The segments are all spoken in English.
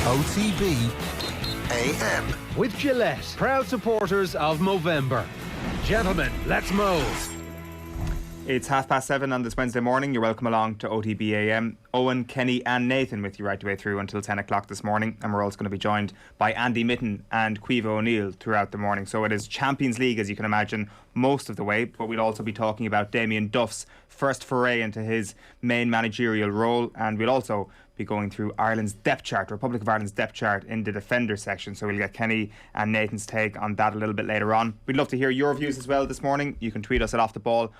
OTB AM. With Gillette, proud supporters of Movember. Gentlemen, let's move. It's 7:30 on this Wednesday morning. You're welcome along to OTB AM. Eoin, Kenny and Nathan with you right the way through until 10 o'clock this morning. And we're also going to be joined by Andy Mitten and Caoimhe O'Neill throughout the morning. So it is Champions League, as you can imagine, most of the way. But we'll also be talking about Damien Duff's first foray into his main managerial role. And we'll also be going through Ireland's depth chart, Republic of Ireland's depth chart in the defender section. So we'll get Kenny and Nathan's take on that a little bit later on. We'd love to hear your views as well this morning. You can tweet us at Off The Ball.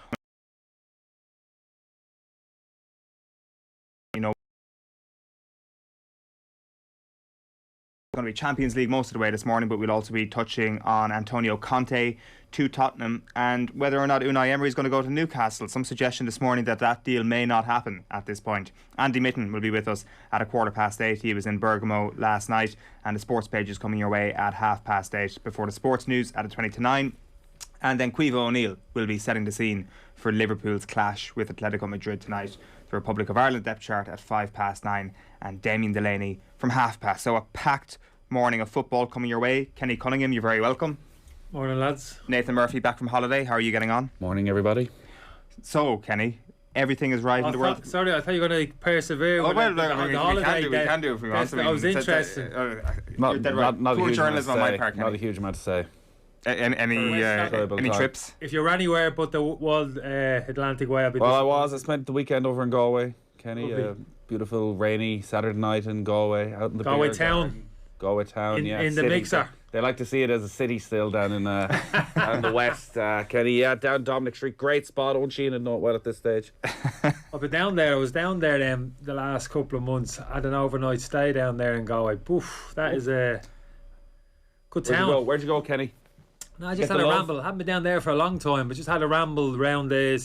Going to be Champions League most of the way this morning, but we'll also be touching on Antonio Conte to Tottenham and whether or not Unai Emery is going to go to Newcastle. Some suggestion this morning that that deal may not happen at this point. Andy Mitten will be with us at 8:15. He was in Bergamo last night, and the sports page is coming your way at 8:30 before the sports news at 8:20. And then Caoimhe O'Neill will be setting the scene for Liverpool's clash with Atletico Madrid tonight. The Republic of Ireland depth chart at 9:05 and Damien Delaney from 9:30. So a packed morning of football coming your way. Kenny Cunningham, you're very welcome. Morning, lads. Nathan Murphy back from holiday. How are you getting on? Morning, everybody. So, Kenny, everything is right in the world. Sorry, I thought you were going to persevere. Oh, well, the holiday. we can do if we want to. I was interested. Not a Poor huge journalism on my part, Not a Kenny. huge amount to say. Any trips? If you're anywhere but the world Atlantic Way, I'll be I spent the weekend over in Galway, Kenny. Beautiful rainy Saturday night in Galway, out in the Galway beer town. garden. Galway town, in the city. mixer. They like to see it as a city still down in down the west, Kenny. Yeah, down Dominic Street, great spot. Owen Sheahan would know it well at this stage. I've been down there. I was down there the last couple of months. I had an overnight stay down there in Galway. Poof, that is a good town. Where'd you go, Kenny? No, I just had a ramble. I haven't been down there for a long time, but just had a ramble around the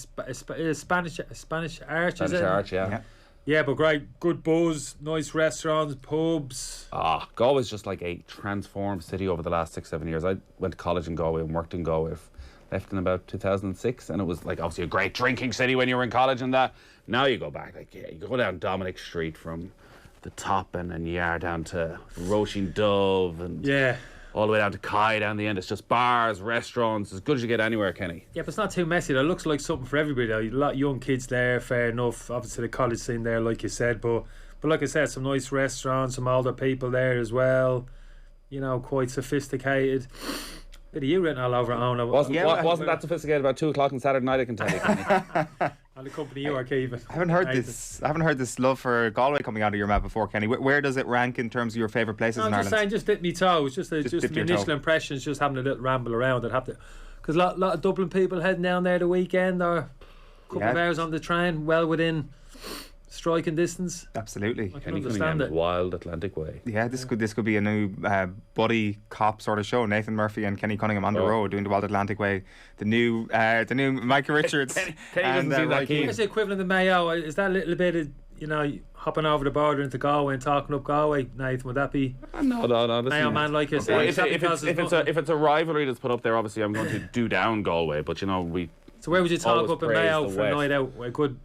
Spanish Arch. Is it? Arch, yeah. Yeah, but great, good buzz, nice restaurants, pubs. Galway's just like a transformed city over the last 6-7 years. I went to college in Galway and worked in Galway. Left in about 2006, and it was like obviously a great drinking city when you were in college and that. Now you go back, you go down Dominic Street from the top and then you are down to Roisin Dove and all the way down to Kai down the end. It's just bars, restaurants, as good as you get anywhere, Kenny. Yeah, but it's not too messy. It looks like something for everybody though. A lot of young kids there, fair enough. Obviously the college scene there, like you said, but like I said, some nice restaurants, some older people there as well. You know, quite sophisticated. Bit of you written all over it, Owen. Wasn't that sophisticated about 2 o'clock on Saturday night, I can tell you, Kenny. And the company you are keeping. I haven't heard this love for Galway coming out of your mouth before, Kenny. Where does it rank in terms of your favourite places in Ireland? I'm just saying, just dip me toes. Just my initial impressions, just having a little ramble around. I'd have to, because a lot of Dublin people heading down there the weekend, or a couple of hours on the train, well within striking distance. Absolutely. I can understand it. Wild Atlantic Way. Yeah, this could be a new buddy cop sort of show. Nathan Murphy and Kenny Cunningham on the road doing the Wild Atlantic Way. The new Micah Richards. Kenny doesn't seem that keen. What's the equivalent of Mayo? Is that a little bit of hopping over the border into Galway and talking up Galway, Nathan? Would that be No. Mayo man like yourself? If it's a rivalry that's put up there, obviously I'm going to do down Galway. But we. So where would you talk up in Mayo for a West. night out? A good,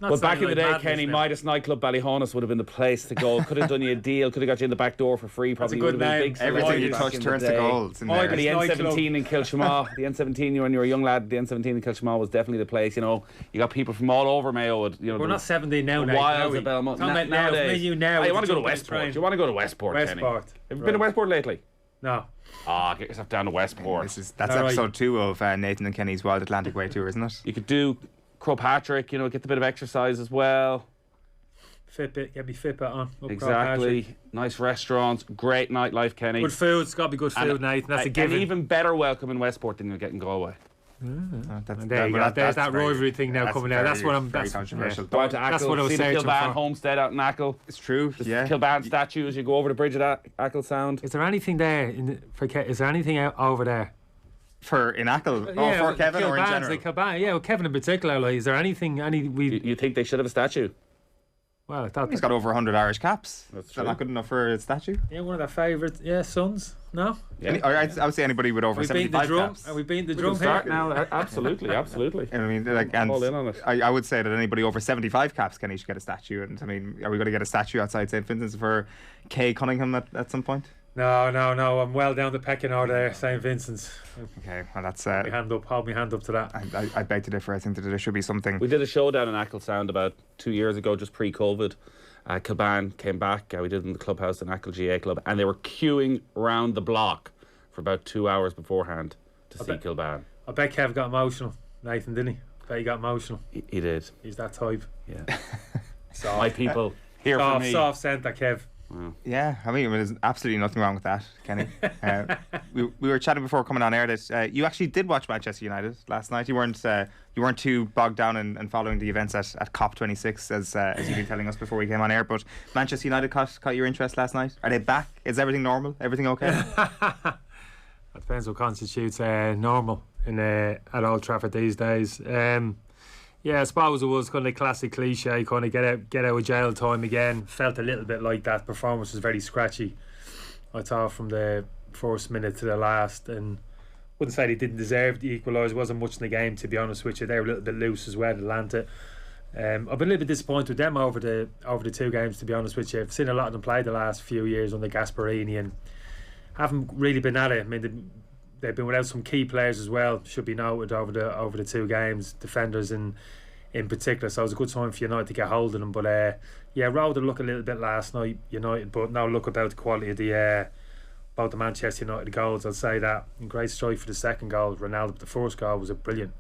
Well, back in the day, Kenny, Midas nightclub Ballyhonus would have been the place to go. Could have done you a deal. Could have got you in the back door for free. Probably That's a good would have been name. big. Everything you touch turns to gold. The N17 in Kilshama. The N17 when you were a young lad. The N17 in Kilshama was definitely the place. You got people from all over Mayo. We're not 17 now. Wilds of Belmont. Nowadays, you want to go to Westport. You want to go to Westport, Kenny? Have you been to Westport lately? No. Get yourself down to Westport. That's episode 2 of Nathan and Kenny's Wild Atlantic Way tour, isn't it? You could do Crowpatrick, get the bit of exercise as well. Fitbit, get me Fitbit on. Exactly. Nice restaurants, great nightlife, Kenny. Good food, it's got to be good food, Nathan. That's a given. An even better welcome in Westport than you'll get in Galway. There's that rivalry thing now coming out. That's what I'm. That's controversial. That's what I was see searching the Kilban for. homestead out in Achill. It's true. Yeah. Kilban statue as you go over the bridge at Achill Sound. Is there anything there? Is there anything out over there? For in Achill, for Kevin or in general? Kevin in particular. Is there anything? You think they should have a statue? Well, I thought He's got over 100 Irish caps. That's Is that true. not good enough for a statue? one of their favourite sons. No, Yeah. I would say anybody with over are we beating the 75 drum? caps. Are we beating the We drum can start here? now. Absolutely, absolutely. I mean, like, and all in on it. I would say that anybody over 75 caps, Kenny, should get a statue. And I mean, are we going to get a statue outside St. Vincent's for Kenny Cunningham at some point? No. I'm well down the pecking order there, St. Vincent's. Okay, well, that's. Hold my hand up to that. I beg to differ. I think that there should be something. We did a show down in Achill Sound about 2 years ago, just pre-COVID. Kilban came back. We did it in the clubhouse in Achill GA Club, and they were queuing round the block for about 2 hours beforehand to see Kilban. I bet Kev got emotional, Nathan, didn't he? I bet he got emotional. He did. He's that type. Yeah. Soft, My people here for me. soft centre, Kev. Yeah, I mean, there's absolutely nothing wrong with that, Kenny. We were chatting before coming on air that you actually did watch Manchester United last night. You weren't too bogged down in following the events at COP26 as you've been telling us before we came on air. But Manchester United caught your interest last night. Are they back? Is everything normal? Everything okay? That depends what constitutes normal at Old Trafford these days. Yeah, I suppose it was kind of classic cliche, kind of get out of jail time again. Felt a little bit like that. Performance was very scratchy, I thought, from the first minute to the last, and wouldn't say they didn't deserve the equaliser. Wasn't much in the game, to be honest with you. They were a little bit loose as well, Atlanta. I've been a little bit disappointed with them over the two games, to be honest with you. I've seen a lot of them play the last few years under Gasparini and haven't really been at it. I mean, they've been without some key players as well, should be noted, over the two games, defenders in particular. So it was a good time for United to get hold of them. But yeah, rode the look a little bit last night, United, but no look about the quality of both the Manchester United goals. I'll say that. And great strike for the second goal. Ronaldo, the first goal was a brilliant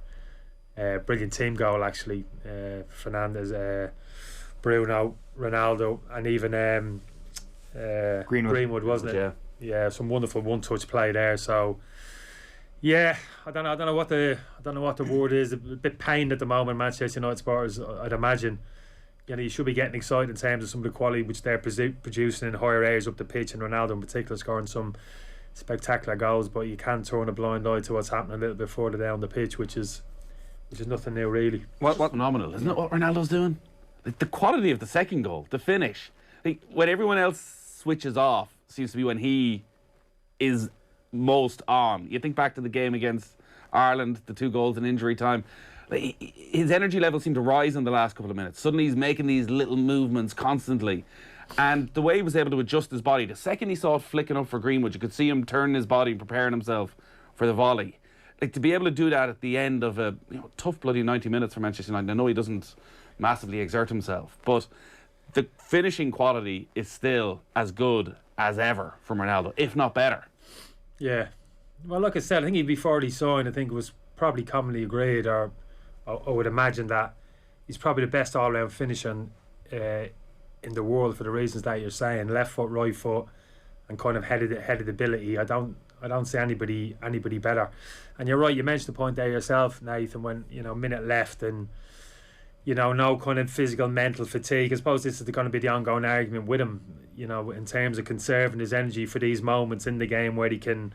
team goal actually. Fernandes, Bruno, Ronaldo, and even Greenwood, wasn't it? Yeah, some wonderful one-touch play there. So yeah, I don't know what the word is. A bit pained at the moment, Manchester United supporters. I'd imagine. You should be getting excited in terms of some of the quality which they're producing in higher areas up the pitch, and Ronaldo in particular scoring some spectacular goals. But you can't turn a blind eye to what's happening a little bit further down the pitch, which is nothing new really. What phenomenal, isn't it? What Ronaldo's doing, like the quality of the second goal, the finish. Like, when everyone else switches off, seems to be when he is most on. You think back to the game against Ireland, the 2 goals in injury time. His energy level seemed to rise in the last couple of minutes. Suddenly he's making these little movements constantly, and the way he was able to adjust his body, the second he saw it flicking up for Greenwood, you could see him turning his body and preparing himself for the volley. Like, to be able to do that at the end of a tough bloody 90 minutes for Manchester United. I know he doesn't massively exert himself, but the finishing quality is still as good as ever from Ronaldo, if not better. Yeah, well, like I said, I think before he signed, I think it was probably commonly agreed, or I would imagine, that he's probably the best all-round finisher in the world for the reasons that you're saying. Left foot, right foot, and kind of headed ability. I don't see anybody better. And you're right, you mentioned the point there yourself, Nathan, when minute left and no kind of physical, mental fatigue. I suppose this is going to be the ongoing argument with him, in terms of conserving his energy for these moments in the game where he can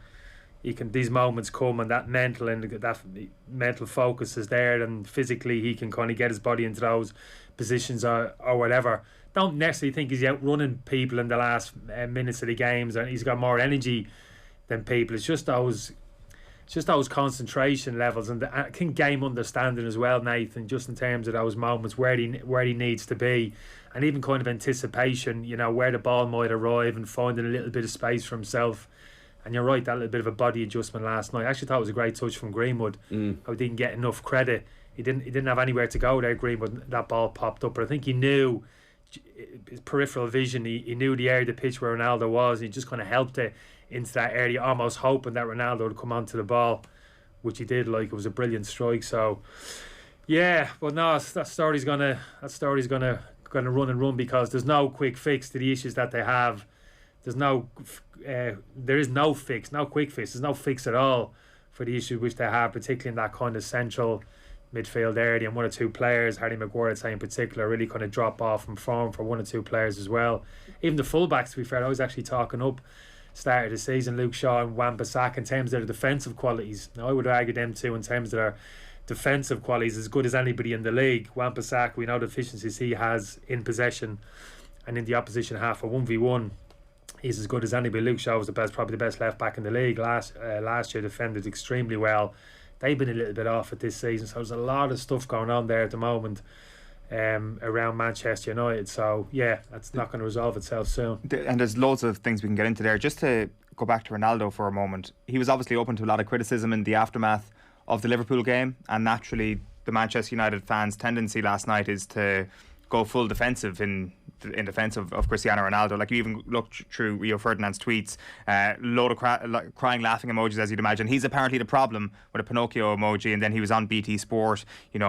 these moments come, and that mental focus is there, and physically he can kind of get his body into those positions or whatever. Don't necessarily think he's outrunning people in the last minutes of the games, and he's got more energy than people. It's just those concentration levels, and I think game understanding as well, Nathan, just in terms of those moments where he needs to be, and even kind of anticipation, where the ball might arrive and finding a little bit of space for himself. And you're right, that little bit of a body adjustment last night. I actually thought it was a great touch from Greenwood. I didn't get enough credit. He didn't have anywhere to go there, Greenwood. That ball popped up, but I think he knew his peripheral vision. He knew the area of the pitch where Ronaldo was. He just kind of helped it into that area, almost hoping that Ronaldo would come onto the ball, which he did. Like, it was a brilliant strike. So yeah, but no, that story's gonna run and run, because there's no quick fix to the issues that they have. There is no fix, no quick fix. There's no fix at all for the issue which they have, particularly in that kind of central midfield area. And one or two players, Harry Maguire, I'd say in particular, really kind of drop off from form for one or two players as well. Even the fullbacks, to be fair, I was actually talking up start of the season, Luke Shaw and Wan-Bissaka, in terms of their defensive qualities. Now, I would argue them two in terms of defensive qualities as good as anybody in the league. Wan-Bissaka, we know the efficiencies he has in possession and in the opposition half. For 1v1, he's as good as anybody. Luke Shaw was probably the best left back in the league last year. Defended extremely well. They've been a little bit off it this season, so there's a lot of stuff going on there at the moment around Manchester United. So yeah, that's not going to resolve itself soon. And there's loads of things we can get into there. Just to go back to Ronaldo for a moment, he was obviously open to a lot of criticism in the aftermath of the Liverpool game, and naturally the Manchester United fans' tendency last night is to go full defensive in defence of Cristiano Ronaldo. Like, you even looked through Rio Ferdinand's tweets, load of crying, laughing emojis, as you'd imagine. He's apparently the problem with a Pinocchio emoji, and then he was on BT Sport,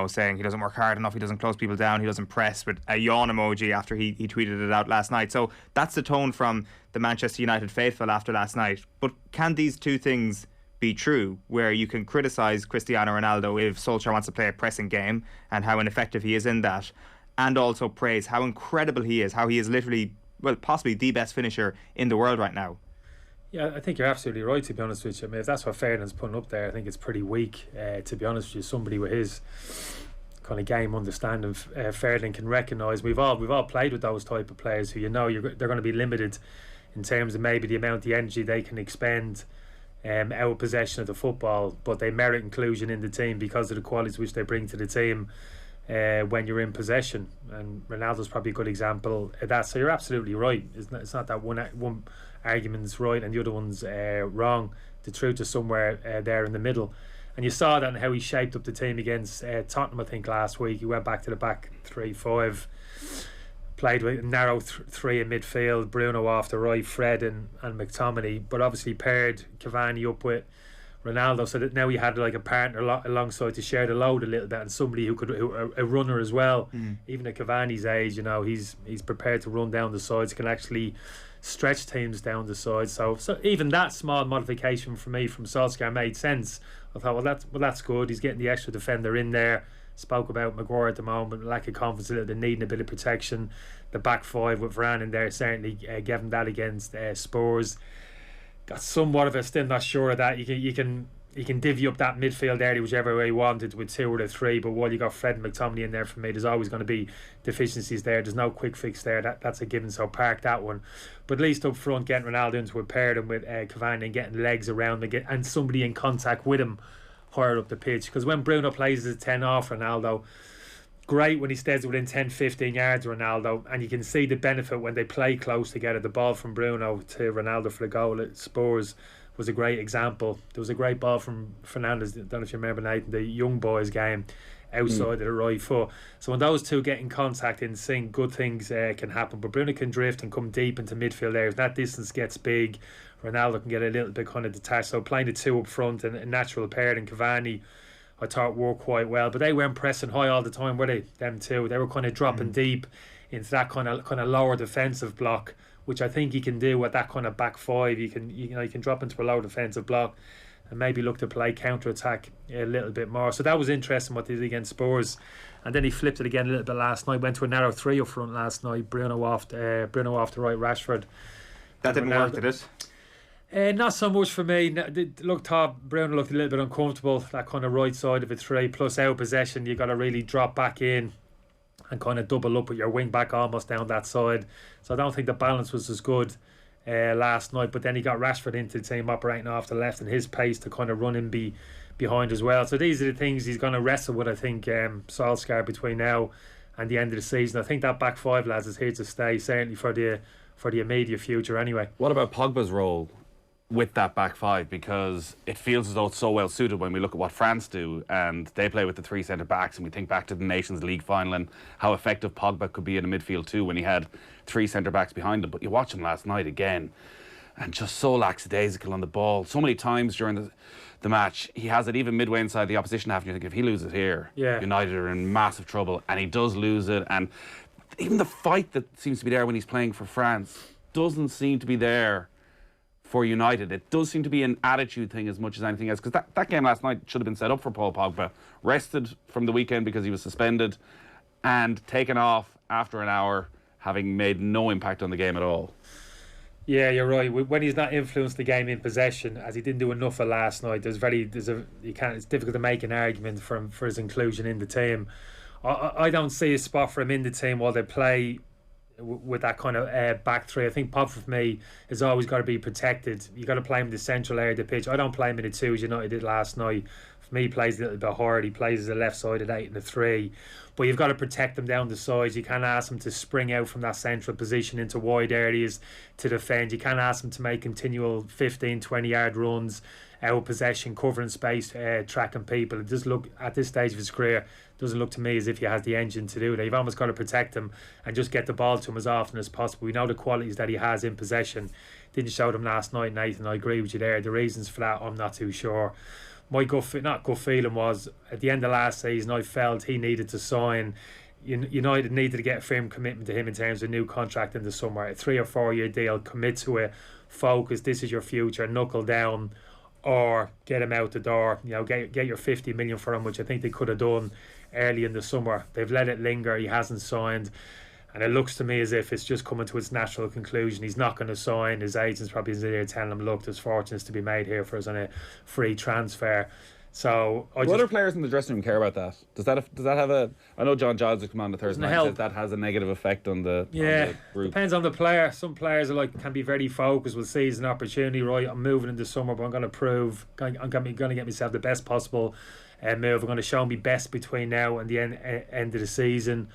saying he doesn't work hard enough, he doesn't close people down, he doesn't press, with a yawn emoji after he tweeted it out last night. So that's the tone from the Manchester United faithful after last night. But can these two things be true, where you can criticise Cristiano Ronaldo if Solskjaer wants to play a pressing game and how ineffective he is in that, and also praise how incredible he is, how he is literally, well, possibly the best finisher in the world right now? Yeah, I think you're absolutely right, to be honest with you. I mean, if that's what Ferdinand's putting up there, I think it's pretty weak, to be honest with you. Somebody with his kind of game understanding, Ferdinand can recognise. We've all played with those type of players who they're going to be limited in terms of maybe the amount of energy they can expend out of possession of the football, but they merit inclusion in the team because of the qualities which they bring to the team when you're in possession. And Ronaldo's probably a good example of that. So you're absolutely right. It's not that one argument's right and the other one's wrong. The truth is somewhere there in the middle. And you saw that in how he shaped up the team against Tottenham, I think, last week. He went back to the back 3-5, played with a narrow three in midfield, Bruno off the right, Fred and McTominay, but obviously paired Cavani up with Ronaldo, so that now he had like a partner alongside to share the load a little bit, and somebody a runner as well. Even at Cavani's age, he's prepared to run down the sides, can actually stretch teams down the sides. So even that small modification for me from Solskjaer made sense. I thought, that's good. He's getting the extra defender in there. Spoke about Maguire at the moment, lack of confidence, a little bit, needing a bit of protection. The back five with Varane in there certainly gave him that against Spurs. Got somewhat of a, still not sure of that. You can divvy up that midfield area whichever way you wanted with two or the three, but while you got Fred and McTominay in there, for me, there's always going to be deficiencies there. There's no quick fix there. That's a given, so park that one. But at least up front, getting Ronaldo into a pair with Cavani and getting legs around and somebody in contact with him higher up the pitch. Because when Bruno plays as a 10 off Ronaldo, great when he stays within 10-15 yards of Ronaldo, and you can see the benefit when they play close together. The ball from Bruno to Ronaldo for the goal at Spurs was a great example. There was a great ball from Fernandes, I don't know if you remember, Nathan, the young boys game, outside of the right foot. So when those two get in contact in sync, good things can happen. But Bruno can drift and come deep into midfield areas. That distance gets big. Ronaldo can get a little bit kind of detached. So playing the two up front and a natural pair, and Cavani, I thought, worked quite well. But they weren't pressing high all the time, were they? Them two, they were kind of dropping deep into that kind of lower defensive block, which I think he can do with that kind of back five. You can drop into a lower defensive block and maybe look to play counter attack a little bit more. So that was interesting what they did against Spurs. And then he flipped it again a little bit last night. Went to a narrow three up front last night. Bruno off the right, Rashford. That didn't work, did it? Not so much for me. Bruno looked a little bit uncomfortable, that kind of right side of a three, plus out possession. You got to really drop back in and kind of double up with your wing back almost down that side. So I don't think the balance was as good last night. But then he got Rashford into the team operating off the left, and his pace to kind of run in behind as well. So these are the things he's going to wrestle with, I think, Solskjaer, between now and the end of the season. I think that back five, lads, is here to stay, certainly for the immediate future anyway. What about Pogba's role with that back five? Because it feels as though it's so well suited when we look at what France do, and they play with the three centre backs, and we think back to the Nations League final and how effective Pogba could be in a midfield too when he had three centre backs behind him. But you watch him last night again, and just so lackadaisical on the ball. So many times during the match, he has it even midway inside the opposition half, and you think, if he loses here, United are in massive trouble, and he does lose it. And even the fight that seems to be there when he's playing for France doesn't seem to be there for United. It does seem to be an attitude thing as much as anything else, because that game last night should have been set up for Paul Pogba. Rested from the weekend because he was suspended, and taken off after an hour, having made no impact on the game at all. Yeah, you're right. When he's not influenced the game in possession, as he didn't do enough of last night, it's difficult to make an argument for his inclusion in the team. I don't see a spot for him in the team while they play with that kind of back three. I think Pop for me has always got to be protected. You got to play him in the central area of the pitch. I don't play him in the 2 as United did last night. For me, he plays a little bit hard. He plays as a left sided 8 and a 3. But you've got to protect him down the sides. You can't ask him to spring out from that central position into wide areas to defend. You can't ask him to make continual 15, 20-yard runs out of possession, covering space, tracking people. It does look, at this stage of his career, doesn't look to me as if he has the engine to do that. You've almost got to protect him and just get the ball to him as often as possible. We know the qualities that he has in possession. Didn't show them last night, Nathan. I agree with you there. The reasons for that, I'm not too sure. My gut feeling was at the end of last season, I felt he needed to sign. United needed to get a firm commitment to him in terms of a new contract in the summer, a 3 or 4 year deal. Commit to it, focus. This is your future. Knuckle down, or get him out the door. Get your 50 million for him, which I think they could have done early in the summer. They've let it linger. He hasn't signed. And it looks to me as if it's just coming to its natural conclusion. He's not going to sign. His agent's probably there telling him, look, there's fortunes to be made here for us on a free transfer. So other players in the dressing room care about that? Does that have a... I know John Giles has come on the Thursday night and says that has a negative effect on the group. Depends on the player. Some players can be very focused, will seize an opportunity. Right, I'm moving in the summer, but I'm going to prove I'm going to get myself the best possible move. I'm going to show me best between now and the end of the season.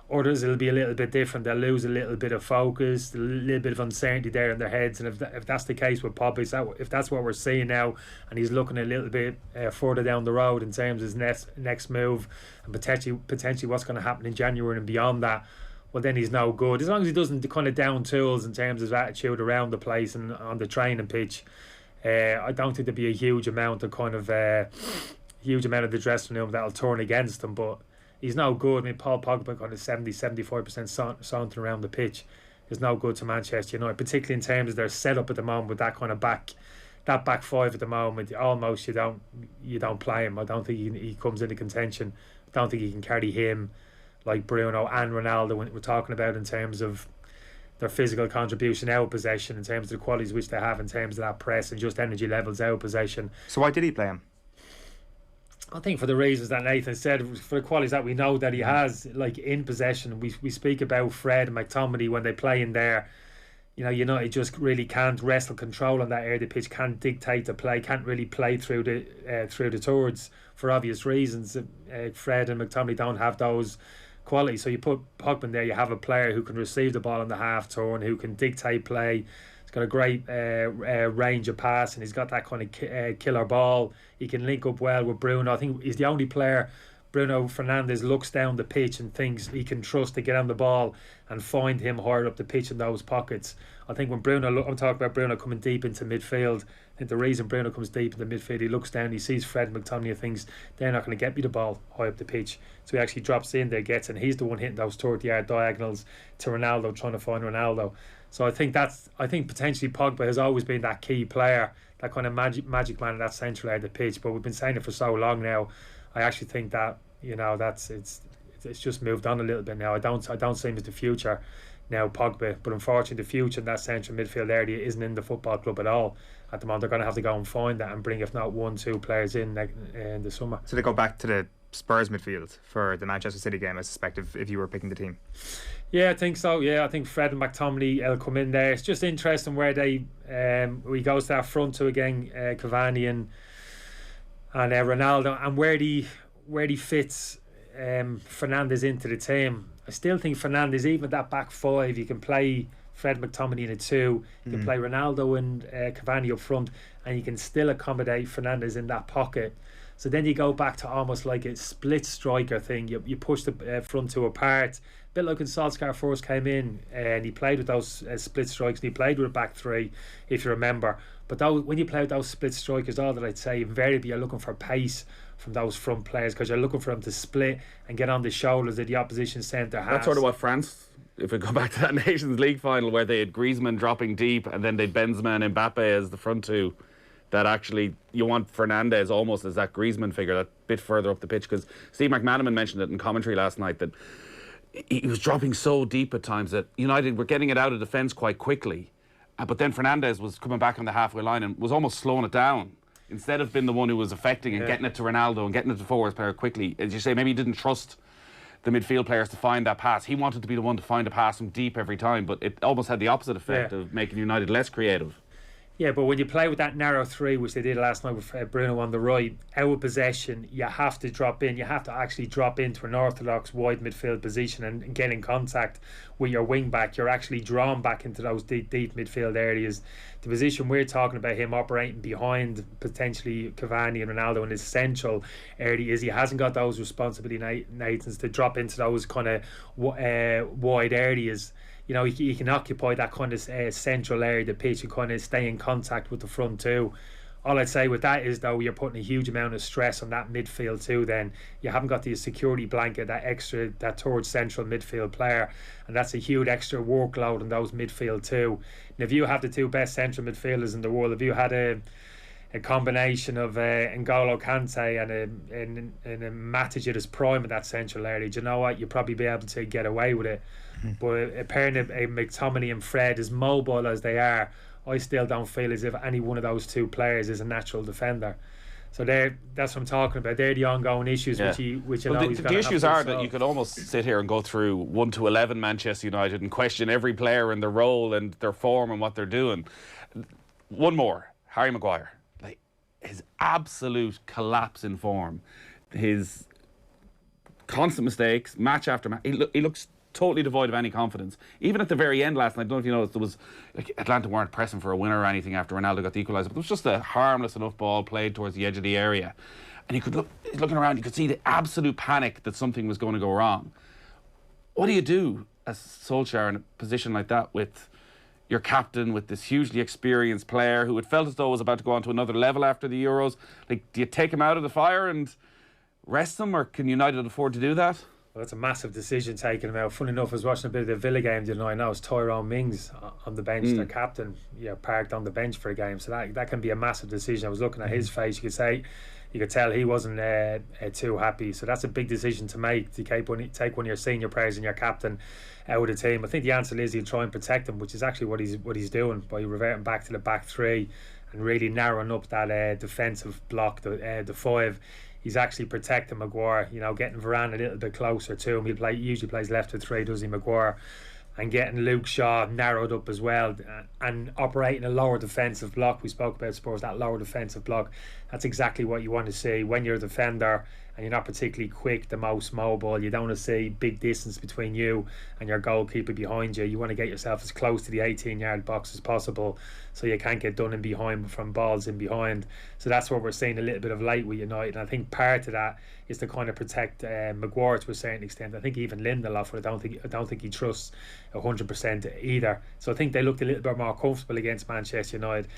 Others, it'll be a little bit different. They'll lose a little bit of focus, a little bit of uncertainty there in their heads. And if that's the case with Poppy, if that's what we're seeing now, and he's looking a little bit further down the road in terms of his next move and potentially what's going to happen in January and beyond that, well, then he's no good. As long as he doesn't kind of down tools in terms of his attitude around the place and on the training pitch, I don't think there'd be a huge amount of the dressing room that'll turn against him. But he's no good. I mean, Paul Pogba kind of 70-75% sauntering around the pitch is no good to Manchester United, particularly in terms of their setup at the moment with that kind of back five at the moment. Almost you don't play him. I don't think he comes into contention. I don't think he can carry him like Bruno and Ronaldo when we're talking about in terms of their physical contribution out of possession, in terms of the qualities which they have in terms of that press and just energy levels out of possession. So why did he play him? I think for the reasons that Nathan said, for the qualities that we know that he has, like in possession. We speak about Fred and McTominay when they play in there. United just really can't wrestle control on that area of the pitch, can't dictate the play, can't really play through the thirds for obvious reasons. Fred and McTominay don't have those qualities. So you put Pogba there, you have a player who can receive the ball in the half turn, who can dictate play. He's got a great range of passing. He's got that kind of killer ball. He can link up well with Bruno. I think he's the only player, Bruno Fernandes, looks down the pitch and thinks he can trust to get on the ball and find him higher up the pitch in those pockets. I think when I'm talking about Bruno coming deep into midfield, I think the reason Bruno comes deep into midfield, he looks down, he sees Fred and McTominay and thinks they're not going to get me the ball high up the pitch. So he actually drops in there, gets, and he's the one hitting those 30-yard diagonals to Ronaldo, trying to find Ronaldo. So I think potentially Pogba has always been that key player, that kind of magic man in that central area of the pitch. But we've been saying it for so long now. I actually think that it's just moved on a little bit now. I don't see him as the future now, Pogba. But unfortunately, the future in that central midfield area isn't in the football club at all at the moment. They're going to have to go and find that and bring, if not 1-2 players in the summer. So they go back to the Spurs midfield for the Manchester City game, I suspect, if you were picking the team. Yeah, I think so. Yeah, I think Fred and McTominay will come in there. It's just interesting where he goes to that front two again, Cavani and Ronaldo, and where he fits Fernandes into the team. I still think Fernandes, even that back five, you can play Fred McTominay in a 2, you can play Ronaldo and Cavani up front, and you can still accommodate Fernandes in that pocket. So then you go back to almost like a split striker thing. You push the front two apart. A bit like when Solskjaer first came in and he played with those split strikers, and he played with a back three, if you remember. But when you play with those split strikers, all that I'd say, invariably you're looking for pace from those front players, because you're looking for them to split and get on the shoulders of the opposition centre half. That's sort of what France, if we go back to that Nations League final where they had Griezmann dropping deep and then they had Benzema and Mbappe as the front two, that actually you want Fernandes almost as that Griezmann figure, that bit further up the pitch. Because Steve McManaman mentioned it in commentary last night, that he was dropping so deep at times that United were getting it out of defence quite quickly, But then Fernandes was coming back on the halfway line and was almost slowing it down. Instead of being the one who was affecting and getting it to Ronaldo and getting it to forwards player quickly, as you say, maybe he didn't trust the midfield players to find that pass. He wanted to be the one to find a pass from deep every time, but it almost had the opposite effect of making United less creative. Yeah, but when you play with that narrow three, which they did last night with Bruno on the right, out of possession, you have to drop in. You have to actually drop into an orthodox wide midfield position and get in contact with your wing back. You're actually drawn back into those deep midfield areas. The position we're talking about, him operating behind potentially Cavani and Ronaldo in his central area, is he hasn't got those responsibility, Nathans, to drop into those kind of wide areas. You know, he can occupy that kind of central area of the pitch and kind of stay in contact with the front too. All I'd say with that is, though, you're putting a huge amount of stress on that midfield too. Then you haven't got the security blanket, that towards central midfield player, and that's a huge extra workload on those midfield too. And if you have the two best central midfielders in the world, if you had a combination of N'Golo Kante and a Matic at his prime in that central area, do you know what? You'd probably be able to get away with it. But a pairing of McTominay and Fred, as mobile as they are, I still don't feel as if any one of those two players is a natural defender. So that's what I'm talking about. They're the ongoing issues which you know he's got to have. The issues are that you could almost sit here and go through 1 to 11 Manchester United and question every player and their role and their form and what they're doing. One more, Harry Maguire. Like, his absolute collapse in form, his constant mistakes, match after match. He looks totally devoid of any confidence. Even at the very end last night, I don't know if you noticed, there was like Atlanta weren't pressing for a winner or anything after Ronaldo got the equaliser, but it was just a harmless enough ball played towards the edge of the area, and you could looking around, you could see the absolute panic that something was going to go wrong. What do you do as Solskjaer in a position like that with your captain, with this hugely experienced player who it felt as though was about to go on to another level after the Euros? Like, do you take him out of the fire and rest him, or can United afford to do that? Well, that's a massive decision taking him out. Funny enough, I was watching a bit of the Villa game the other night. Now it's Tyrone Mings on the bench, their captain, parked on the bench for a game. So that can be a massive decision. I was looking at his face. You could tell he wasn't too happy. So that's a big decision to make, to take one of your senior players and your captain out of the team. I think the answer is he'll try and protect him, which is actually what he's doing by reverting back to the back three and really narrowing up that defensive block, the five. He's actually protecting Maguire, getting Varane a little bit closer to him. He usually plays left of three, does he, Maguire? And getting Luke Shaw narrowed up as well and operating a lower defensive block. We spoke about Spurs, that lower defensive block. That's exactly what you want to see when you're a defender and you're not particularly quick, the most mobile. You don't want to see big distance between you and your goalkeeper behind you. You want to get yourself as close to the 18-yard box as possible so you can't get done in behind from balls in behind. So that's what we're seeing a little bit of late with United. And I think part of that is to kind of protect Maguire to a certain extent. I think even Lindelof, I don't think he trusts 100% either. So I think they looked a little bit more comfortable against Manchester United.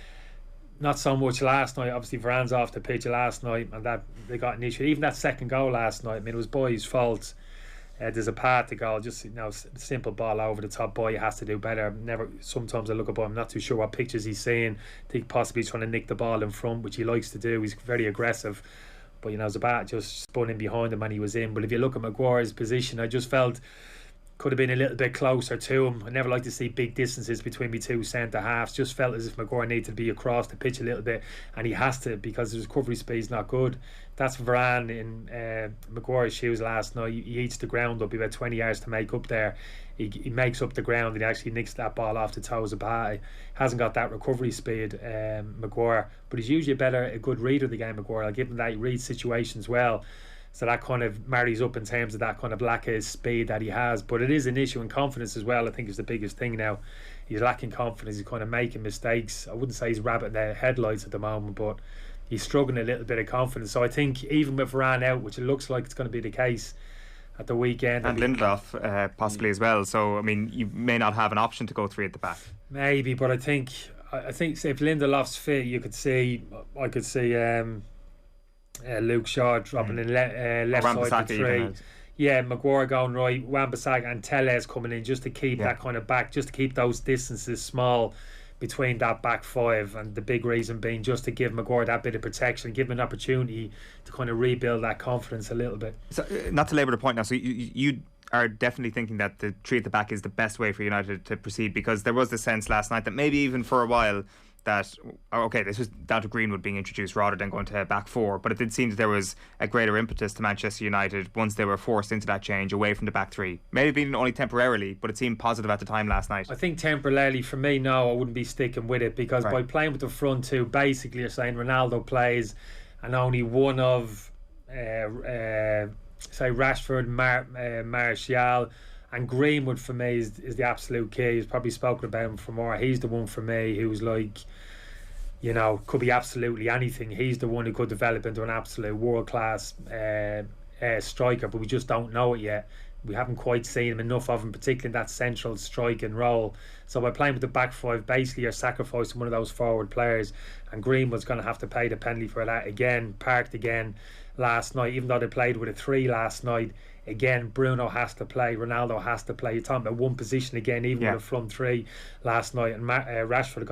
Not so much last night. Obviously Varane's off the pitch last night and that they got an issue. Even that second goal last night, I mean, it was Boy's fault. There's a path to goal, just simple ball over the top. Boy has to do better. Sometimes I look at Boy, I'm not too sure what pictures he's seeing. I think possibly he's trying to nick the ball in front, which he likes to do. He's very aggressive, but Zabat just spun in behind him and he was in. But if you look at Maguire's position, I just felt could have been a little bit closer to him. I never like to see big distances between me two centre halves. Just felt as if Maguire needed to be across the pitch a little bit, and he has to because his recovery speed's not good. That's Varane in Maguire's shoes last night. He eats the ground up. He had 20 yards to make up there. He makes up the ground and he actually nicks that ball off the toes of Zabat. Hasn't got that recovery speed, Maguire, but he's usually a good reader of the game, Maguire. I'll give him that. He reads situations well. So that kind of marries up in terms of that kind of lack of speed that he has. But it is an issue in confidence as well, I think, is the biggest thing now. He's lacking confidence. He's kind of making mistakes. I wouldn't say he's rabbiting the headlights at the moment, but he's struggling a little bit of confidence. So I think even with Varane out, which it looks like it's going to be the case at the weekend. And Lindelof possibly as well. So, I mean, you may not have an option to go three at the back. Maybe, but I think say if Lindelof's fit, I could see Luke Shaw dropping in left side for three. Yeah, Maguire going right, Wan-Bissaka and Telles coming in just to keep that kind of back, just to keep those distances small between that back five. And the big reason being just to give Maguire that bit of protection, give him an opportunity to kind of rebuild that confidence a little bit. So, not to labour the point now, so you are definitely thinking that the three at the back is the best way for United to proceed, because there was the sense last night that maybe even for a while that, okay, this was down to Greenwood being introduced rather than going to back four, but it did seem that there was a greater impetus to Manchester United once they were forced into that change away from the back three. Maybe being only temporarily, but it seemed positive at the time last night. I think temporarily, for me, no, I wouldn't be sticking with it, because by playing with the front two, basically you're saying Ronaldo plays and only one of say Rashford, Martial and Greenwood for me is the absolute key. He's probably spoken about him for more. He's the one for me who's like, you know, could be absolutely anything. He's the one who could develop into an absolute world-class striker, but we just don't know it yet. We haven't quite seen him enough of him, particularly in that central striking role. So by playing with the back five, basically you're sacrificing one of those forward players, and Greenwood's going to have to pay the penalty for that again. Parked again last night, even though they played with a three last night. Again, Bruno has to play, Ronaldo has to play. You're talking about one position again, even with a front three last night, and Rashford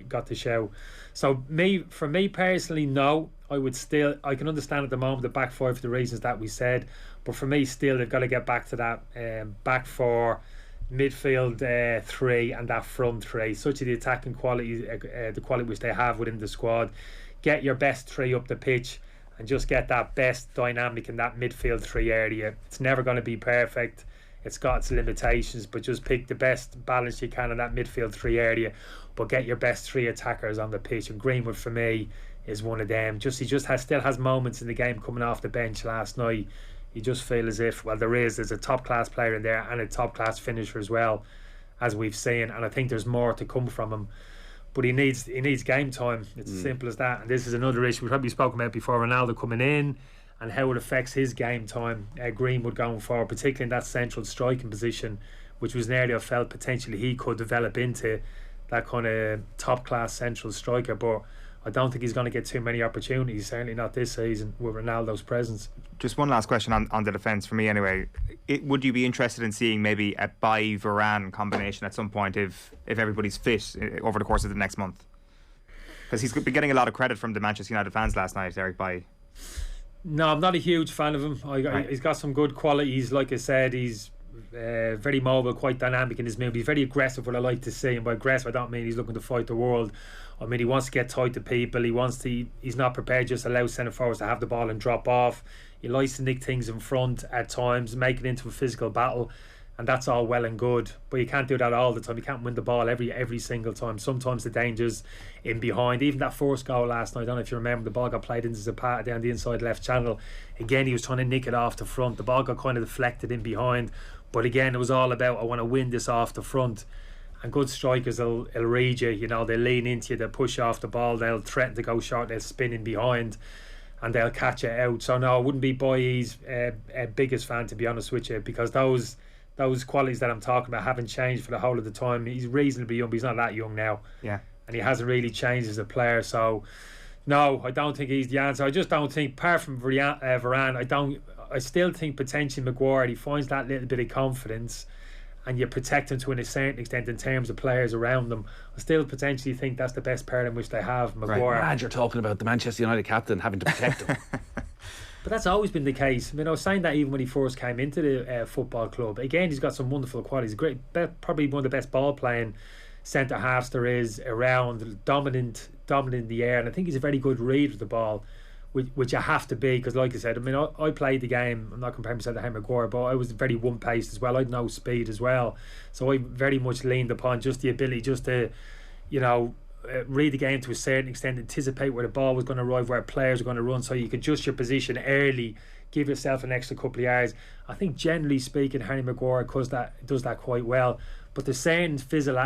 got the show. So for me personally, no. I can understand at the moment the back five for the reasons that we said, but for me still they've got to get back to that back four, midfield three, and that front three. Such are the attacking quality, the quality which they have within the squad. Get your best three up the pitch and just get that best dynamic in that midfield three area. It's never going to be perfect. It's got its limitations, but just pick the best balance you can in that midfield three area, but get your best three attackers on the pitch. And Greenwood for me is one of them. He still has moments in the game coming off the bench last night. You just feel as if, well, there's a top class player in there and a top class finisher as well, as we've seen, and I think there's more to come from him. But he needs game time. It's as simple as that. And this is another issue we've probably spoken about before, Ronaldo coming in and how it affects his game time. Greenwood going forward, particularly in that central striking position, which was an area I felt potentially he could develop into that kind of top class central striker. But I don't think he's going to get too many opportunities, certainly not this season with Ronaldo's presence. Just one last question on the defence for me anyway. Would you be interested in seeing maybe a Bailly-Varane combination at some point if everybody's fit over the course of the next month? Because he's been getting a lot of credit from the Manchester United fans last night, Eric Bailly. No, I'm not a huge fan of him. He's got some good qualities. Like I said, he's very mobile, quite dynamic in his move. He's very aggressive, what I like to see. And by aggressive, I don't mean he's looking to fight the world. I mean, he wants to get tight to people. He's not prepared just to allow centre forwards to have the ball and drop off. He likes to nick things in front at times, make it into a physical battle, and that's all well and good. But you can't do that all the time. You can't win the ball every single time. Sometimes the danger's in behind. Even that first goal last night, I don't know if you remember, the ball got played into Zapata down the inside left channel. Again, he was trying to nick it off the front. The ball got kind of deflected in behind. But again, it was all about, I want to win this off the front. And good strikers will read you. They'll lean into you, they'll push off the ball, they'll threaten to go short, they'll spin in behind, and they'll catch it out. So no, I wouldn't be Bailly's biggest fan, to be honest with you, because those qualities that I'm talking about haven't changed for the whole of the time. He's reasonably young, but he's not that young now. Yeah. And he hasn't really changed as a player. So no, I don't think he's the answer. I just don't think, apart from Varane, I still think potentially Maguire, he finds that little bit of confidence, and you protect him to a certain extent in terms of players around them. I still potentially think that's the best pair in which they have, Maguire. Right. Mad, you're talking about the Manchester United captain having to protect him. But that's always been the case. I mean, I was saying that even when he first came into the football club. Again, he's got some wonderful qualities. Great, probably one of the best ball-playing centre halves there is around, dominant in the air, and I think he's a very good reader of the ball, which you have to be, because like I said, I mean, I played the game, I'm not comparing myself to Harry Maguire, but I was very one-paced as well. I had no speed as well, so I very much leaned upon just the ability just to, read the game to a certain extent, anticipate where the ball was going to arrive, where players are going to run, so you could adjust your position early, give yourself an extra couple of yards. I think generally speaking, Harry Maguire does that quite well, but there's certain physical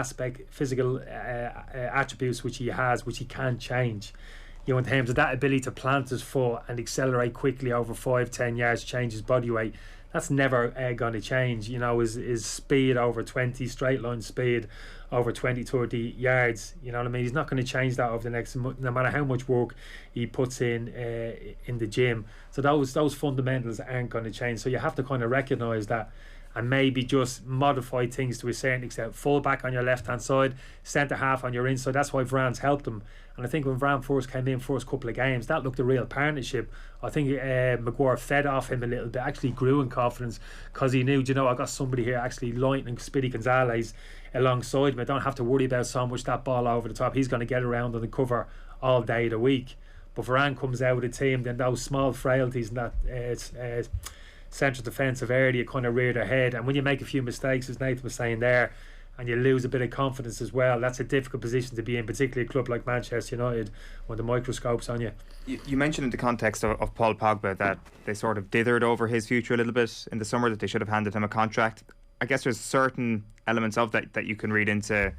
attributes which he has, which he can't change. In terms of that ability to plant his foot and accelerate quickly over 5-10 yards, change his body weight, that's never going to change. His speed over 20, straight line speed over 20-30 yards, you know what I mean? He's not going to change that over the next, no matter how much work he puts in the gym. So those fundamentals aren't going to change. So you have to kind of recognise that. and maybe just modify things to a certain extent. Full back on your left hand side, centre half on your inside. That's why Varane's helped him. And I think when Varane first came in, first couple of games, that looked a real partnership. I think Maguire fed off him a little bit, actually grew in confidence, because he knew, I got somebody here actually lightning Speedy Gonzalez alongside me. I don't have to worry about so much that ball over the top. He's going to get around on the cover all day of the week. But Varane comes out with a team, then those small frailties in that central defensive area kind of rear their head. And when you make a few mistakes, as Nathan was saying there, and you lose a bit of confidence as well, that's a difficult position to be in, particularly a club like Manchester United when the microscope's on you. You mentioned in the context of Paul Pogba that they sort of dithered over his future a little bit in the summer, that they should have handed him a contract. I guess there's certain elements of that you can read into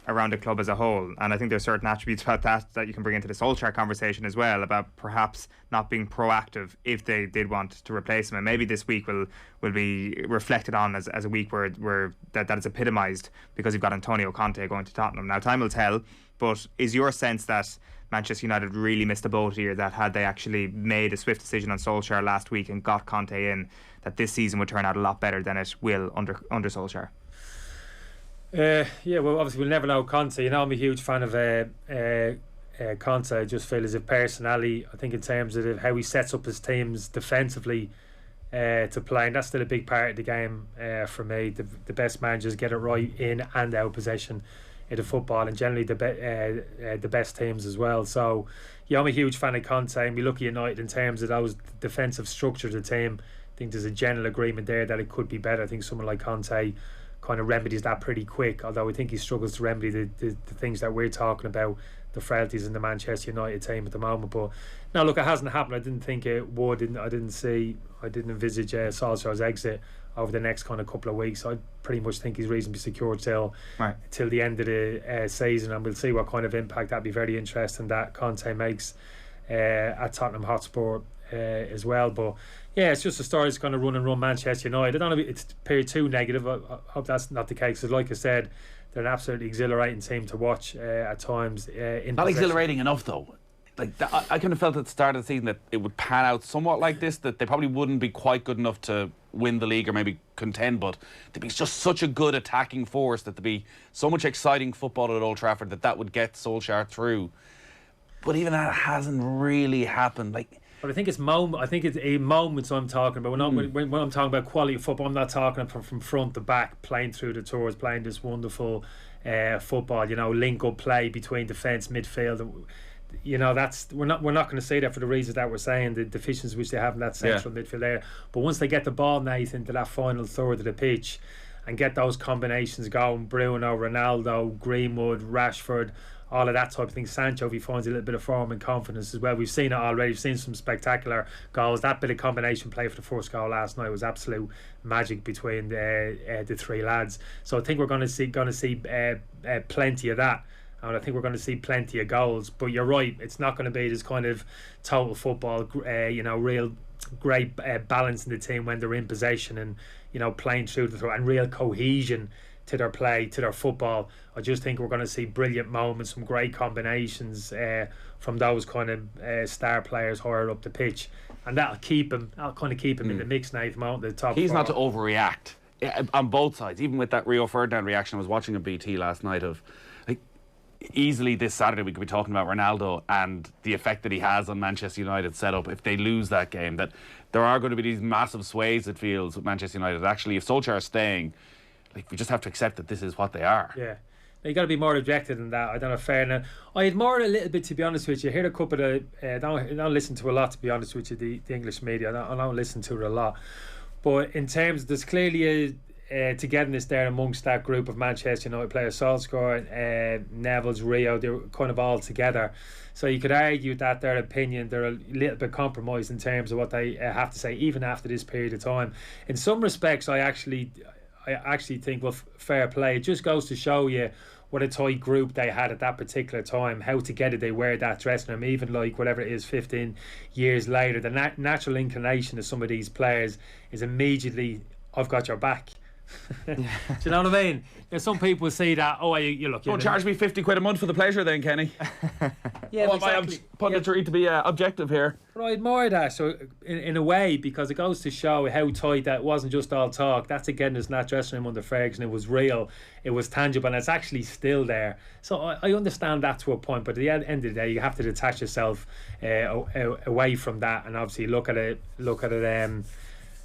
around the club as a whole, and I think there's certain attributes about that you can bring into the Solskjaer conversation as well, about perhaps not being proactive if they did want to replace him. And maybe this week will be reflected on as a week where that is epitomised, because you've got Antonio Conte going to Tottenham. Now time will tell, but is your sense that Manchester United really missed the boat here, that had they actually made a swift decision on Solskjaer last week and got Conte in, that this season would turn out a lot better than it will under Solskjaer? Yeah, well, obviously we'll never know Conte. I'm a huge fan of Conte. I just feel as if personally, I think in terms of how he sets up his teams defensively to play, and that's still a big part of the game for me. The best managers get it right in and out of possession in the football, and generally the best teams as well. So yeah, I'm a huge fan of Conte, and we look at United in terms of those defensive structure of the team. I think there's a general agreement there that it could be better. I think someone like Conte kind of remedies that pretty quick, although I think he struggles to remedy the things that we're talking about, the frailties in the Manchester United team at the moment. But no, look, it hasn't happened. I didn't think it would. I didn't envisage Solskjaer's exit over the next kind of couple of weeks. I pretty much think he's reasonably secure till the end of the season, and we'll see what kind of impact. That'd be very interesting that Conte makes at Tottenham Hotspur as well. But yeah, it's just a story that's going to run Manchester United. I don't know if it's appeared too negative. I hope that's not the case, because like I said, they're an absolutely exhilarating team to watch at times. Not exhilarating enough though. I kind of felt at the start of the season that it would pan out somewhat like this, that they probably wouldn't be quite good enough to win the league or maybe contend, but there'd be just such a good attacking force, that there'd be so much exciting football at Old Trafford that would get Solskjaer through. But even that hasn't really happened. But I think it's moments I'm talking about. When I'm talking about quality of football, I'm not talking about from front to back, playing through the tours, playing this wonderful football. Link up play between defence, midfield. That's we're not going to say that for the reasons that we're saying, the deficiencies which they have in that central midfield area. But once they get the ball, Nathan, to that final third of the pitch, and get those combinations going, Bruno, Ronaldo, Greenwood, Rashford, all of that type of thing. Sancho, if he finds a little bit of form and confidence as well. We've seen it already. We've seen some spectacular goals. That bit of combination play for the first goal last night was absolute magic between the three lads. So I think we're going to see plenty of that, and I think we're going to see plenty of goals. But you're right, it's not going to be this kind of total football, real great balance in the team when they're in possession, and playing through the throw, and real cohesion to their play, to their football. I just think we're going to see brilliant moments, some great combinations from those kind of star players higher up the pitch, and that'll kind of keep him in the mix, Nathan, at the top. He's not to overreact on both sides. Even with that Rio Ferdinand reaction, I was watching a BT last night of easily this Saturday we could be talking about Ronaldo and the effect that he has on Manchester United setup if they lose that game, that there are going to be these massive sways, it feels, with Manchester United. Actually, if Solskjaer is staying, we just have to accept that this is what they are. Yeah, you got to be more objective than that. I don't know, fair enough. I admire a little bit, to be honest with you. I hear a couple of I don't listen to a lot, to be honest with you, the English media. I don't listen to it a lot, but in terms, there's clearly a togetherness there amongst that group of Manchester United players. Solskjaer, Neville's, Rio, they're kind of all together. So you could argue that their opinion, they're a little bit compromised in terms of what they have to say, even after this period of time. In some respects, I actually think, well, fair play. It just goes to show you what a tight group they had at that particular time, how together they were, that dressing room, even whatever it is 15 years later. The natural inclination of some of these players is immediately, I've got your back. Do you know what I mean? There's some people see that. Oh, you look. Don't charge me 50 quid a month for the pleasure, then, Kenny. Yeah, I want my punditry to be objective here. But I admire that. So in a way, because it goes to show how tight that wasn't just all talk. That togetherness in that dressing room under Ferguson, it was real, it was tangible, and it's actually still there. So I understand that to a point, but at the end of the day, you have to detach yourself away from that, and obviously look at it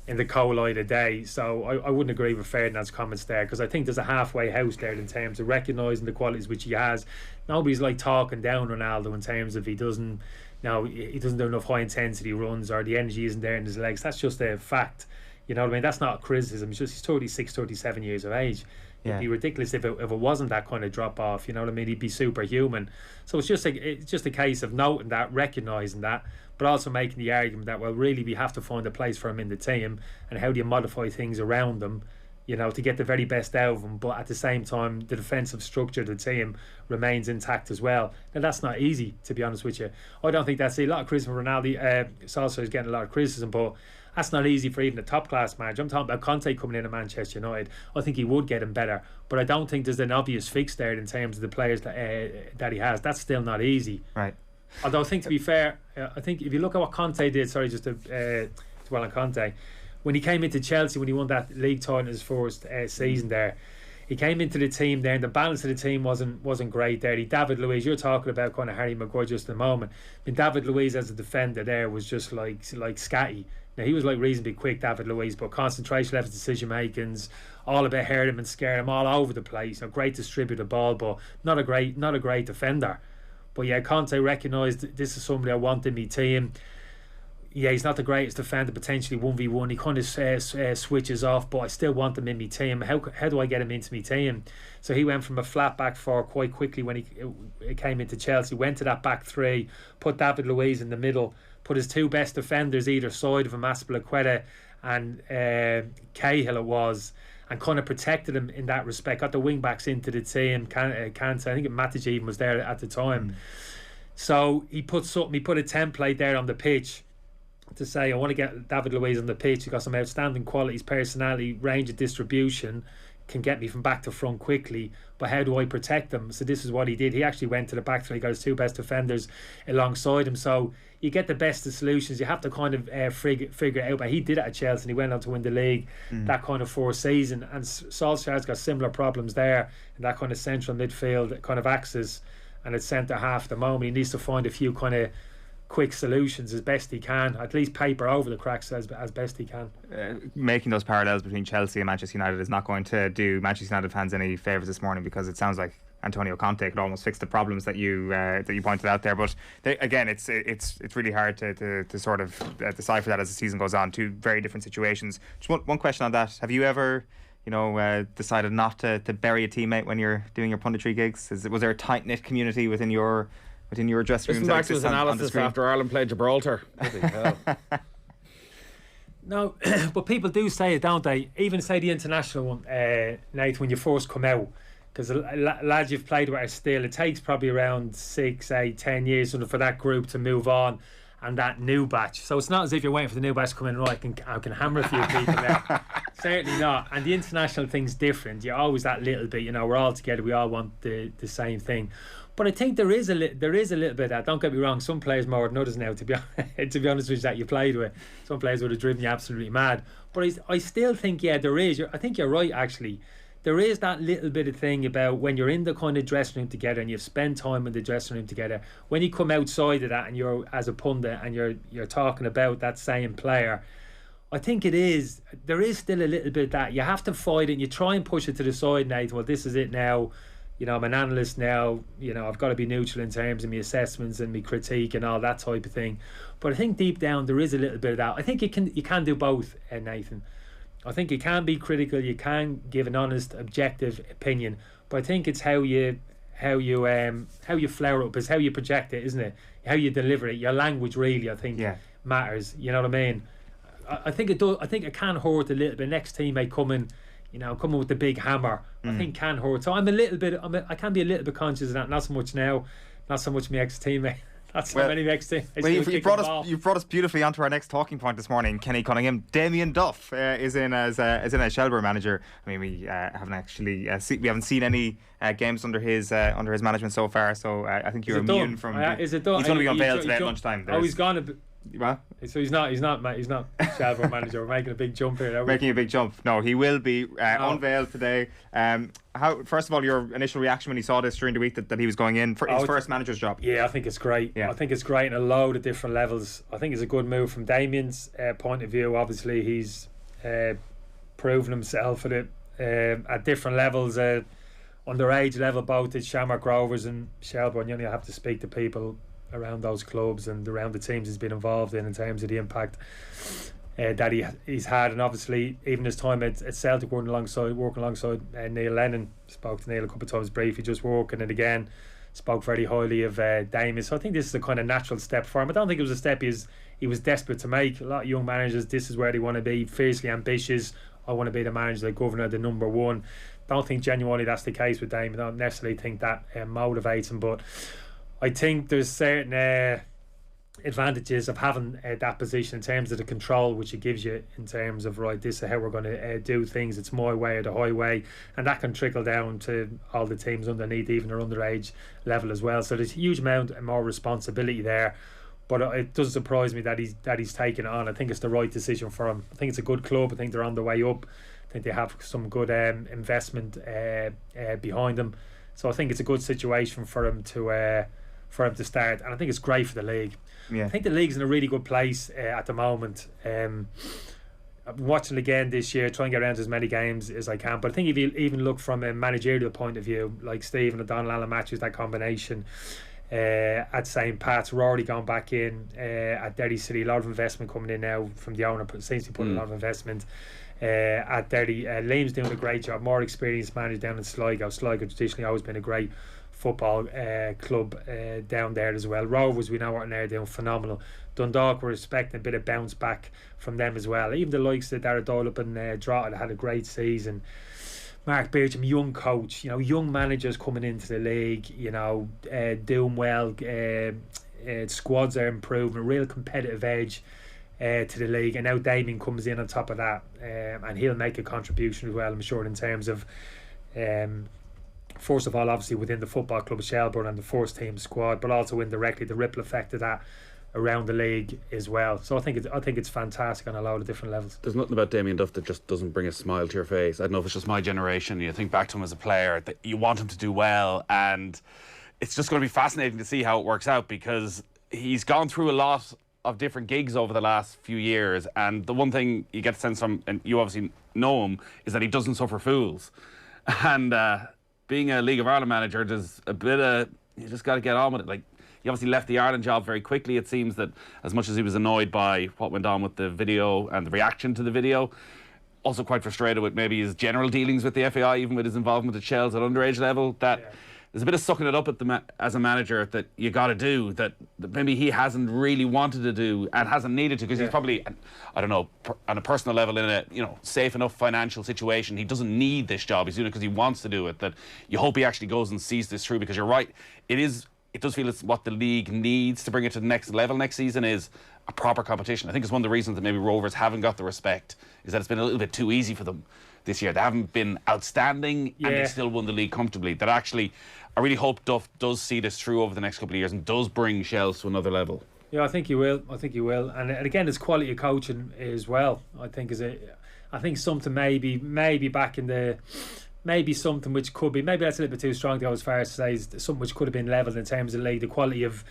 in the cold light of day. So I wouldn't agree with Ferdinand's comments there, because I think there's a halfway house there in terms of recognising the qualities which he has. Nobody's like talking down Ronaldo in terms of he doesn't do enough high intensity runs, or the energy isn't there in his legs. That's just a fact. You know what I mean? That's not a criticism. It's just he's 36, 37 years of age. It'd be ridiculous if it wasn't that kind of drop off. You know what I mean? He'd be superhuman. So it's just a case of noting that, recognising that, but also making the argument that, well, really we have to find a place for him in the team, and how do you modify things around them, you know, to get the very best out of him, but at the same time the defensive structure of the team remains intact as well. Now that's not easy, to be honest with you. I don't think that's a lot of criticism for Ronaldo. Solskjaer is getting a lot of criticism, but that's not easy for even a top class manager. I'm talking about Conte coming in at Manchester United. I think he would get him better, but I don't think there's an obvious fix there in terms of the players that he has. That's still not easy. Right. Although I think, to be fair, I think if you look at what Conte did, sorry, just to dwell on Conte, when he came into Chelsea, when he won that league title in his first season there, he came into the team there, and the balance of the team wasn't great there. David Luiz, you're talking about kind of Harry Maguire just in a moment. I mean, David Luiz as a defender there was just like scatty. Now he was like reasonably quick, David Luiz, but concentration levels, decision makings, all about hurt him and scare him all over the place. A great distributor of the ball, but not a great defender. But yeah, Conte recognised this is somebody I want in my team. Yeah, he's not the greatest defender, potentially 1v1. He kind of switches off, but I still want him in my team. How do I get him into my team? So he went from a flat back four quite quickly when he came into Chelsea, went to that back three, put David Luiz in the middle, put his two best defenders either side of him, Azpilicueta and Cahill it was, and kind of protected him in that respect. Got the wing backs into the team. Kante, I think Matic even was there at the time. So he put a template there on the pitch to say, I want to get David Luiz on the pitch. He's got some outstanding qualities, personality, range of distribution, can get me from back to front quickly, but how do I protect them? So this is what he did. He actually went to the back three, got his two best defenders alongside him. So you get the best of solutions. You have to kind of figure it out. But he did it at Chelsea, and he went on to win the league that kind of fourth season. And Solskjaer's got similar problems there in that kind of central midfield kind of axis, and at centre half at the moment. He needs to find a few kind of quick solutions as best he can, at least paper over the cracks as best he can. Making those parallels between Chelsea and Manchester United is not going to do Manchester United fans any favours this morning, because it sounds like Antonio Conte could almost fix the problems that you pointed out there. But again, it's really hard to sort of decipher that as the season goes on. Two very different situations. Just one question on that: have you ever, decided not to bury a teammate when you're doing your punditry gigs? Was there a tight knit community within your dressing room? Listen back to his analysis after Ireland played Gibraltar. No, but people do say it, don't they? Even say the international one, Nate, when you first come out, because the lads you've played with are still, it takes probably around 6, 8, 10 years for that group to move on, and that new batch. So it's not as if you're waiting for the new batch to come in, right, I can hammer a few people now. Certainly not. And the international thing's different. You're always that little bit, we're all together, we all want the same thing. But I think there is a little bit of that. Don't get me wrong, some players more than others now, to be honest with you, that you played with. Some players would have driven you absolutely mad. But I still think, there is. I think you're right, actually. There is that little bit of thing about when you're in the kind of dressing room together and you've spent time in the dressing room together, when you come outside of that and you're, as a pundit, and you're talking about that same player, I think there is still a little bit of that. You have to fight it and you try and push it to the side, Nathan. Well, this is it now. I'm an analyst now, I've got to be neutral in terms of my assessments and my critique and all that type of thing. But I think deep down there is a little bit of that. I think you can do both, Nathan. I think you can be critical, you can give an honest, objective opinion, but I think it's how you flower up, is how you project it, isn't it? How you deliver it, your language really, I think, matters. You know what I mean? I think it does. I think it can hurt a little bit. Next teammate coming with the big hammer, I think can hurt. So I can be a little bit conscious of that. Not so much now, not so much my ex-teammate. That's how many next thing. Well, you've brought us beautifully onto our next talking point this morning. Kenny Cunningham, Damien Duff is in as Shelbourne manager. I mean, we haven't actually we haven't seen any games under his management so far. So I think you're immune from. Is it done? He's going to be unveiled today at lunchtime. He's gone a bit. What? So he's not Shelbourne manager. We're making a big jump here. Making a big jump. No, he will be unveiled today. First of all, your initial reaction when you saw this during the week that he was going in for his first manager's job? Yeah, I think it's great. Yeah. I think it's great in a load of different levels. I think it's a good move from Damien's point of view. Obviously, he's proven himself at different levels. Underage level, both at Shamrock Rovers and Shelbourne. You only have to speak to people around those clubs and around the teams he's been involved in terms of the impact that he's had. And obviously even his time at Celtic working alongside Neil Lennon. Spoke to Neil a couple of times briefly, just working, and again spoke very highly of Damien. So I think this is a kind of natural step for him. I don't think it was a step he was desperate to make. A lot of young managers, this is where they want to be, fiercely ambitious. I want to be the manager, the governor, the number one. Don't think genuinely that's the case with Damien. I don't necessarily think that motivates him, but I think there's certain advantages of having that position in terms of the control which it gives you, in terms of, right, this is how we're going to do things, it's my way or the highway, and that can trickle down to all the teams underneath, even their underage level as well. So there's a huge amount of more responsibility there, but it doesn't surprise me that he's taken it on. I think it's the right decision for him. I think it's a good club. I think they're on the way up. I think they have some good investment behind them, so I think it's a good situation for him to start, and I think it's great for the league. I think the league's in a really good place at the moment. I'm watching again this year, trying to get around to as many games as I can, but I think if you even look from a managerial point of view, like Stephen O'Donnell, Alan Matthews, that combination at St. Pat's, Rory gone back in at Derry City, a lot of investment coming in now from the owner, seems to be putting a lot of investment at Derry. Liam's doing a great job, more experienced manager down in Sligo. Sligo traditionally always been a great football club down there as well. Rovers, we know what they're doing, phenomenal. Dundalk, we're expecting a bit of bounce back from them as well. Even the likes of Dara Doyle up in Drogheda had a great season. Mark Beersham, young coach, young managers coming into the league, doing well. Squads are improving, a real competitive edge to the league, and now Damien comes in on top of that, and he'll make a contribution as well, I'm sure, in terms of first of all, obviously within the football club of Shelbourne and the first team squad, but also indirectly the ripple effect of that around the league as well. So I think it's fantastic on a lot of different levels. There's nothing about Damien Duff that just doesn't bring a smile to your face. I don't know if it's just my generation. You think back to him as a player, that you want him to do well, and it's just going to be fascinating to see how it works out, because he's gone through a lot of different gigs over the last few years, and the one thing you get a sense from, and you obviously know him, is that he doesn't suffer fools. And being a League of Ireland manager, there's a bit of, you just got to get on with it. Like, he obviously left the Ireland job very quickly. It seems that as much as he was annoyed by what went on with the video and the reaction to the video, also quite frustrated with maybe his general dealings with the FAI, even with his involvement at Shells at underage level, that there's a bit of sucking it up at as a manager that you got to do, that maybe he hasn't really wanted to do and hasn't needed to, because he's probably, I don't know, on a personal level in a safe enough financial situation. He doesn't need this job. He's doing it because he wants to do it. That you hope he actually goes and sees this through, because you're right. It does feel it's what the league needs to bring it to the next level next season is a proper competition. I think it's one of the reasons that maybe Rovers haven't got the respect, is that it's been a little bit too easy for them this year. They haven't been outstanding and they still won the league comfortably. That actually, I really hope Duff does see this through over the next couple of years and does bring Shells to another level. Yeah, I think he will. And again, it's quality of coaching as well. I think something maybe back in the, maybe something which could be, maybe that's a little bit too strong to go as far as to say, is something which could have been levelled in terms of the league, the quality of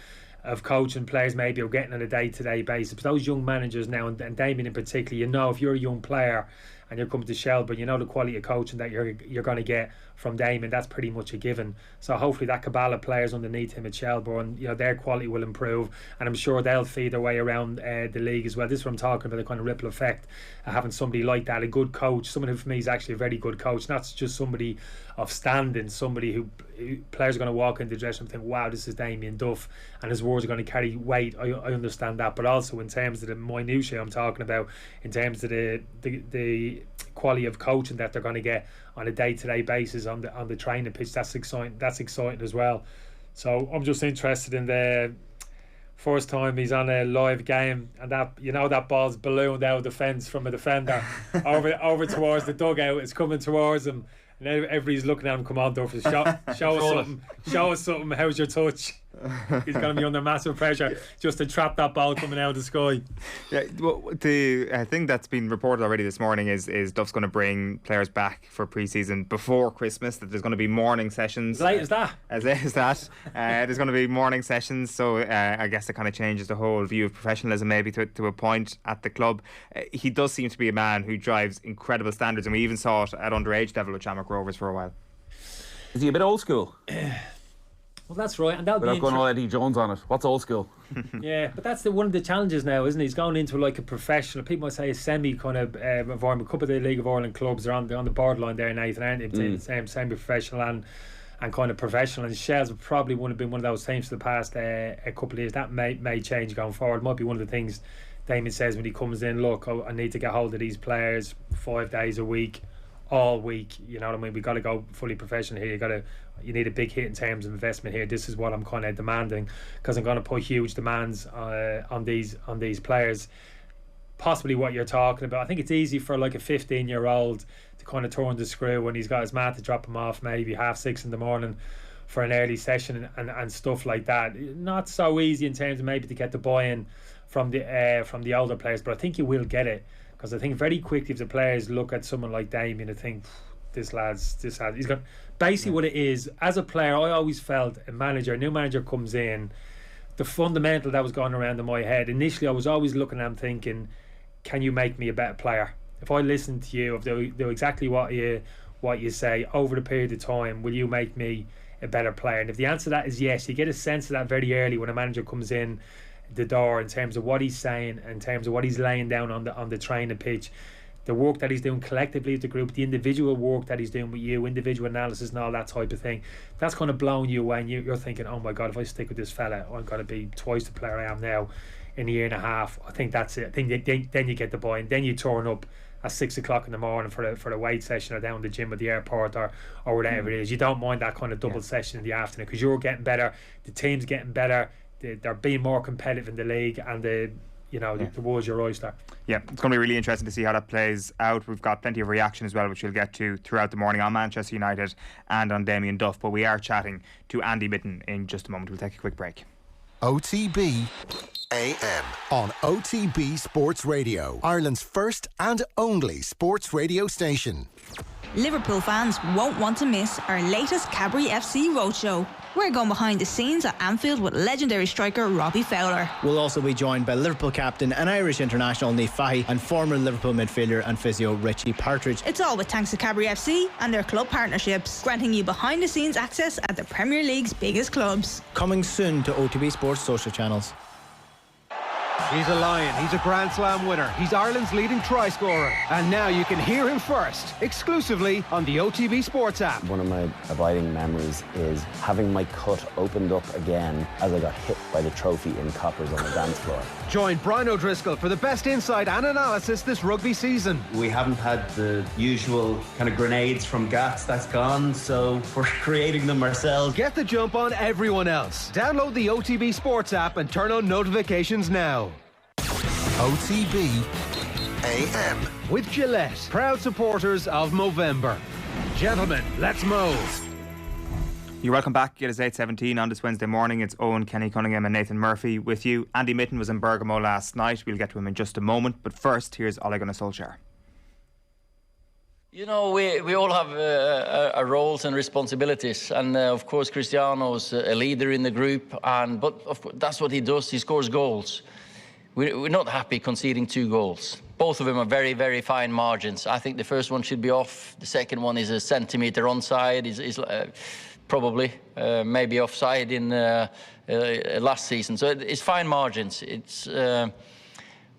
coaching players maybe are getting on a day-to-day basis. But those young managers now, and Damien in particular, if you're a young player and you're coming to Shelbourne, the quality of coaching that you're going to get from Damien, that's pretty much a given. So hopefully that cabal of players underneath him at Shelbourne, their quality will improve, and I'm sure they'll feed their way around the league as well. This is what I'm talking about, the kind of ripple effect, having somebody like that, a good coach, someone who for me is actually a very good coach, not just somebody of standing, somebody who players are going to walk into the dressing room and think, wow, this is Damien Duff, and his words are going to carry weight. I understand that, but also in terms of the minutiae I'm talking about, in terms of the quality of coaching that they're going to get on a day-to-day basis on the training pitch, that's exciting as well. So I'm just interested in first time he's on a live game, and that ball's ballooned out of the fence from a defender over towards the dugout. It's coming towards him, and everybody's looking at him. Come on, Duffy, show us something. Show us something. How's your touch? He's going to be under massive pressure just to trap that ball coming out of the sky. Yeah, well, the thing that's been reported already this morning is Duff's going to bring players back for pre-season before Christmas, that there's going to be morning sessions. As late as that? As late as that. There's going to be morning sessions, so I guess it kind of changes the whole view of professionalism maybe to a point at the club. He does seem to be a man who drives incredible standards, and we even saw it at underage level with Shamrock Rovers for a while. Is he a bit old school? Well, that's right, and that'll Without be going all Eddie Jones on it. What's old school? Yeah, but that's one of the challenges now, isn't it? He's going into like a professional, people might say a semi kind of environment. A couple of the League of Ireland clubs are on the borderline there, Nathan, aren't they? Semi-professional and kind of professional. And Shells probably wouldn't have been one of those teams for the past a couple of years. That may change going forward. Might be one of the things Damien says when he comes in. Look, I need to get hold of these players 5 days a week, all week. You know what I mean? We got to go fully professional here. You need a big hit in terms of investment here. This is what I'm kind of demanding, because I'm going to put huge demands on these players. Possibly what you're talking about. I think it's easy for like a 15-year-old to kind of turn the screw when he's got his mate to drop him off maybe 6:30 in the morning for an early session and stuff like that. Not so easy in terms of maybe to get the buy-in from the older players, but I think you will get it, because I think very quickly if the players look at someone like Damien and think, this lad's he's got basically what it is. As a player, I always felt a new manager comes in, the fundamental that was going around in my head initially, I was always looking at him thinking, can you make me a better player? If I listen to you, if they do exactly what you say over the period of time, will you make me a better player? And if the answer to that is yes, you get a sense of that very early when a manager comes in the door, in terms of what he's saying, in terms of what he's laying down on the training pitch, the work that he's doing collectively with the group, the individual work that he's doing with you, individual analysis and all that type of thing. That's kind of blowing you away, and you're thinking, oh my God, if I stick with this fella, I'm going to be twice the player I am now in a year and a half. I think that's it. I think then you get the buy-in. Then you turn up at 6 o'clock in the morning for a weight session, or down the gym at the airport, or whatever it is. You don't mind that kind of double session in the afternoon, because you're getting better, the team's getting better, they're being more competitive in the league, and the world's your oyster. Yeah, it's going to be really interesting to see how that plays out. We've got plenty of reaction as well, which we'll get to throughout the morning on Manchester United and on Damien Duff. But we are chatting to Andy Mitten in just a moment. We'll take a quick break. OTB AM on OTB Sports Radio, Ireland's first and only sports radio station. Liverpool fans won't want to miss our latest Cadbury FC roadshow. We're going behind the scenes at Anfield with legendary striker Robbie Fowler. We'll also be joined by Liverpool captain and Irish international Niamh Fahey and former Liverpool midfielder and physio Richie Partridge. It's all with thanks to Cadbury FC and their club partnerships, granting you behind the scenes access at the Premier League's biggest clubs. Coming soon to OTB Sports social channels. He's a Lion, he's a Grand Slam winner, he's Ireland's leading try scorer, and now you can hear him first, exclusively on the OTB Sports app. One of my abiding memories is having my cut opened up again as I got hit by the trophy in coppers on the dance floor. Join Brian O'Driscoll for the best insight and analysis this rugby season. We haven't had the usual kind of grenades from Gats, that's gone, so we're creating them ourselves. Get the jump on everyone else. Download the OTB Sports app and turn on notifications now. OTB AM. With Gillette, proud supporters of Movember. Gentlemen, let's move. You're welcome back. It is 8:17 on this Wednesday morning. It's Eoin, Kenny Cunningham and Nathan Murphy with you. Andy Mitten was in Bergamo last night. We'll get to him in just a moment. But first, here's Ole Gunnar Solskjaer. You know, we all have our roles and responsibilities, and of course Cristiano's a leader in the group, but of course, that's what he does. He scores goals. We're not happy conceding 2 goals. Both of them are very, very fine margins. I think the first one should be off. The second one is a centimetre onside. Is probably maybe offside in last season. So it's fine margins.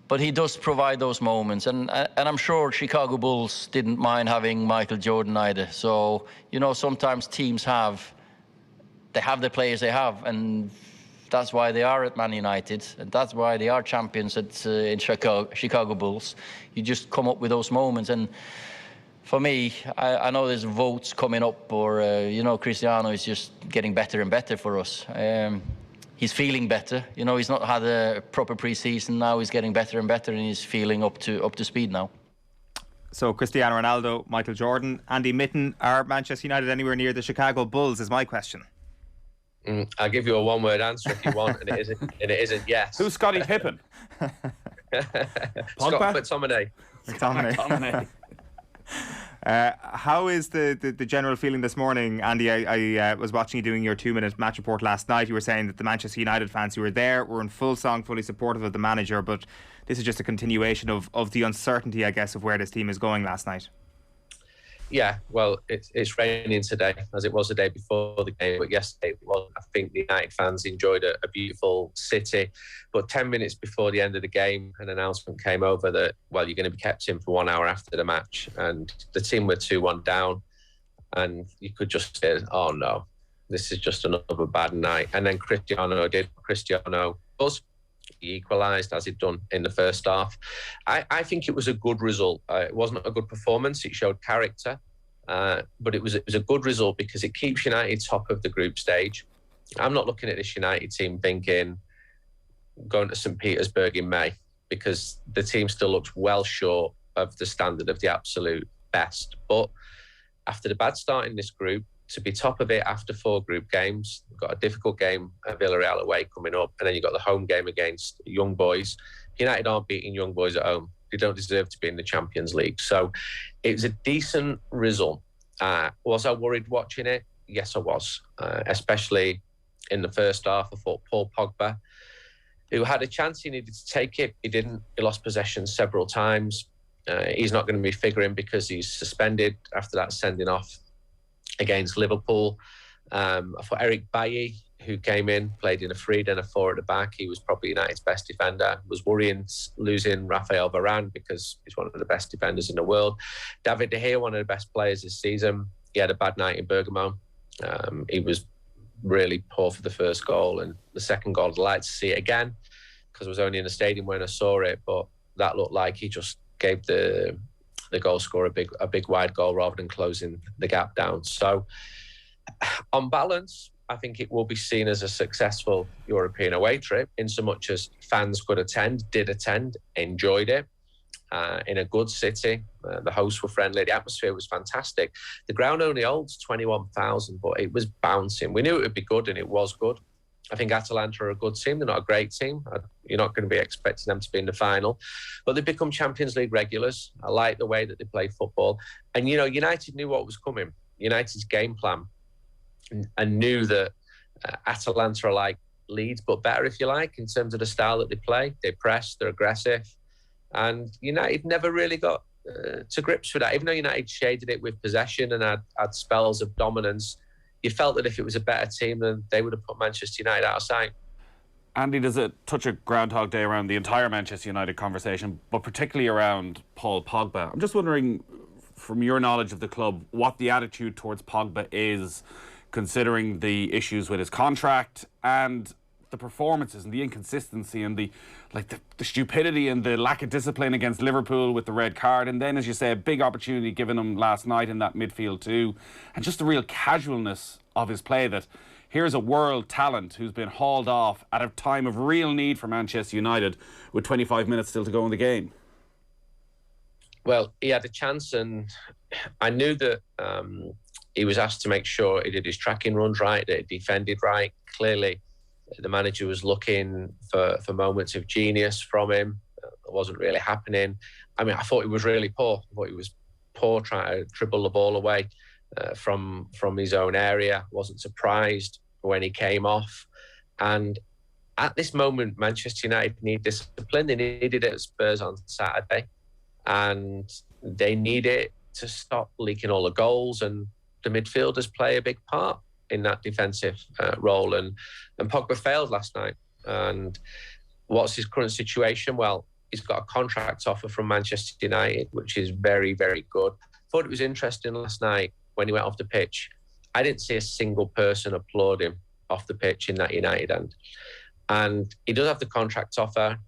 But he does provide those moments, and I'm sure Chicago Bulls didn't mind having Michael Jordan either. So sometimes teams have the players they have, and that's why they are at Man United, and that's why they are champions in Chicago Bulls. You just come up with those moments, and for me, I know there's votes coming up, or Cristiano is just getting better and better for us. he's feeling better. You know, he's not had a proper pre-season. Now he's getting better and better, and he's feeling up to speed now. So Cristiano Ronaldo, Michael Jordan, Andy Mitten, are Manchester United anywhere near the Chicago Bulls is my question. I'll give you a one-word answer if you want, and it isn't yes. Who's Scottie Pippen? Scott McTominay. McTominay. How is the general feeling this morning, Andy? I was watching you doing your 2-minute match report last night. You were saying that the Manchester United fans who were there were in full song, fully supportive of the manager, but this is just a continuation of the uncertainty, I guess, of where this team is going last night. Yeah, well, it's raining today, as it was the day before the game, but yesterday it was. I think the United fans enjoyed a beautiful city, but 10 minutes before the end of the game, an announcement came over that, well, you're going to be kept in for 1 hour after the match, and the team were 2-1 down, and you could just say, oh no, this is just another bad night. And then Cristiano was. He equalised as he'd done in the first half. I think it was a good result. It wasn't a good performance. It showed character, but it was a good result because it keeps United top of the group stage. I'm not looking at this United team thinking going to St. Petersburg in May, because the team still looks well short of the standard of the absolute best. But after the bad start in this group, to be top of it after 4 group games, you've got a difficult game at Villarreal away coming up, and then you've got the home game against Young Boys. United aren't beating Young Boys at home. They don't deserve to be in the Champions League. So it was a decent result. Was I worried watching it? Yes, I was. Especially in the first half. I thought Paul Pogba, who had a chance, he needed to take it. He didn't. He lost possession several times. He's not going to be figuring because he's suspended after that sending off against Liverpool. I thought Eric Bailly, who came in, played in a 3 then a 4 at the back. He was probably United's best defender. Was worrying losing Rafael Varane because he's one of the best defenders in the world. David De Gea, one of the best players this season. He had a bad night in Bergamo. He was really poor for the first goal, and the second goal I'd like to see it again because I was only in the stadium when I saw it, but that looked like he just gave the goal scorer a big wide goal rather than closing the gap down. So on balance, I think it will be seen as a successful European away trip, in so much as fans could attend, did attend, enjoyed it in a good city. The hosts were friendly, the atmosphere was fantastic. The ground only holds 21,000, but it was bouncing. We knew it would be good, and it was good. I think Atalanta are a good team. They're not a great team. You're not going to be expecting them to be in the final. But they've become Champions League regulars. I like the way that they play football. And, you know, United knew what was coming. United's game plan, and knew that Atalanta are like Leeds, but better, if you like, in terms of the style that they play. They press, they're aggressive. And United never really got to grips with that. Even though United shaded it with possession and had spells of dominance, you felt that if it was a better team, then they would have put Manchester United out of sight. Andy, does it touch a Groundhog Day around the entire Manchester United conversation, but particularly around Paul Pogba? I'm just wondering, from your knowledge of the club, what the attitude towards Pogba is, considering the issues with his contract and the performances and the inconsistency and the stupidity and the lack of discipline against Liverpool with the red card, and then, as you say, a big opportunity given him last night in that midfield too, and just the real casualness of his play, that here's a world talent who's been hauled off at a time of real need for Manchester United with 25 minutes still to go in the game. Well, he had a chance, and I knew that he was asked to make sure he did his tracking runs right, that he defended right. Clearly, the manager was looking for moments of genius from him. It wasn't really happening. I mean, I thought he was really poor. I thought he was poor trying to dribble the ball away from his own area. Wasn't surprised when he came off. And at this moment, Manchester United need discipline. They needed it at Spurs on Saturday. And they need it to stop leaking all the goals, and the midfielders play a big part in that defensive role. And Pogba failed last night. And what's his current situation? Well, he's got a contract offer from Manchester United, which is very, very good. Thought it was interesting last night when he went off the pitch. I didn't see a single person applaud him off the pitch in that United end. And he does have the contract offer.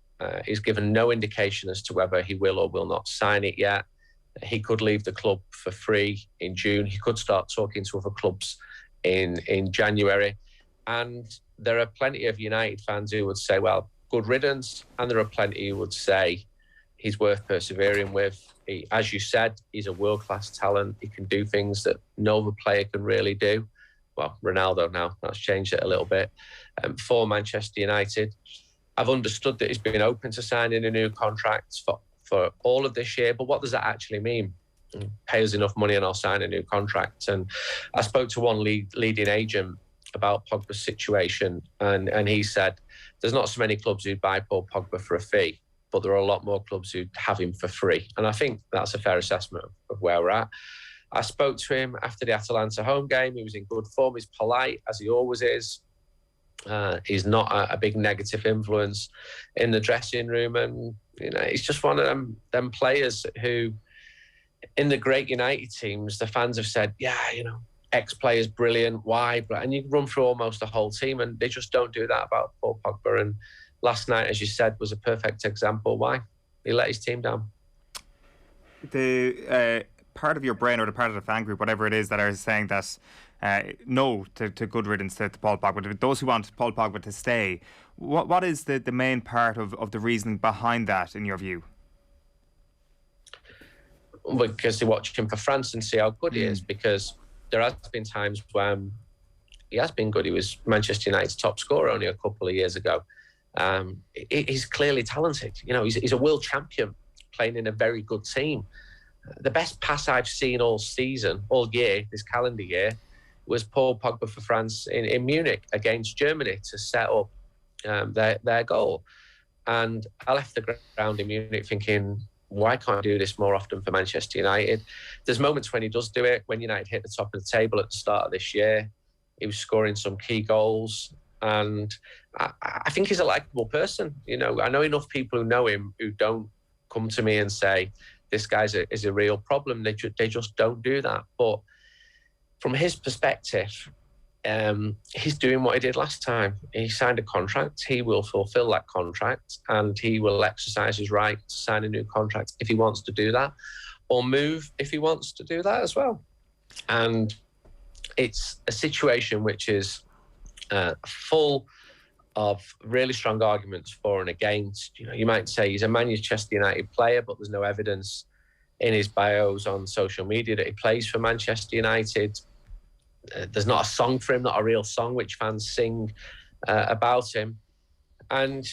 He's given no indication as to whether he will or will not sign it yet. He could leave the club for free in June. He could start talking to other clubs in January. And there are plenty of United fans who would say, well, good riddance. And there are plenty who would say he's worth persevering with. He, as you said, he's a world-class talent. He can do things that no other player can really do. Well, Ronaldo now, that's changed it a little bit. For Manchester United, I've understood that he's been open to signing a new contract for all of this year. But what does that actually mean? Pay us enough money and I'll sign a new contract. And I spoke to one leading agent about Pogba's situation, and he said there's not so many clubs who'd buy Paul Pogba for a fee, but there are a lot more clubs who'd have him for free. And I think that's a fair assessment of where we're at. I spoke to him after the Atalanta home game. He was in good form. He's polite, as he always is. He's not a big negative influence in the dressing room. And, you know, he's just one of them players who, in the great United teams, the fans have said, yeah, you know, X-player's brilliant, why? And you run through almost the whole team, and they just don't do that about Paul Pogba. And last night, as you said, was a perfect example why he let his team down. The part of your brain, or the part of the fan group, whatever it is, that are saying that no to good riddance to Paul Pogba, those who want Paul Pogba to stay, what is the main part of the reasoning behind that, in your view? Because they watch him for France and see how good he is, because there has been times when he has been good. He was Manchester United's top scorer only a couple of years ago. He's clearly talented. You know, he's a world champion playing in a very good team. The best pass I've seen all season, all year, this calendar year, was Paul Pogba for France in Munich against Germany to set up their goal. And I left the ground in Munich thinking, why can't I do this more often for Manchester United? There's moments when he does do it. When United hit the top of the table at the start of this year, he was scoring some key goals. And I think he's a likeable person. You know, I know enough people who know him who don't come to me and say, this guy is a real problem. They just don't do that. But from his perspective, he's doing what he did last time. He signed a contract. He will fulfill that contract, and he will exercise his right to sign a new contract if he wants to do that, or move if he wants to do that as well. And it's a situation which is full of really strong arguments for and against. You know, you might say he's a Manchester United player, but there's no evidence in his bios on social media that he plays for Manchester United. There's not a song for him, not a real song which fans sing about him. And,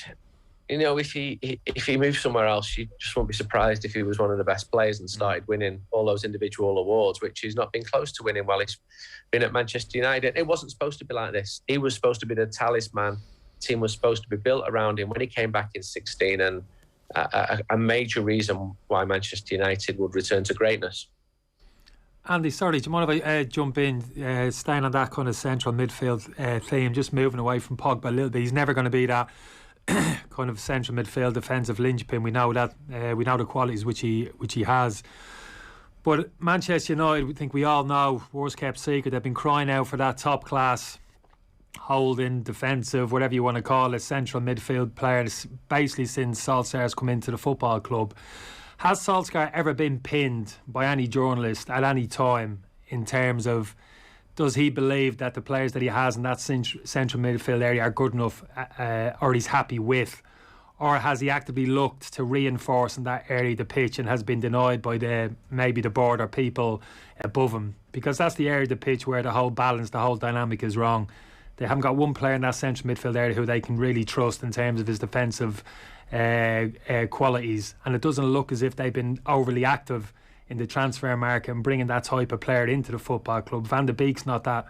you know, if he moves somewhere else, you just won't be surprised if he was one of the best players and started winning all those individual awards, which he's not been close to winning while he's been at Manchester United. It wasn't supposed to be like this. He was supposed to be the talisman. The team was supposed to be built around him when he came back in 2016, and a major reason why Manchester United would return to greatness. Andy, sorry, do you mind if I jump in, staying on that kind of central midfield theme, just moving away from Pogba a little bit. He's never going to be that kind of central midfield defensive linchpin. We know that. We know the qualities which he has. But Manchester United, I think we all know, worst kept secret, they've been crying out for that top class holding, defensive, whatever you want to call it, central midfield players, basically since Solskjaer's come into the football club. Has Solskjaer ever been pinned by any journalist at any time in terms of, does he believe that the players that he has in that central midfield area are good enough, or he's happy with? Or has he actively looked to reinforce in that area of the pitch and has been denied by maybe the board or people above him? Because that's the area of the pitch where the whole balance, the whole dynamic is wrong. They haven't got one player in that central midfield area who they can really trust in terms of his defensive qualities, and it doesn't look as if they've been overly active in the transfer market and bringing that type of player into the football club. Van de Beek's not that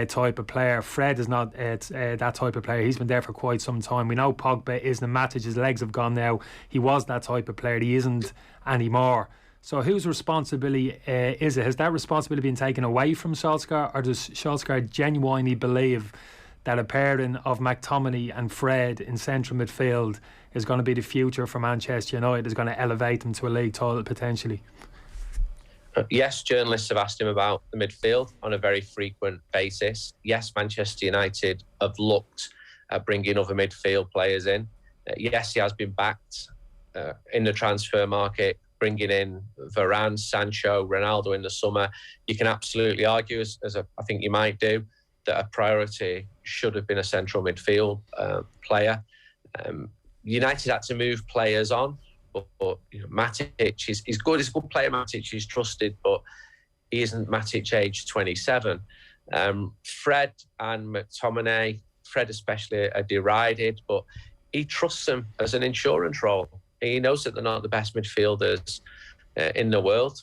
type of player. Fred is not that type of player. He's been there for quite some time. We know Pogba isn't. Matic, his legs have gone now. He was that type of player. He isn't anymore. So whose responsibility is it? Has that responsibility been taken away from Solskjaer, or does Solskjaer genuinely believe that a pairing of McTominay and Fred in central midfield is going to be the future for Manchester United, is going to elevate them to a league title potentially? Yes, journalists have asked him about the midfield on a very frequent basis. Yes, Manchester United have looked at bringing other midfield players in. Yes, he has been backed in the transfer market, bringing in Varane, Sancho, Ronaldo in the summer. You can absolutely argue, as I think you might do, that a priority should have been a central midfield player. United had to move players on, but Matic, he's good. He's a good player, Matic. He's trusted, but he isn't Matic age 27. Fred and McTominay, Fred especially, are derided, but he trusts them as an insurance role. He knows that they're not the best midfielders in the world,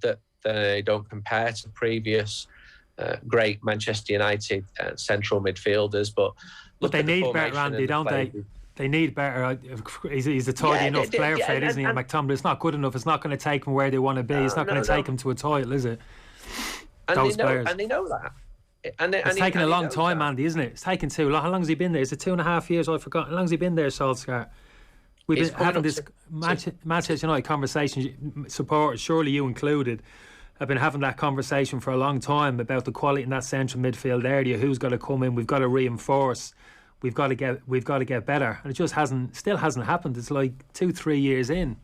that they don't compare to previous great Manchester United central midfielders. But they need better, Andy, don't they? They need better. He's a tidy enough player for it, isn't he? And McTominay, it's not good enough. It's not going to take him where they want to be. It's not going to take him to a title, is it? And they know that. It's taken a long time, Andy, isn't it? It's taken too long. How long has he been there? Is it 2.5 years? I forgot. How long has he been there, Solskjaer? We've been having this Manchester United conversation, supporters, surely you included, have been having that conversation for a long time about the quality in that central midfield area. Who's got to come in? We've got to reinforce. We've got to get better, and it just still hasn't happened. It's like 2-3 years in.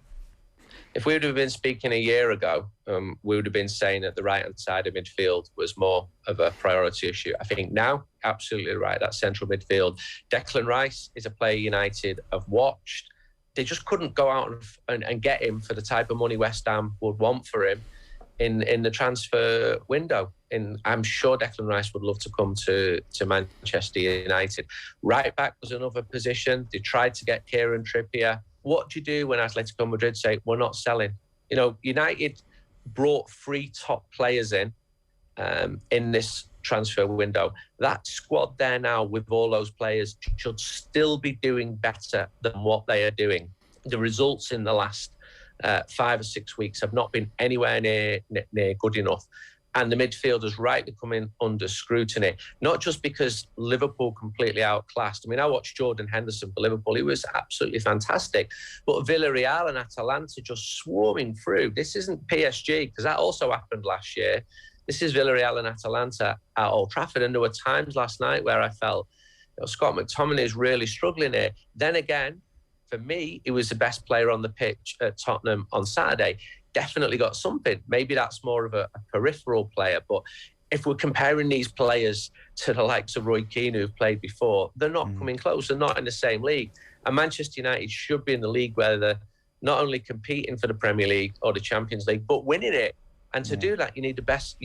If we would have been speaking a year ago, we would have been saying that the right-hand side of midfield was more of a priority issue. I think now, absolutely right, that central midfield. Declan Rice is a player United have watched. They just couldn't go out and get him for the type of money West Ham would want for him in the transfer window. I'm sure Declan Rice would love to come to Manchester United. Right back was another position. They tried to get Kieran Trippier. What do you do when Atletico Madrid say, we're not selling? United brought 3 top players in this transfer window. That squad there now with all those players should still be doing better than what they are doing. The results in the last 5 or 6 weeks have not been anywhere near good enough. And the midfielders rightly coming under scrutiny, not just because Liverpool completely outclassed. I mean, I watched Jordan Henderson for Liverpool. He was absolutely fantastic. But Villarreal and Atalanta just swarming through. This isn't PSG, because that also happened last year. This is Villarreal and Atalanta at Old Trafford. And there were times last night where I felt Scott McTominay is really struggling here. Then again, for me, he was the best player on the pitch at Tottenham on Saturday. Definitely got something. Maybe that's more of a peripheral player. But if we're comparing these players to the likes of Roy Keane who've played before, they're not coming close. They're not in the same league. And Manchester United should be in the league where they're not only competing for the Premier League or the Champions League, but winning it. And to do that, you need the best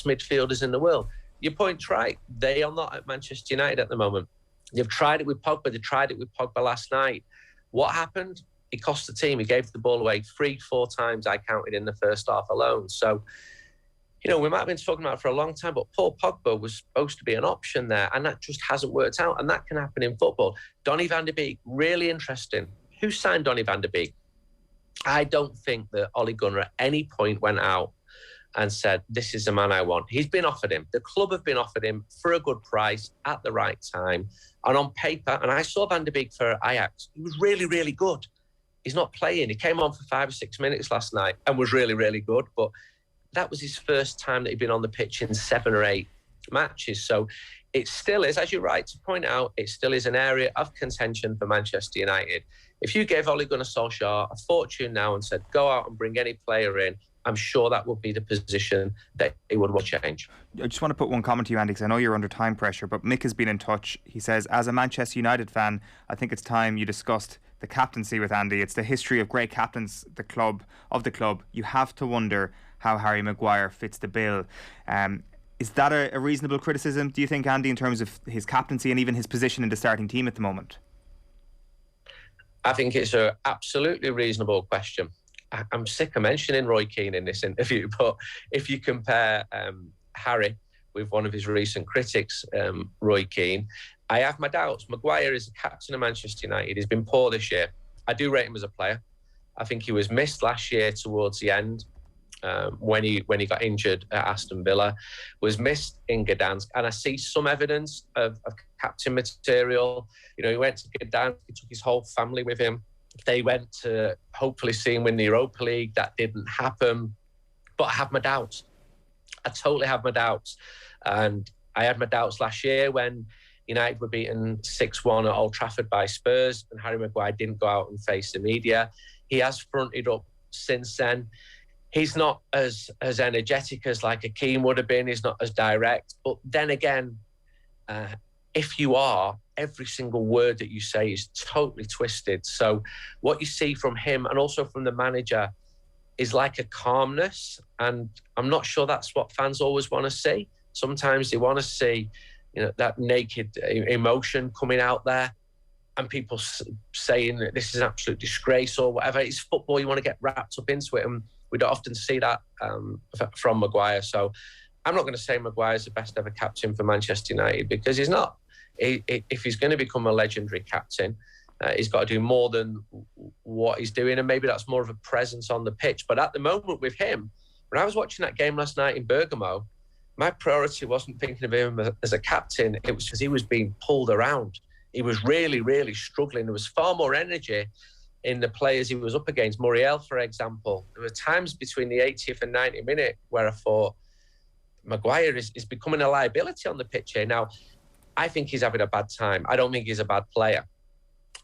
midfielders in the world. Your point's right. They are not at Manchester United at the moment. They've tried it with Pogba. They tried it with Pogba last night. What happened? He cost the team. He gave the ball away 3-4 times, I counted, in the first half alone. So, we might have been talking about it for a long time, but Paul Pogba was supposed to be an option there, and that just hasn't worked out. And that can happen in football. Donny van de Beek, really interesting. Who signed Donny van de Beek? I don't think that Ole Gunnar at any point went out and said, this is the man I want. He's been offered him. The club have been offered him for a good price at the right time. And on paper, and I saw Van de Beek for Ajax, he was really, really good. He's not playing. He came on for 5 or 6 minutes last night and was really, really good. But that was his first time that he'd been on the pitch in 7 or 8 matches. So it still is, as you're right to point out, it still is an area of contention for Manchester United. If you gave Ole Gunnar Solskjaer a fortune now and said, go out and bring any player in, I'm sure that would be the position that he would want to change. I just want to put one comment to you, Andy, because I know you're under time pressure, but Mick has been in touch. He says, as a Manchester United fan, I think it's time you discussed the captaincy with Andy. It's the history of great captains the club. You have to wonder how Harry Maguire fits the bill. Is that a reasonable criticism, do you think, Andy, in terms of his captaincy and even his position in the starting team at the moment? I think it's an absolutely reasonable question. I'm sick of mentioning Roy Keane in this interview, but if you compare Harry with one of his recent critics, Roy Keane, I have my doubts. Maguire is the captain of Manchester United. He's been poor this year. I do rate him as a player. I think he was missed last year towards the end when he got injured at Aston Villa, was missed in Gdansk, and I see some evidence of captain material. He went to Gdansk, he took his whole family with him. They went to hopefully see him win the Europa League. That didn't happen. But I have my doubts. I totally have my doubts. And I had my doubts last year when United were beaten 6-1 at Old Trafford by Spurs and Harry Maguire didn't go out and face the media. He has fronted up since then. He's not as energetic as like a Keane would have been. He's not as direct. But then again, if you are, every single word that you say is totally twisted. So what you see from him and also from the manager is like a calmness. And I'm not sure that's what fans always want to see. Sometimes they want to see, that naked emotion coming out there and people saying that this is an absolute disgrace or whatever. It's football. You want to get wrapped up into it. And we don't often see that from Maguire. So I'm not going to say Maguire's the best ever captain for Manchester United, because he's not. If he's going to become a legendary captain, he's got to do more than what he's doing, and maybe that's more of a presence on the pitch. But at the moment with him, when I was watching that game last night in Bergamo, my priority wasn't thinking of him as a captain. It was because he was being pulled around. He was really, really struggling. There was far more energy in the players he was up against. Muriel, for example, there were times between the 80th and 90th minute where I thought Maguire is becoming a liability on the pitch here. Now, I think he's having a bad time. I don't think he's a bad player.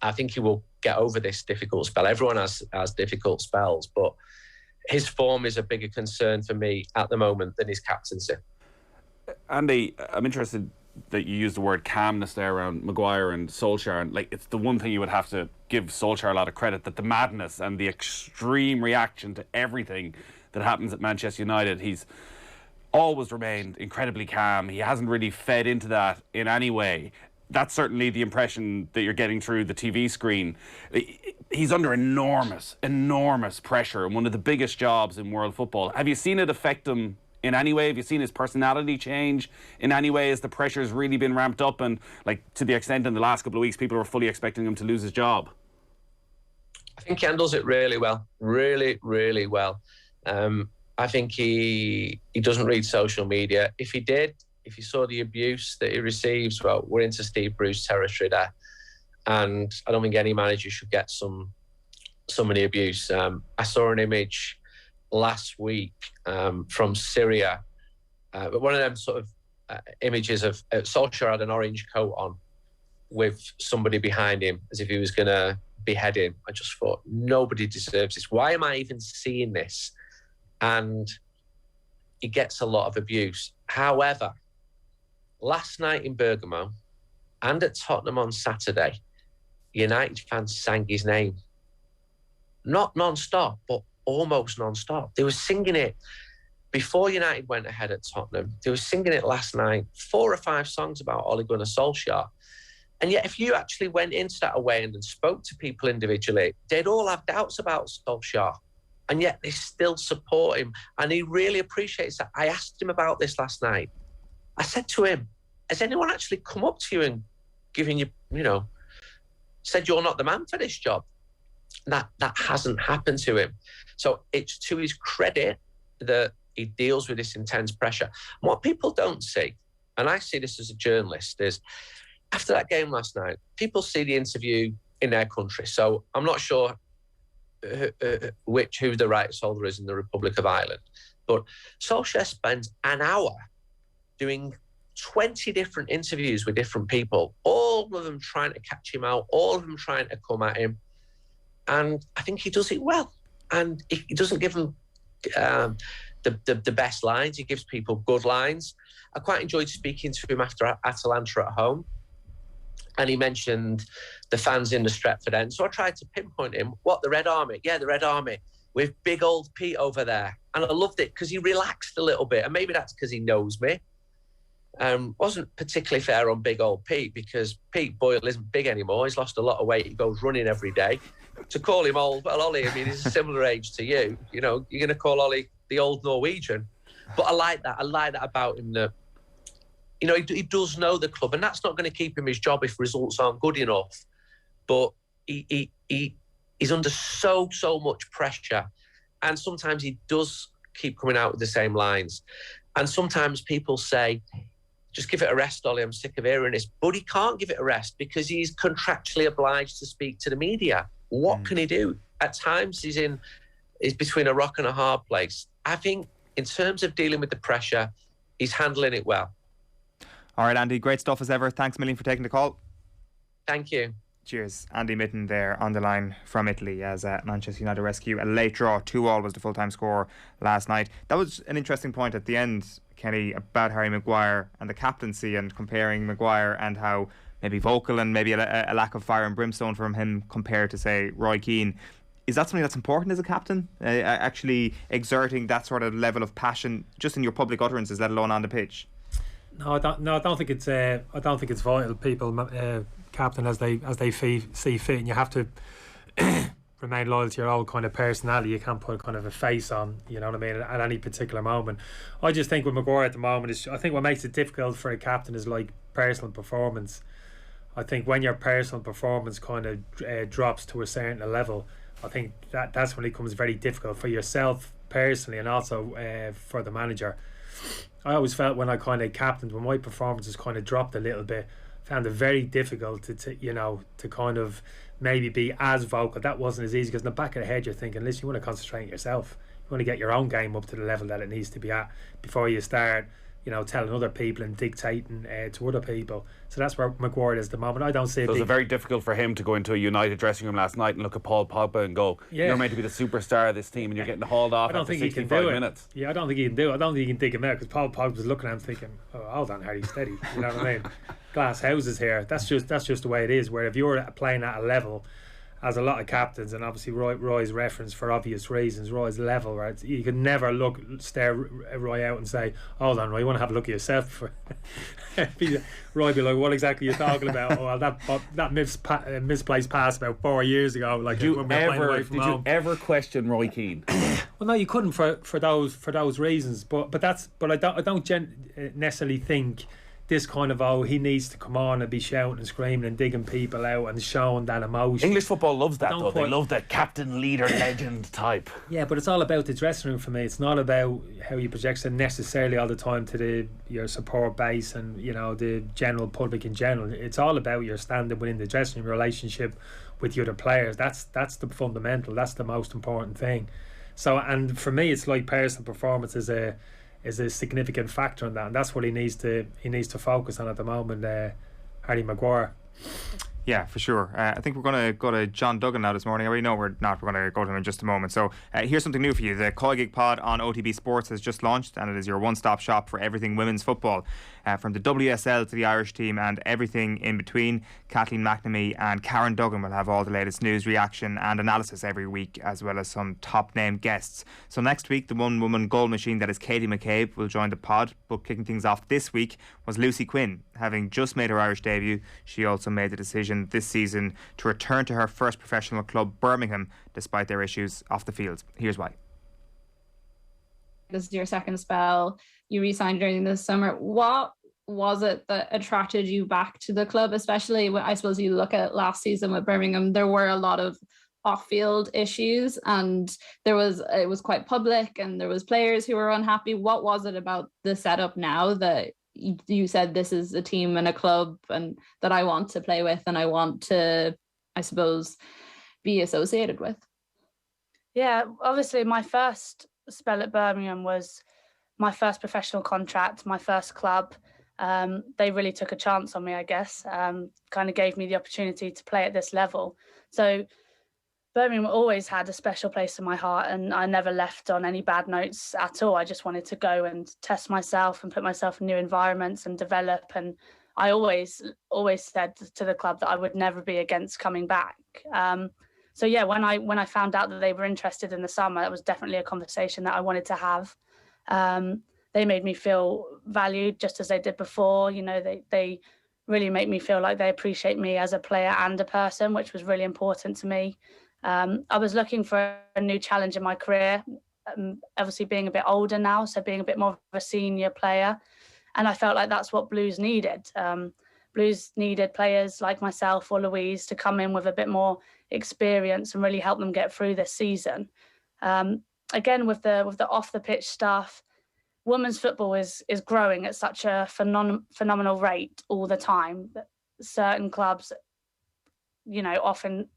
I think he will get over this difficult spell. Everyone has difficult spells, but his form is a bigger concern for me at the moment than his captaincy. Andy, I'm interested that you used the word calmness there around Maguire and Solskjaer, and it's the one thing you would have to give Solskjaer a lot of credit, that the madness and the extreme reaction to everything that happens at Manchester United, he's always remained incredibly calm. He hasn't really fed into that in any way. That's certainly the impression that you're getting through the TV screen. He's under enormous pressure and one of the biggest jobs in world football. Have you seen it affect him in any way? Have you seen his personality change in any way as the pressure's really been ramped up, and to the extent in the last couple of weeks people were fully expecting him to lose his job? I think he handles it really well. Really, really well. I think he doesn't read social media. If he did, if he saw the abuse that he receives, well, we're into Steve Bruce territory there. And I don't think any manager should get some of the abuse. I saw an image last week from Syria, but one of them sort of images of Solskjaer had an orange coat on with somebody behind him as if he was going to behead him. I just thought, nobody deserves this. Why am I even seeing this? And he gets a lot of abuse. However, last night in Bergamo and at Tottenham on Saturday, United fans sang his name. Not non-stop, but almost non-stop. They were singing it before United went ahead at Tottenham. They were singing it last night, 4 or 5 songs about Ole Gunnar Solskjaer. And yet, if you actually went into that away and spoke to people individually, they'd all have doubts about Solskjaer. And yet they still support him. And he really appreciates that. I asked him about this last night. I said to him, has anyone actually come up to you and given you, said you're not the man for this job? That hasn't happened to him. So it's to his credit that he deals with this intense pressure. And what people don't see, and I see this as a journalist, is after that game last night, people see the interview in their country. So I'm not sure who the rights holder is in the Republic of Ireland, but Solskjaer spends an hour doing 20 different interviews with different people, all of them trying to catch him out, all of them trying to come at him. And I think he does it well. And he doesn't give them the best lines. He gives people good lines. I quite enjoyed speaking to him after Atalanta at home. And he mentioned the fans in the Stretford end. So I tried to pinpoint him. What, the Red Army? Yeah, the Red Army with big old Pete over there. And I loved it because he relaxed a little bit. And maybe that's because he knows me. Wasn't particularly fair on big old Pete because Pete Boyle isn't big anymore. He's lost a lot of weight. He goes running every day. To call him old, well, Ollie, I mean, he's a similar age to you. You're going to call Ollie the old Norwegian. But I like that. I like that about him that, he does know the club, and that's not going to keep him his job if results aren't good enough. But he's under so much pressure, and sometimes he does keep coming out with the same lines. And sometimes people say, just give it a rest, Ollie, I'm sick of hearing this. But he can't give it a rest because he's contractually obliged to speak to the media. What can he do? At times he's between a rock and a hard place. I think in terms of dealing with the pressure, he's handling it well. All right, Andy, great stuff as ever. Thanks a million for taking the call. Thank you. Cheers. Andy Mitten there on the line from Italy as Manchester United rescue a late draw. 2-2 was the full-time score last night. That was an interesting point at the end, Kenny, about Harry Maguire and the captaincy, and comparing Maguire and how maybe vocal and maybe a lack of fire and brimstone from him compared to, say, Roy Keane. Is that something that's important as a captain? Actually exerting that sort of level of passion just in your public utterances, let alone on the pitch? No, I don't think it's. I don't think it's vital. People captain as they see fit, and you have to remain loyal to your own kind of personality. You can't put kind of a face on, you know what I mean, at any particular moment. I just think with Maguire at the moment is, I think what makes it difficult for a captain is like personal performance. I think when your personal performance kind of drops to a certain level, I think that's when it becomes very difficult for yourself personally, and also for the manager. I always felt when I kind of captained, when my performances kind of dropped a little bit, found it very difficult to kind of maybe be as vocal. That wasn't as easy, because in the back of the head you're thinking, listen, you want to concentrate on yourself. You want to get your own game up to the level that it needs to be at before you start, telling other people and dictating to other people. So that's where Maguire is at the moment. I don't see it. So it was very difficult for him to go into a United dressing room last night and look at Paul Pogba and go, you're meant to be the superstar of this team and you're getting hauled off after 65 minutes. Yeah, I don't think he can do it. I don't think he can dig him out, because Paul Pogba was looking at him thinking, oh, hold on, Harry, steady. You know what I mean? Glass houses here. That's just the way it is. Where if you're playing at a level, as a lot of captains, and obviously Roy's reference for obvious reasons, Roy's level, right? You could never stare Roy out and say, hold on, Roy, you want to have a look at yourself. Roy be like, what exactly are you talking about? Oh, well, that misplaced pass about 4 years ago. Like, did you ever question Roy Keane? Well, no, you couldn't for those reasons. But I don't necessarily think this kind of, he needs to come on and be shouting and screaming and digging people out and showing that emotion. English football loves that, though. They love the captain, leader, legend type. Yeah, but it's all about the dressing room for me. It's not about how you project it necessarily all the time to your support base and the general public in general. It's all about your standing within the dressing room, relationship with the other players. That's the fundamental. That's the most important thing. So, and for me, it's like personal performance is a significant factor in that, and that's what he needs to focus on at the moment, Harry Maguire. Yeah, for sure. I think we're going to go to John Duggan now this morning. I already know we're not. We're going to go to him in just a moment. So here's something new for you. The Call Gig Pod on OTB Sports has just launched, and it is your one-stop shop for everything women's football. From the WSL to the Irish team and everything in between, Kathleen McNamee and Karen Duggan will have all the latest news, reaction and analysis every week, as well as some top-name guests. So next week, the one-woman goal machine that is Katie McCabe will join the pod, but kicking things off this week was Lucy Quinn. Having just made her Irish debut, she also made the decision this season to return to her first professional club, Birmingham, despite their issues off the field. Here's why. This is your second spell. You re-signed during the summer. What was it that attracted you back to the club? Especially when I suppose you look at last season with Birmingham, there were a lot of off-field issues, and it was quite public, and there was players who were unhappy. What was it about the setup now that you said this is a team and a club and that I want to play with and I want to, I suppose, be associated with? Yeah, obviously my first spell at Birmingham was my first professional contract, my first club. They really took a chance on me, I guess, kind of gave me the opportunity to play at this level. So Birmingham always had a special place in my heart, and I never left on any bad notes at all. I just wanted to go and test myself and put myself in new environments and develop. And I always said to the club that I would never be against coming back. So yeah, when I found out that they were interested in the summer, that was definitely a conversation that I wanted to have. They made me feel valued just as they did before. They really make me feel like they appreciate me as a player and a person, which was really important to me. I was looking for a new challenge in my career, obviously being a bit older now, so being a bit more of a senior player. And I felt like that's what Blues needed. Blues needed players like myself or Louise to come in with a bit more experience and really help them get through this season. Again, with the off-the-pitch stuff, women's football is growing at such a phenomenal rate all the time. Certain clubs, often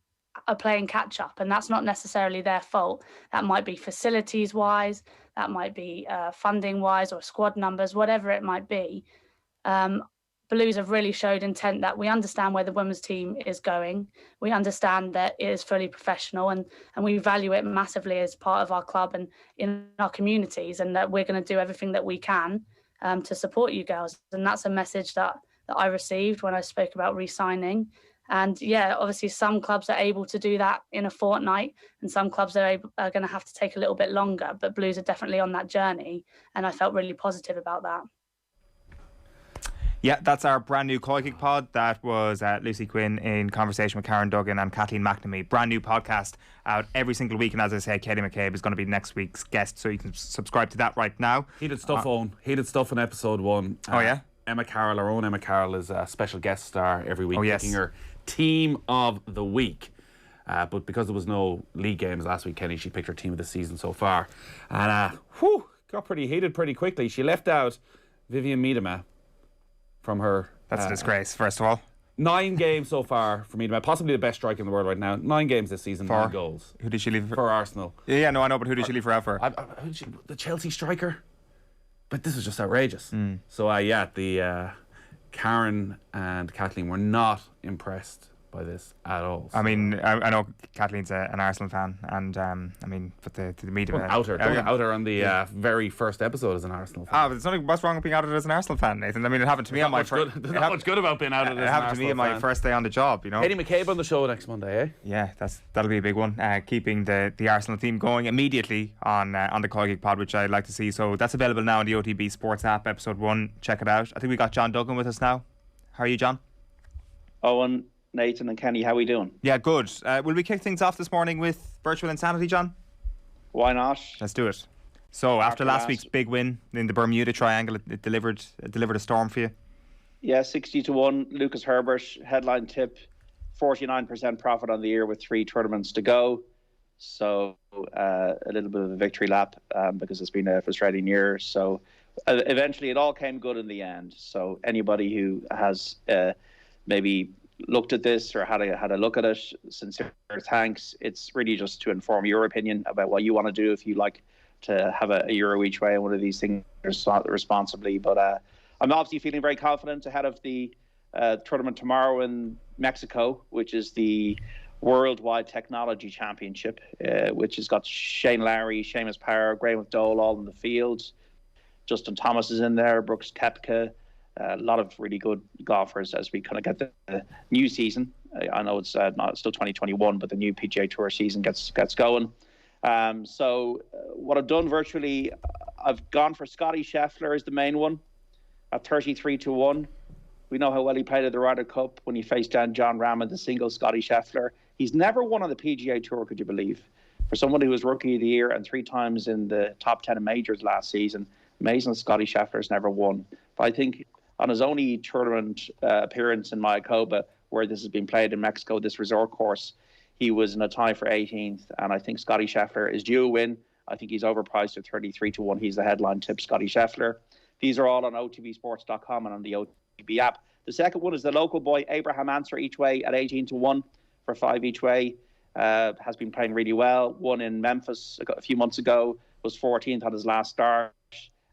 are playing catch up, and that's not necessarily their fault. That might be facilities wise, that might be funding wise, or squad numbers, whatever it might be. Blues have really showed intent that we understand where the women's team is going. We understand that it is fully professional, and we value it massively as part of our club and in our communities, and that we're going to do everything that we can to support you girls. And that's a message that I received when I spoke about re-signing. And yeah, obviously some clubs are able to do that in a fortnight, and some clubs are going to have to take a little bit longer. But Blues are definitely on that journey, and I felt really positive about that. Yeah, that's our brand new Koi Kick pod. That was Lucy Quinn in conversation with Karen Duggan and Kathleen McNamee. Brand new podcast out every single week. And as I say, Katie McCabe is going to be next week's guest, so you can subscribe to that right now. Heated stuff Heated stuff in episode 1. Oh, yeah? Emma Carroll, our own Emma Carroll, is a special guest star every week, picking her team of the week. But because there was no league games last week, Kenny, she picked her team of the season so far. And got pretty heated pretty quickly. She left out Vivian Miedema from her... That's a disgrace, first of all. 9 games so far for Miedema, possibly the best striker in the world right now. 9 games this season, 9 goals. Who did she leave for? Arsenal. Yeah, no, I know, but who did she leave her out for? The Chelsea striker. But this is just outrageous. So, the Karen and Kathleen were not impressed by this at all. So. I mean, I know Kathleen's an Arsenal fan, and but the media... Don't out her on the very first episode as an Arsenal fan. But there's nothing what's wrong with being outed as an Arsenal fan, Nathan. I mean, it happened to me on my first... There's not much good about being outed as an Arsenal fan. It happened to me on my first day on the job, you know. Katie McCabe on the show next Monday, eh? Yeah, that'll be a big one. Keeping the Arsenal team going immediately on the Koi Kick pod, which I'd like to see. So that's available now on the OTB Sports app, episode 1. Check it out. I think we got John Duggan with us now. How are you, John? Owen, Nathan and Kenny, how are we doing? Yeah, good. Will we kick things off this morning with virtual insanity, John? Why not? Let's do it. So after last week's big win in the Bermuda Triangle, it delivered a storm for you. Yeah, 60-1. Lucas Herbert, headline tip, 49% profit on the year with 3 tournaments to go. So a little bit of a victory lap because it's been a frustrating year. So eventually it all came good in the end. So anybody who has maybe looked at this or had a look at it, sincere thanks. It's really just to inform your opinion about what you want to do if you like to have a Euro each way and one of these things responsibly. But I'm obviously feeling very confident ahead of the tournament tomorrow in Mexico, which is the Worldwide Technology Championship, which has got Shane Lowry, Seamus Power, Graham McDowell all in the field. Justin Thomas is in there, Brooks Koepka, a lot of really good golfers as we kind of get the new season. I know it's still 2021, but the new PGA Tour season gets going. So what I've done virtually, I've gone for Scotty Scheffler as the main one at 33-1. We know how well he played at the Ryder Cup when he faced down John Ram, the single Scotty Scheffler. He's never won on the PGA Tour, could you believe? For someone who was Rookie of the Year and 3 times in the top 10 of majors last season, amazing Scotty Scheffler's never won. But I think on his only tournament appearance in Mayakoba, where this has been played in Mexico, this resort course, he was in a tie for 18th. And I think Scotty Scheffler is due a win. I think he's overpriced at 33-1. He's the headline tip, Scotty Scheffler. These are all on otbsports.com and on the OTB app. The second one is the local boy, Abraham Answer, each way at 18-1 for 5 each way. Has been playing really well. Won in Memphis a few months ago, was 14th on his last start.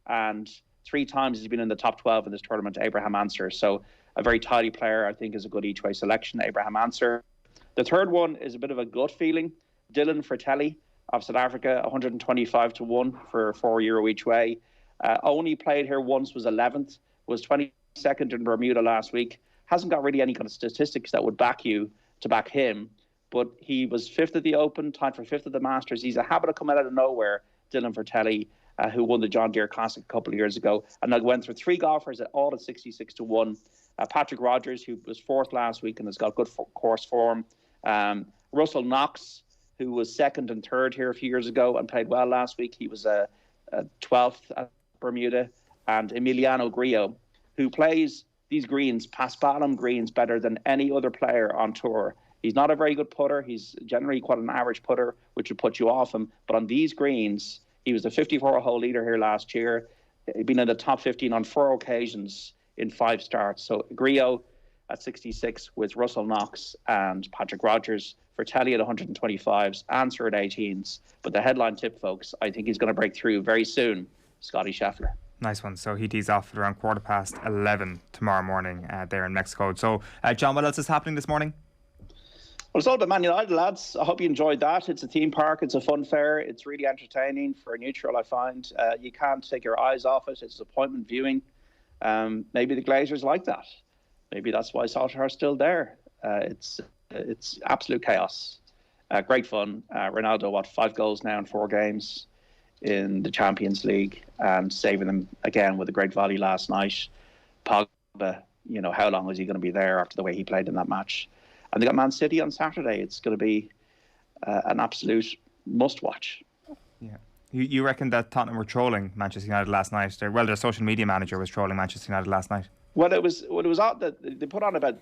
And 3 times he's been in the top 12 in this tournament, Abraham Answer. So a very tidy player, I think, is a good each way selection, Abraham Answer. The third one is a bit of a gut feeling. Dylan Fratelli of South Africa, 125-1 for €4 each way. Only played here once, was 11th, was 22nd in Bermuda last week. Hasn't got really any kind of statistics that would back you to back him, but he was 5th at the Open, tied for 5th at the Masters. He's a habit of coming out of nowhere, Dylan Fratelli, who won the John Deere Classic a couple of years ago. And I went through 3 golfers all at 66-1. Patrick Rogers, who was 4th last week and has got good course form. Russell Knox, who was 2nd and 3rd here a few years ago and played well last week. He was 12th at Bermuda. And Emiliano Grillo, who plays these greens, Paspalum greens, better than any other player on tour. He's not a very good putter. He's generally quite an average putter, which would put you off him. But on these greens, he was the 54-hole leader here last year. He'd been in the top 15 on 4 occasions in 5 starts. So Grillo at 66 with Russell Knox and Patrick Rogers. Fratelli at 125s, Answer at 18s. But the headline tip, folks, I think he's going to break through very soon, Scotty Scheffler. Nice one. So he tees off at around 11:15 tomorrow morning there in Mexico. So, John, what else is happening this morning? Well, it's all about Man United, lads. I hope you enjoyed that. It's a theme park. It's a fun fair. It's really entertaining for a neutral, I find. You can't take your eyes off it. It's appointment viewing. Maybe the Glazers like that. Maybe that's why Solskjaer are still there. It's absolute chaos. Great fun. Ronaldo, 5 goals now in 4 games in the Champions League, and saving them again with a great volley last night. Pogba, how long is he going to be there after the way he played in that match? And they got Man City on Saturday. It's going to be an absolute must-watch. Yeah. You reckon that Tottenham were trolling Manchester United last night? Their social media manager was trolling Manchester United last night. Well, it was odd that they put on about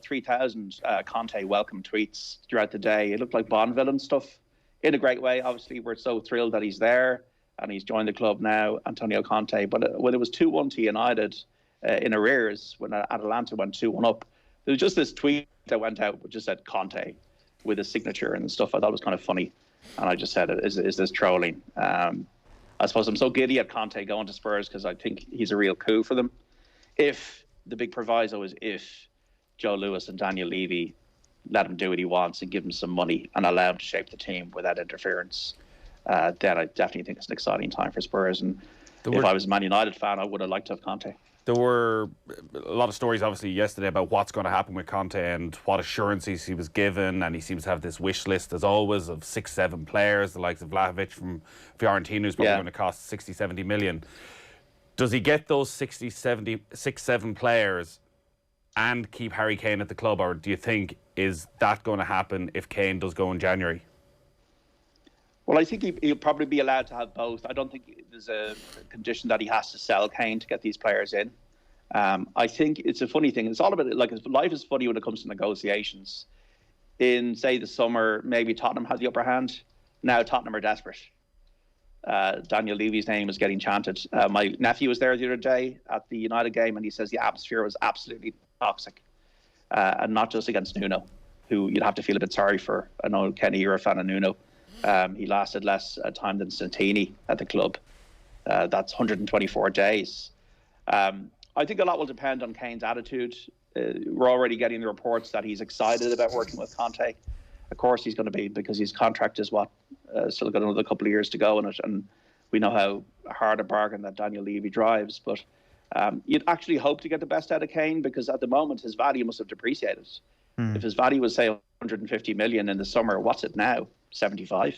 3,000 Conte welcome tweets throughout the day. It looked like Bond villain stuff in a great way. Obviously, we're so thrilled that he's there and he's joined the club now, Antonio Conte. But when it was 2-1 to United in arrears, when Atalanta went 2-1 up, there was just this tweet that went out which just said Conte with his signature and stuff. I thought it was kind of funny. And I just said, is this trolling? I suppose I'm so giddy at Conte going to Spurs because I think he's a real coup for them. If the big proviso is if Joe Lewis and Daniel Levy let him do what he wants and give him some money and allow him to shape the team without interference, then I definitely think it's an exciting time for Spurs. And if I was a Man United fan, I would have liked to have Conte. There were a lot of stories, obviously, yesterday about what's going to happen with Conte and what assurances he was given, and he seems to have this wish list, as always, of 6-7 players, the likes of Vlahovic from Fiorentina, who's probably going to cost 60-70 million. Does he get those 6-7 players and keep Harry Kane at the club, or do you think is that going to happen if Kane does go in January? Well, I think he'll probably be allowed to have both. I don't think there's a condition that he has to sell Kane to get these players in. I think it's a funny thing. It's all about, life is funny when it comes to negotiations. In, say, the summer, maybe Tottenham had the upper hand. Now Tottenham are desperate. Daniel Levy's name is getting chanted. My nephew was there the other day at the United game, and he says the atmosphere was absolutely toxic. And not just against Nuno, who you'd have to feel a bit sorry for. I know, Kenny, you're a fan of Nuno. He lasted less time than Santini at the club. That's 124 days. I think a lot will depend on Kane's attitude. We're already getting the reports that he's excited about working with Conte. Of course he's going to be, because his contract is still got another couple of years to go in it, and we know how hard a bargain that Daniel Levy drives. But you'd actually hope to get the best out of Kane, because at the moment his value must have depreciated. If his value was, say, 150 million in the summer, what's it now? 75,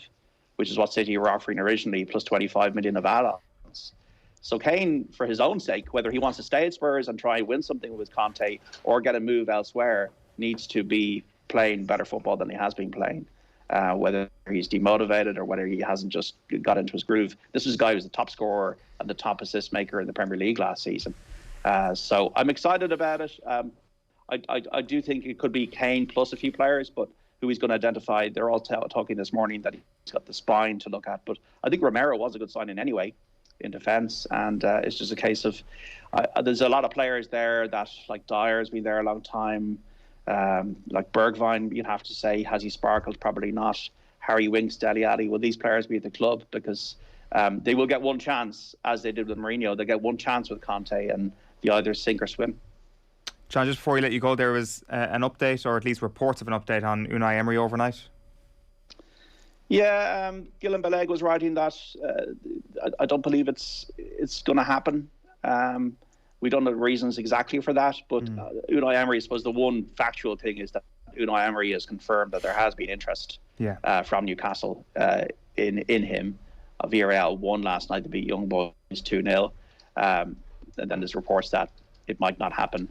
which is what City were offering originally, plus 25 million of add-ons. So Kane, for his own sake, whether he wants to stay at Spurs and try and win something with Conte or get a move elsewhere, needs to be playing better football than he has been playing. Whether he's demotivated or whether he hasn't just got into his groove. This is a guy who's the top scorer and the top assist maker in the Premier League last season. So I'm excited about it. I do think it could be Kane plus a few players, but who he's going to identify, they're all talking this morning that he's got the spine to look at. But I think Romero was a good signing anyway in defence, and it's just a case of there's a lot of players there that, like Dyer's been there a long time, like Bergwijn, you'd have to say, has he sparkled? Probably not. Harry Winks, Dele Alli, will these players be at the club? Because they will get one chance, as they did with Mourinho. They get one chance with Conte, and they either sink or swim. John, just before we let you go, there was an update, or at least reports of an update, on Unai Emery overnight. Yeah, Gillan Beleg was writing that. I don't believe it's going to happen. We don't know the reasons exactly for that, but Unai Emery, I suppose the one factual thing is that Unai Emery has confirmed that there has been interest from Newcastle in him. Villarreal won last night to beat Young Boys 2-0. And then there's reports that it might not happen.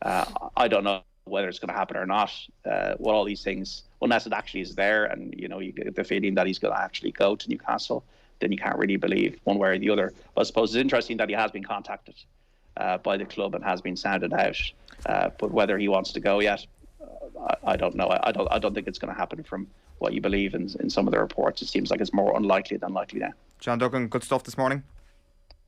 I don't know whether it's going to happen or not. What all these things, unless it actually is there, and you get the feeling that he's going to actually go to Newcastle, then you can't really believe one way or the other. But I suppose it's interesting that he has been contacted by the club and has been sounded out. But whether he wants to go yet, I don't know. I don't think it's going to happen from what you believe in some of the reports. It seems like it's more unlikely than likely now. John Duggan, good stuff this morning.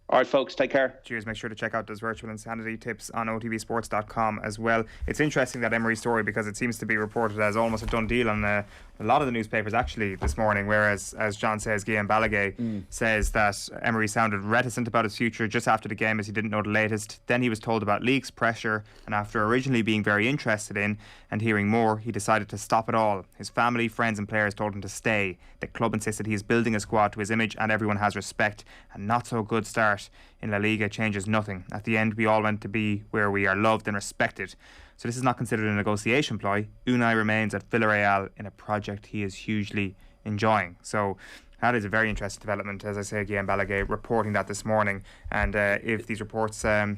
All right, folks, take care. Cheers. Make sure to check out those virtual insanity tips on otbsports.com as well. It's interesting, that Emery story, because it seems to be reported as almost a done deal on a lot of the newspapers actually this morning, whereas, as John says, Guillaume Balaguer says that Emery sounded reticent about his future just after the game, as he didn't know the latest. Then he was told about leaks, pressure, and after originally being very interested in and hearing more, he decided to stop it all. His family, friends and players told him to stay. The club insisted he is building a squad to his image and everyone has respect. A not so good start in La Liga changes nothing. At the end, we all went to be where we are loved and respected. So this is not considered a negotiation ploy. Unai remains at Villarreal in a project he is hugely enjoying. So that is a very interesting development. As I say, Guillaume Balaguer reporting that this morning. And if these reports are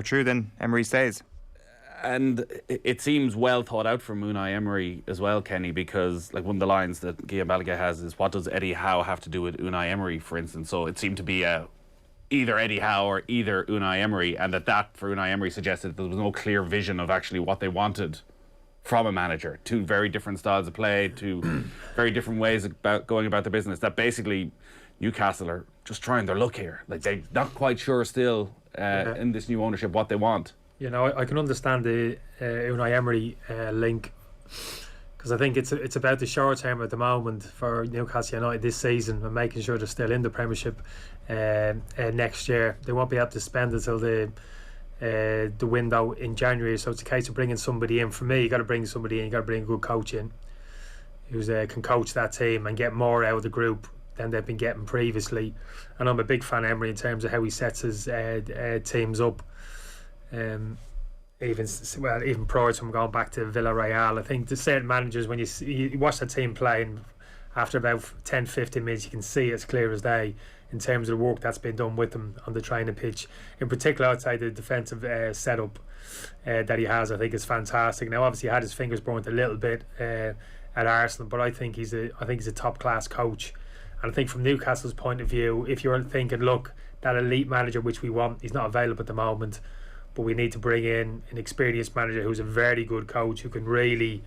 true, then Emery stays. And it seems well thought out from Unai Emery as well, Kenny, because like one of the lines that Guillaume Balaguer has is, what does Eddie Howe have to do with Unai Emery, for instance? So it seemed to be either Eddie Howe or either Unai Emery, and that for Unai Emery suggested there was no clear vision of actually what they wanted from a manager. Two very different styles of play, two very different ways about going about the business. That basically Newcastle are just trying their luck here. Like, they're not quite sure still in this new ownership what they want. You know, I can understand the Unai Emery link, because I think it's about the short term at the moment for Newcastle United this season and making sure they're still in the Premiership next year. They won't be able to spend until the window in January, so it's a case of bringing somebody in. For me, you got to bring somebody in, you got to bring a good coach in who can coach that team and get more out of the group than they've been getting previously. And I'm a big fan of Emery in terms of how he sets his teams up. Even prior to him going back to Villarreal, I think the certain managers, when you watch the team playing, after about 10-15 minutes you can see it's clear as day in terms of the work that's been done with them on the training pitch. In particular, I'd say the defensive setup that he has, I think, is fantastic. Now obviously he had his fingers burnt a little bit at Arsenal, but I think he's a top class coach. And I think from Newcastle's point of view, if you're thinking, look, that elite manager which we want, he's not available at the moment, but we need to bring in an experienced manager who's a very good coach who can really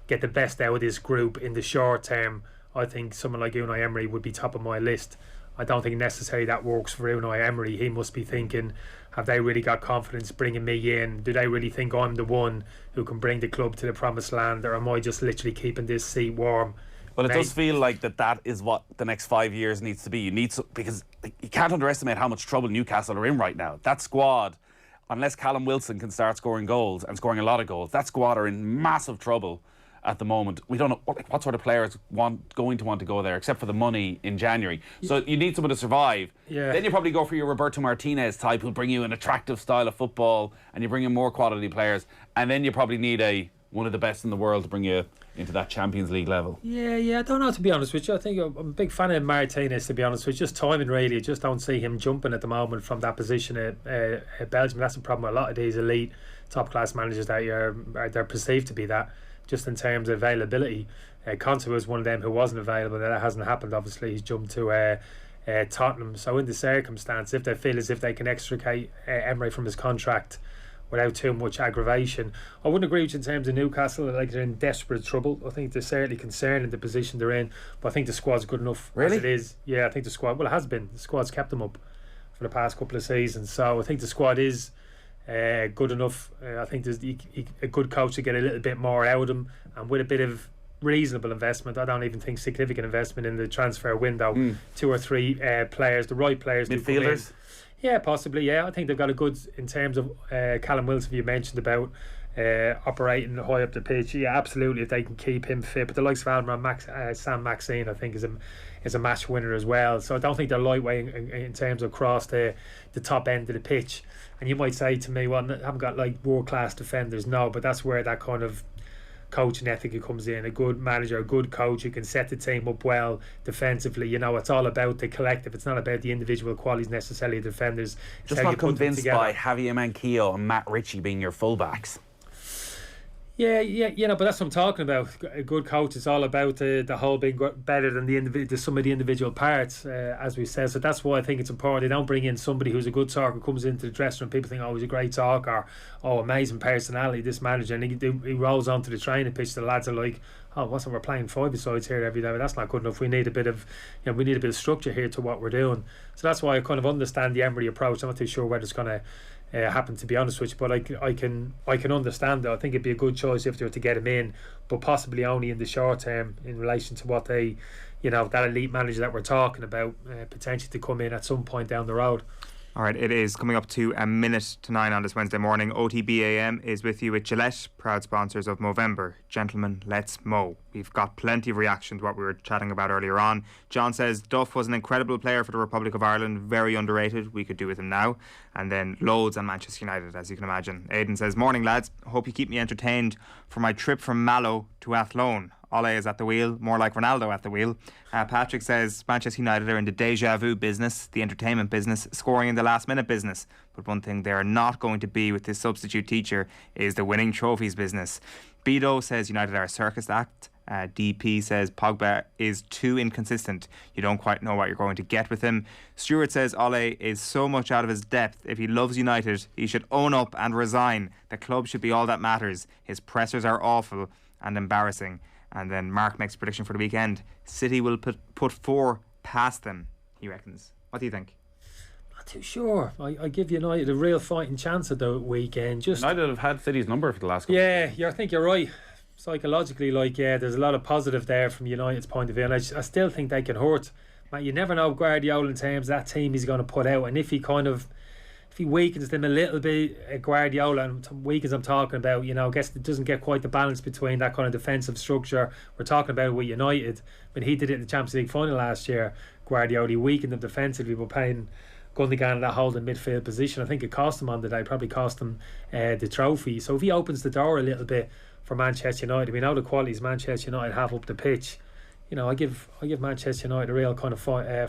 get the best out of this group in the short term, I think someone like Unai Emery would be top of my list. I don't think necessarily that works for Unai Emery. He must be thinking, have they really got confidence bringing me in? Do they really think I'm the one who can bring the club to the promised land, or am I just literally keeping this seat warm? Well, it does feel like that is what the next 5 years needs to be. You need because you can't underestimate how much trouble Newcastle are in right now. That squad, unless Callum Wilson can start scoring goals and scoring a lot of goals, that squad are in massive trouble at the moment. We don't know what sort of players going to want to go there, except for the money in January. So you need someone to survive. Yeah. Then you probably go for your Roberto Martinez type, who'll bring you an attractive style of football, and you bring in more quality players. And then you probably need one of the best in the world to bring you into that Champions League level. Yeah, I don't know, to be honest with you. I think I'm a big fan of Martinez, to be honest with you. Just timing, really. I just don't see him jumping at the moment from that position at Belgium. That's the problem with a lot of these elite top class managers, that they're perceived to be that, just in terms of availability. Conte was one of them who wasn't available. That hasn't happened, obviously. He's jumped to Tottenham. So in the circumstance, if they feel as if they can extricate Emery from his contract without too much aggravation, I wouldn't agree with you in terms of Newcastle. Like, they're in desperate trouble. I think they're certainly concerned in the position they're in, but I think the squad's good enough as it is. Yeah, I think the squad, well, it has been. The squad's kept them up for the past couple of seasons, so I think the squad is good enough. I think there's a good coach to get a little bit more out of them, and with a bit of reasonable investment, I don't even think significant investment in the transfer window, 2 or 3 players, the right players, midfielders. Yeah, possibly. Yeah, I think they've got a good, in terms of Callum Wilson, you mentioned about operating high up the pitch. Yeah, absolutely, if they can keep him fit. But the likes of Sam Maxine, I think, is a match winner as well. So I don't think they're lightweight in terms of across the top end of the pitch. And you might say to me, well, I haven't got like world class defenders. No, but that's where that kind of coaching ethic comes in. A good manager, a good coach who can set the team up well defensively. You know, it's all about the collective. It's not about the individual qualities necessarily of defenders. Just not convinced by Javier Manquillo and Matt Ritchie being your fullbacks. Yeah, but that's what I'm talking about. A good coach is all about the whole being better than the sum of the individual parts, as we said. So that's why I think it's important. They don't bring in somebody who's a good talker, comes into the dressing room, people think, oh, he's a great talker, oh, amazing personality, this manager, and he rolls onto the training pitch. The lads are like, oh, we're playing five-a-sides here every day, but that's not good enough. We need a bit of structure here to what we're doing. So that's why I kind of understand the Emery approach. I'm not too sure whether it's going to happen, to be honest with you, but I can understand that. I think it'd be a good choice if they were to get him in, but possibly only in the short term in relation to what they, that elite manager that we're talking about, potentially to come in at some point down the road. All right, it is coming up to 9:01 on this Wednesday morning. OTB AM is with you with Gillette, proud sponsors of Movember. Gentlemen, let's mow. We've got plenty of reaction to what we were chatting about earlier on. John says Duff was an incredible player for the Republic of Ireland, very underrated. We could do with him now. And then loads on Manchester United, as you can imagine. Aidan says, morning lads, hope you keep me entertained for my trip from Mallow to Athlone. Ole is at the wheel, more like Ronaldo at the wheel. Patrick says Manchester United are in the deja vu business, the entertainment business, scoring in the last minute business. But one thing they are not going to be with this substitute teacher is the winning trophies business. Bido says United are a circus act. DP says Pogba is too inconsistent. You don't quite know what you're going to get with him. Stuart says Ole is so much out of his depth. If he loves United, he should own up and resign. The club should be all that matters. His pressers are awful and embarrassing. And then Mark makes a prediction for the weekend. City will put 4 past them, he reckons. What do you think? Not too sure. I give United a real fighting chance at the weekend. United have had City's number for the last couple of years. I think you're right. Psychologically, there's a lot of positive there from United's point of view, and I still think they can hurt. Man, you never know Guardiola in terms of that team he's going to put out, and if he weakens them a little bit, Guardiola, and weakens I'm talking about, I guess it doesn't get quite the balance between that kind of defensive structure we're talking about with United. But he did it in the Champions League final last year. Guardiola, he weakened them defensively, but playing Gundogan in that holding midfield position, I think it cost him on the day, probably cost him the trophy. So if he opens the door a little bit for Manchester United, we know the qualities Manchester United have up the pitch. I give Manchester United a real kind of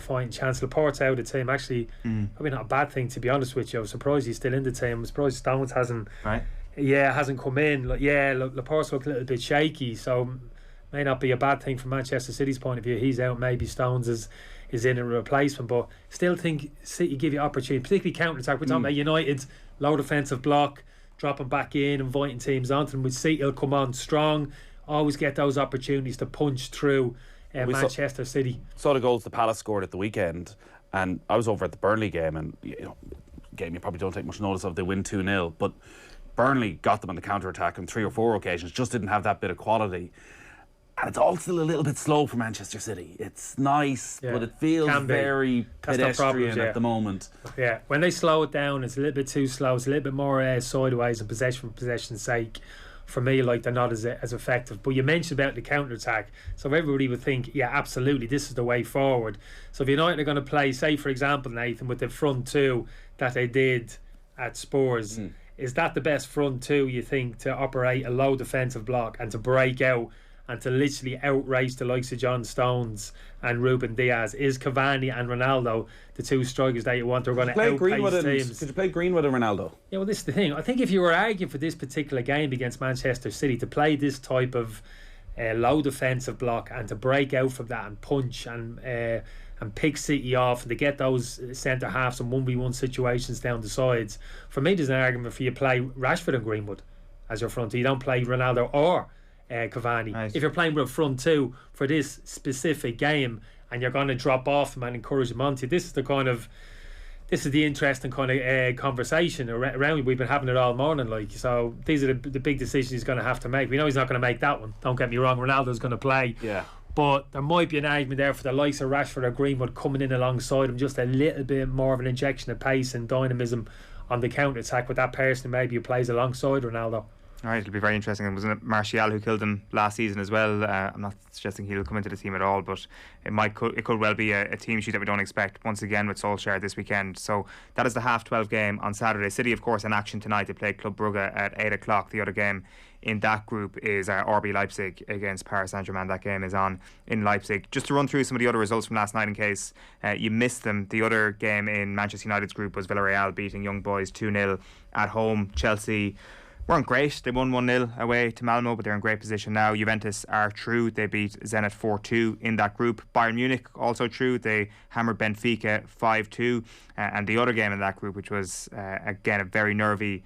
fighting chance. Laporte's out of the team. Actually, probably not a bad thing, to be honest with you. I was surprised he's still in the team. I'm surprised Stones hasn't come in. Laporte's looked a little bit shaky, so may not be a bad thing from Manchester City's point of view. He's out. Maybe Stones is in a replacement, but still think City give you opportunity, particularly counter-attack. We're talking about United's low defensive block, dropping back in, inviting teams onto them. With City, will come on strong. Always get those opportunities to punch through Manchester City. Saw the goals the Palace scored at the weekend, and I was over at the Burnley game, and game you probably don't take much notice of. They win 2-0, but Burnley got them on the counter attack on 3 or 4 occasions, just didn't have that bit of quality. And it's all still a little bit slow for Manchester City. It's nice, but it feels very pedestrian at the moment. Yeah, when they slow it down, it's a little bit too slow. It's a little bit more sideways and possession for possession's sake. For me, they're not as effective. But you mentioned about the counter-attack, so everybody would think, yeah, absolutely, this is the way forward. So if United are going to play, say for example, Nathan, with the front two that they did at Spurs, is that the best front two, you think, to operate a low defensive block and to break out and to literally outrace the likes of John Stones and Ruben Diaz? Is Cavani and Ronaldo the two strikers that you want? They're going to outpace teams. Could you play Greenwood and Ronaldo? Yeah, well, this is the thing. I think if you were arguing for this particular game against Manchester City to play this type of low defensive block and to break out from that and punch and pick City off and to get those centre halves and 1v1 situations down the sides, for me there's an argument for you play Rashford and Greenwood as your front two. You don't play Ronaldo or Cavani. Nice. If you're playing with a front two for this specific game and you're going to drop off them and encourage them onto, this is the interesting kind of conversation around. We've been having it all morning, so these are the big decisions he's going to have to make. We know he's not going to make that one, don't get me wrong. Ronaldo's going to play, but there might be an argument there for the likes of Rashford or Greenwood coming in alongside him, just a little bit more of an injection of pace and dynamism on the counter attack with that person maybe who plays alongside Ronaldo. Alright, it'll be very interesting. And wasn't it Martial who killed him last season as well? I'm not suggesting he'll come into the team at all, but it could well be a team sheet that we don't expect once again with Solskjaer this weekend. So that is the 12:30 game on Saturday. City, of course, in action tonight. They play Club Brugge at 8 o'clock. The other game in that group is RB Leipzig against Paris Saint-Germain. That game is on in Leipzig. Just to run through some of the other results from last night in case you missed them. The other game in Manchester United's group was Villarreal beating Young Boys 2-0 at home. Chelsea weren't great. They won 1-0 away to Malmo, but they're in great position now. Juventus are through. They beat Zenit 4-2 in that group. Bayern Munich also through. They hammered Benfica 5-2. And the other game in that group, which was, again, a very nervy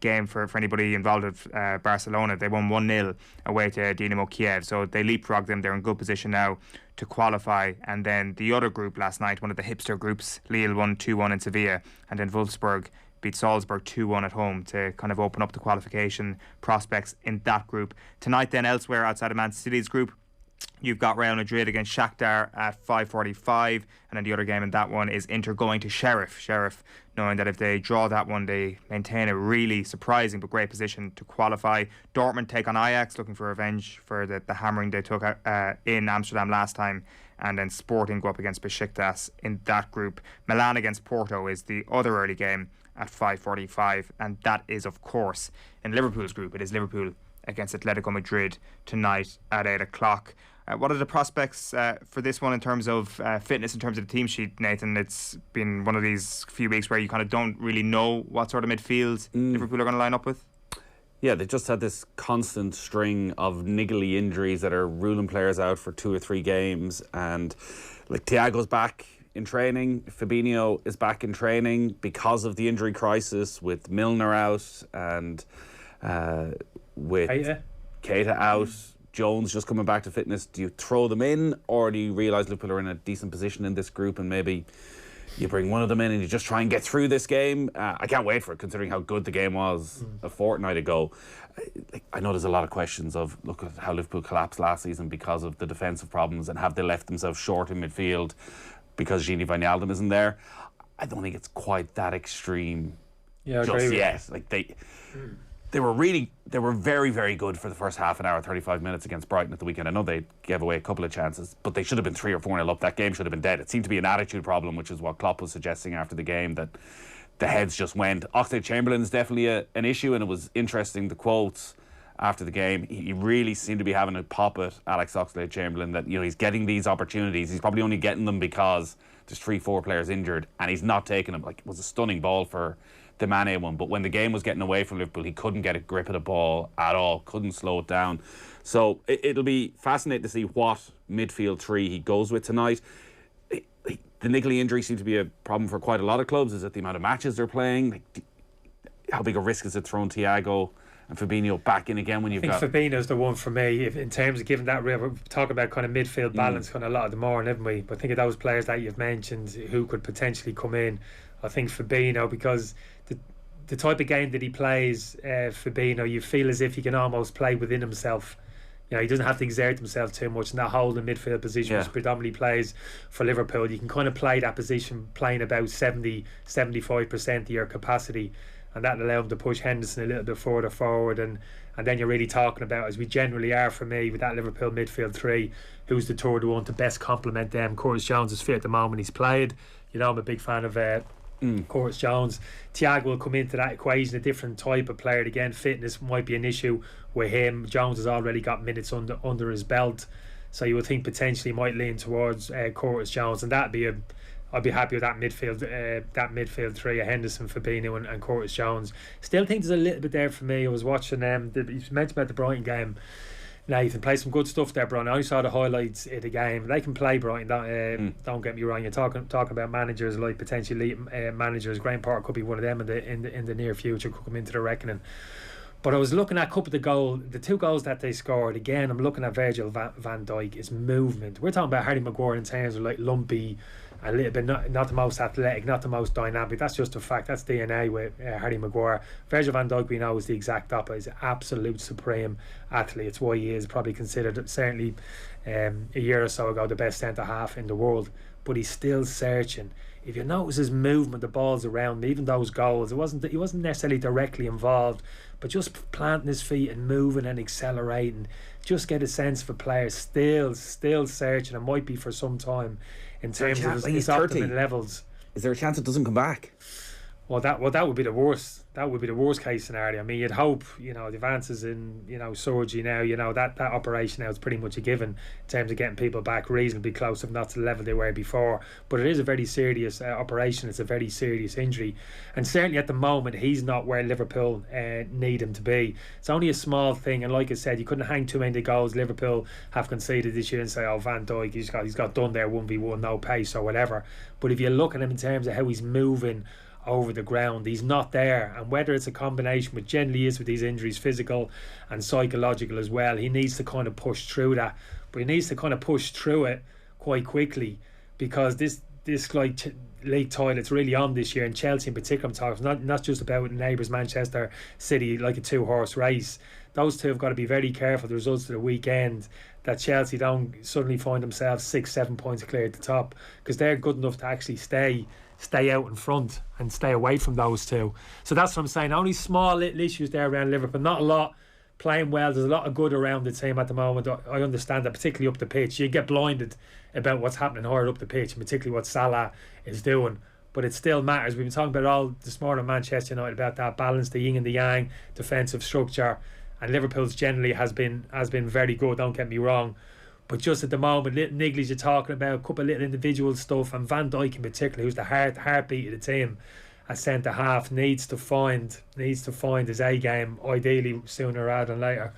game for anybody involved with Barcelona. They won 1-0 away to Dynamo Kiev. So they leapfrogged them. They're in good position now to qualify. And then the other group last night, one of the hipster groups, Lille won 2-1 in Sevilla. And then Wolfsburg beat Salzburg 2-1 at home to kind of open up the qualification prospects in that group. Tonight then, elsewhere outside of Man City's group, you've got Real Madrid against Shakhtar at 5:45, and then the other game in that one is Inter going to Sheriff. Sheriff knowing that if they draw that one, they maintain a really surprising but great position to qualify. Dortmund take on Ajax, looking for revenge for the hammering they took in Amsterdam last time. And then Sporting go up against Besiktas in that group. Milan against Porto is the other early game at 5:45, and that is, of course, in Liverpool's group. It is Liverpool against Atletico Madrid tonight at 8 o'clock. What are the prospects for this one in terms of fitness, in terms of the team sheet, Nathan? It's been one of these few weeks where you kind of don't really know what sort of midfield Liverpool are going to line up with. Yeah, they just had this constant string of niggly injuries that are ruling players out for 2 or 3 games. And like Thiago's back in training, Fabinho is back in training because of the injury crisis with Milner out and with Keita out. Jones just coming back to fitness. Do you throw them in, or do you realise Liverpool are in a decent position in this group and maybe you bring one of them in and you just try and get through this game? I can't wait for it, considering how good the game was a fortnight ago. I know there's a lot of questions of, look at how Liverpool collapsed last season because of the defensive problems, and have they left themselves short in midfield because Gini Wijnaldum isn't there? I don't think it's quite that extreme just yet. Like they were very, very good for the first half an hour, 35 minutes against Brighton at the weekend. I know they gave away a couple of chances, but they should have been 3 or 4-0 up. That game should have been dead. It seemed to be an attitude problem, which is what Klopp was suggesting after the game, that the heads just went. Oxlade-Chamberlain is definitely an issue, and it was interesting, the quotes after the game. He really seemed to be having a pop at Alex Oxlade-Chamberlain, that he's getting these opportunities. He's probably only getting them because there's 3-4 players injured, and he's not taking them. Like, it was a stunning ball for the Mane one, but when the game was getting away from Liverpool, he couldn't get a grip of the ball at all, couldn't slow it down. So it'll be fascinating to see what midfield three he goes with tonight. The niggly injury seems to be a problem for quite a lot of clubs. Is it the amount of matches they're playing? How big a risk is it throwing Thiago and Fabinho back in again when you've got... I think Fabinho's the one for me, in terms of giving that... We're talking about kind of midfield balance kind of a lot of the morning, haven't we? But think of those players that you've mentioned who could potentially come in. I think Fabinho, because the type of game that he plays, Fabinho, you feel as if he can almost play within himself. He doesn't have to exert himself too much in that holding midfield position, which predominantly plays for Liverpool. You can kind of play that position playing about 70-75% of your capacity, and that'll allow him to push Henderson a little bit further forward. And then you're really talking about, as we generally are for me, with that Liverpool midfield three, who's the third one to best complement them. Curtis Jones is fit at the moment. He's played. I'm a big fan of Curtis Jones. Thiago will come into that equation, a different type of player. Again, fitness might be an issue with him. Jones has already got minutes under his belt, so you would think potentially might lean towards Curtis Jones, and I'd be happy with that midfield three of Henderson, Fabinho and Curtis Jones. Still think there's a little bit there for me. I was watching you mentioned about the Brighton game. Nathan played some good stuff there, Brighton. I saw the highlights of the game. They can play, Brighton. Don't get me wrong. You're talking about managers like potentially managers. Graham Potter could be one of them in the near future. Could come into the reckoning. But I was looking at a couple of the 2 goals that they scored. Again, I'm looking at Virgil van Dijk. It's movement. We're talking about Harry Maguire in terms of like lumpy, a little bit not the most athletic, not the most dynamic. That's just a fact. That's DNA with Harry Maguire. Virgil van Dijk, we know, is the exact opposite. He's an absolute supreme athlete. It's why he is probably considered, certainly a year or so ago, the best centre half in the world. But he's still searching. If you notice his movement, the balls around him, even those goals, he wasn't necessarily directly involved, but just planting his feet and moving and accelerating. Just get a sense for players still searching, and might be for some time in terms of his optimum levels. Is there a chance it doesn't come back? Well, that would be the worst. That would be the worst case scenario. I mean, you'd hope, the advances in, surgery now, that operation now is pretty much a given in terms of getting people back reasonably close, if not to the level they were before. But it is a very serious operation. It's a very serious injury. And certainly at the moment, he's not where Liverpool need him to be. It's only a small thing. And like I said, you couldn't hang too many goals Liverpool have conceded this year and say, oh, Van Dijk, he's got done there 1v1, no pace or whatever. But if you look at him in terms of how he's moving over the ground, he's not there. And whether it's a combination, which generally is with these injuries, physical and psychological as well, he needs to kind of push through that. But he needs to kind of push through it quite quickly, because this league title's really on this year, and Chelsea in particular, I'm talking not just about neighbours Manchester City, like a 2-horse race. Those two have got to be very careful of the results of the weekend, that Chelsea don't suddenly find themselves 6-7 points clear at the top, because they're good enough to actually stay out in front and stay away from those two. So that's what I'm saying. Only small little issues there around Liverpool, not a lot. Playing well, there's a lot of good around the team at the moment. I understand that, particularly up the pitch. You get blinded about what's happening higher up the pitch, and particularly what Salah is doing. But it still matters. We've been talking about it all this morning at Manchester United, about that balance, the yin and the yang, defensive structure. And Liverpool's generally has been very good, don't get me wrong. But just at the moment, little nigglies you're talking about, a couple of little individual stuff, and Van Dijk in particular, who's the heartbeat of the team at centre half, needs to find his A game, ideally sooner rather than later.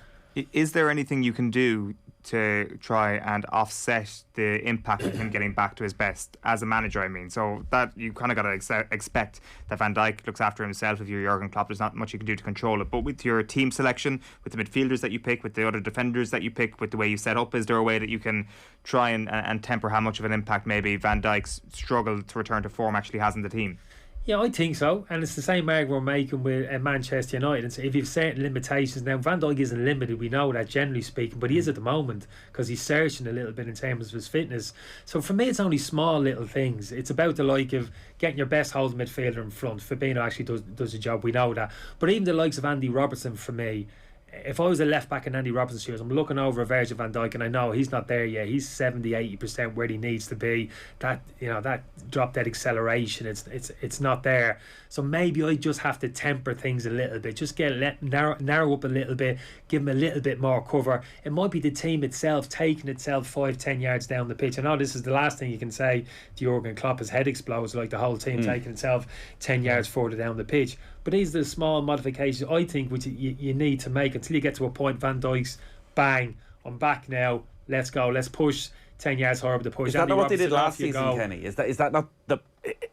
Is there anything you can do to try and offset the impact of him getting back to his best as a manager? I mean, so that you kind of got to expect that Van Dijk looks after himself. If you're Jurgen Klopp, there's not much you can do to control it. But with your team selection, with the midfielders that you pick, with the other defenders that you pick, with the way you set up, is there a way that you can try and temper how much of an impact maybe Van Dijk's struggle to return to form actually has in the team? Yeah, I think so. And it's the same argument we're making with Manchester United. And so if you have certain limitations, now Van Dijk isn't limited, we know that generally speaking, but he is at the moment, because he's searching a little bit in terms of his fitness. So for me, it's only small little things. It's about the like of getting your best holding midfielder in front. Fabinho actually does the job, we know that. But even the likes of Andy Robertson, for me, if I was a left back in Andy Robertson's shoes, I'm looking over a Virgil van Dijk, and I know he's not there yet. He's 70-80% where he needs to be. That that drop dead acceleration, it's not there. So maybe I just have to temper things a little bit. Just narrow up a little bit, give him a little bit more cover. It might be the team itself taking itself 5-10 yards down the pitch. I know this is the last thing you can say to Jurgen Klopp. His head explodes, like the whole team taking itself 10 yards further down the pitch. But these are the small modifications, I think, which you need to make until you get to a point. Van Dijk's bang, I'm back now, let's go, let's push 10 yards higher up the push. Is that not what they did last season, Kenny? Is that not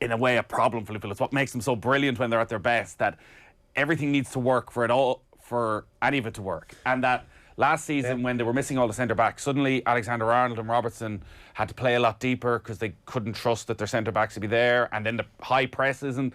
in a way a problem for Liverpool? It's what makes them so brilliant when they're at their best, that everything needs to work for any of it to work. And that last season, when they were missing all the centre-backs, suddenly Alexander-Arnold and Robertson had to play a lot deeper because they couldn't trust that their centre-backs would be there. And then the high presses, and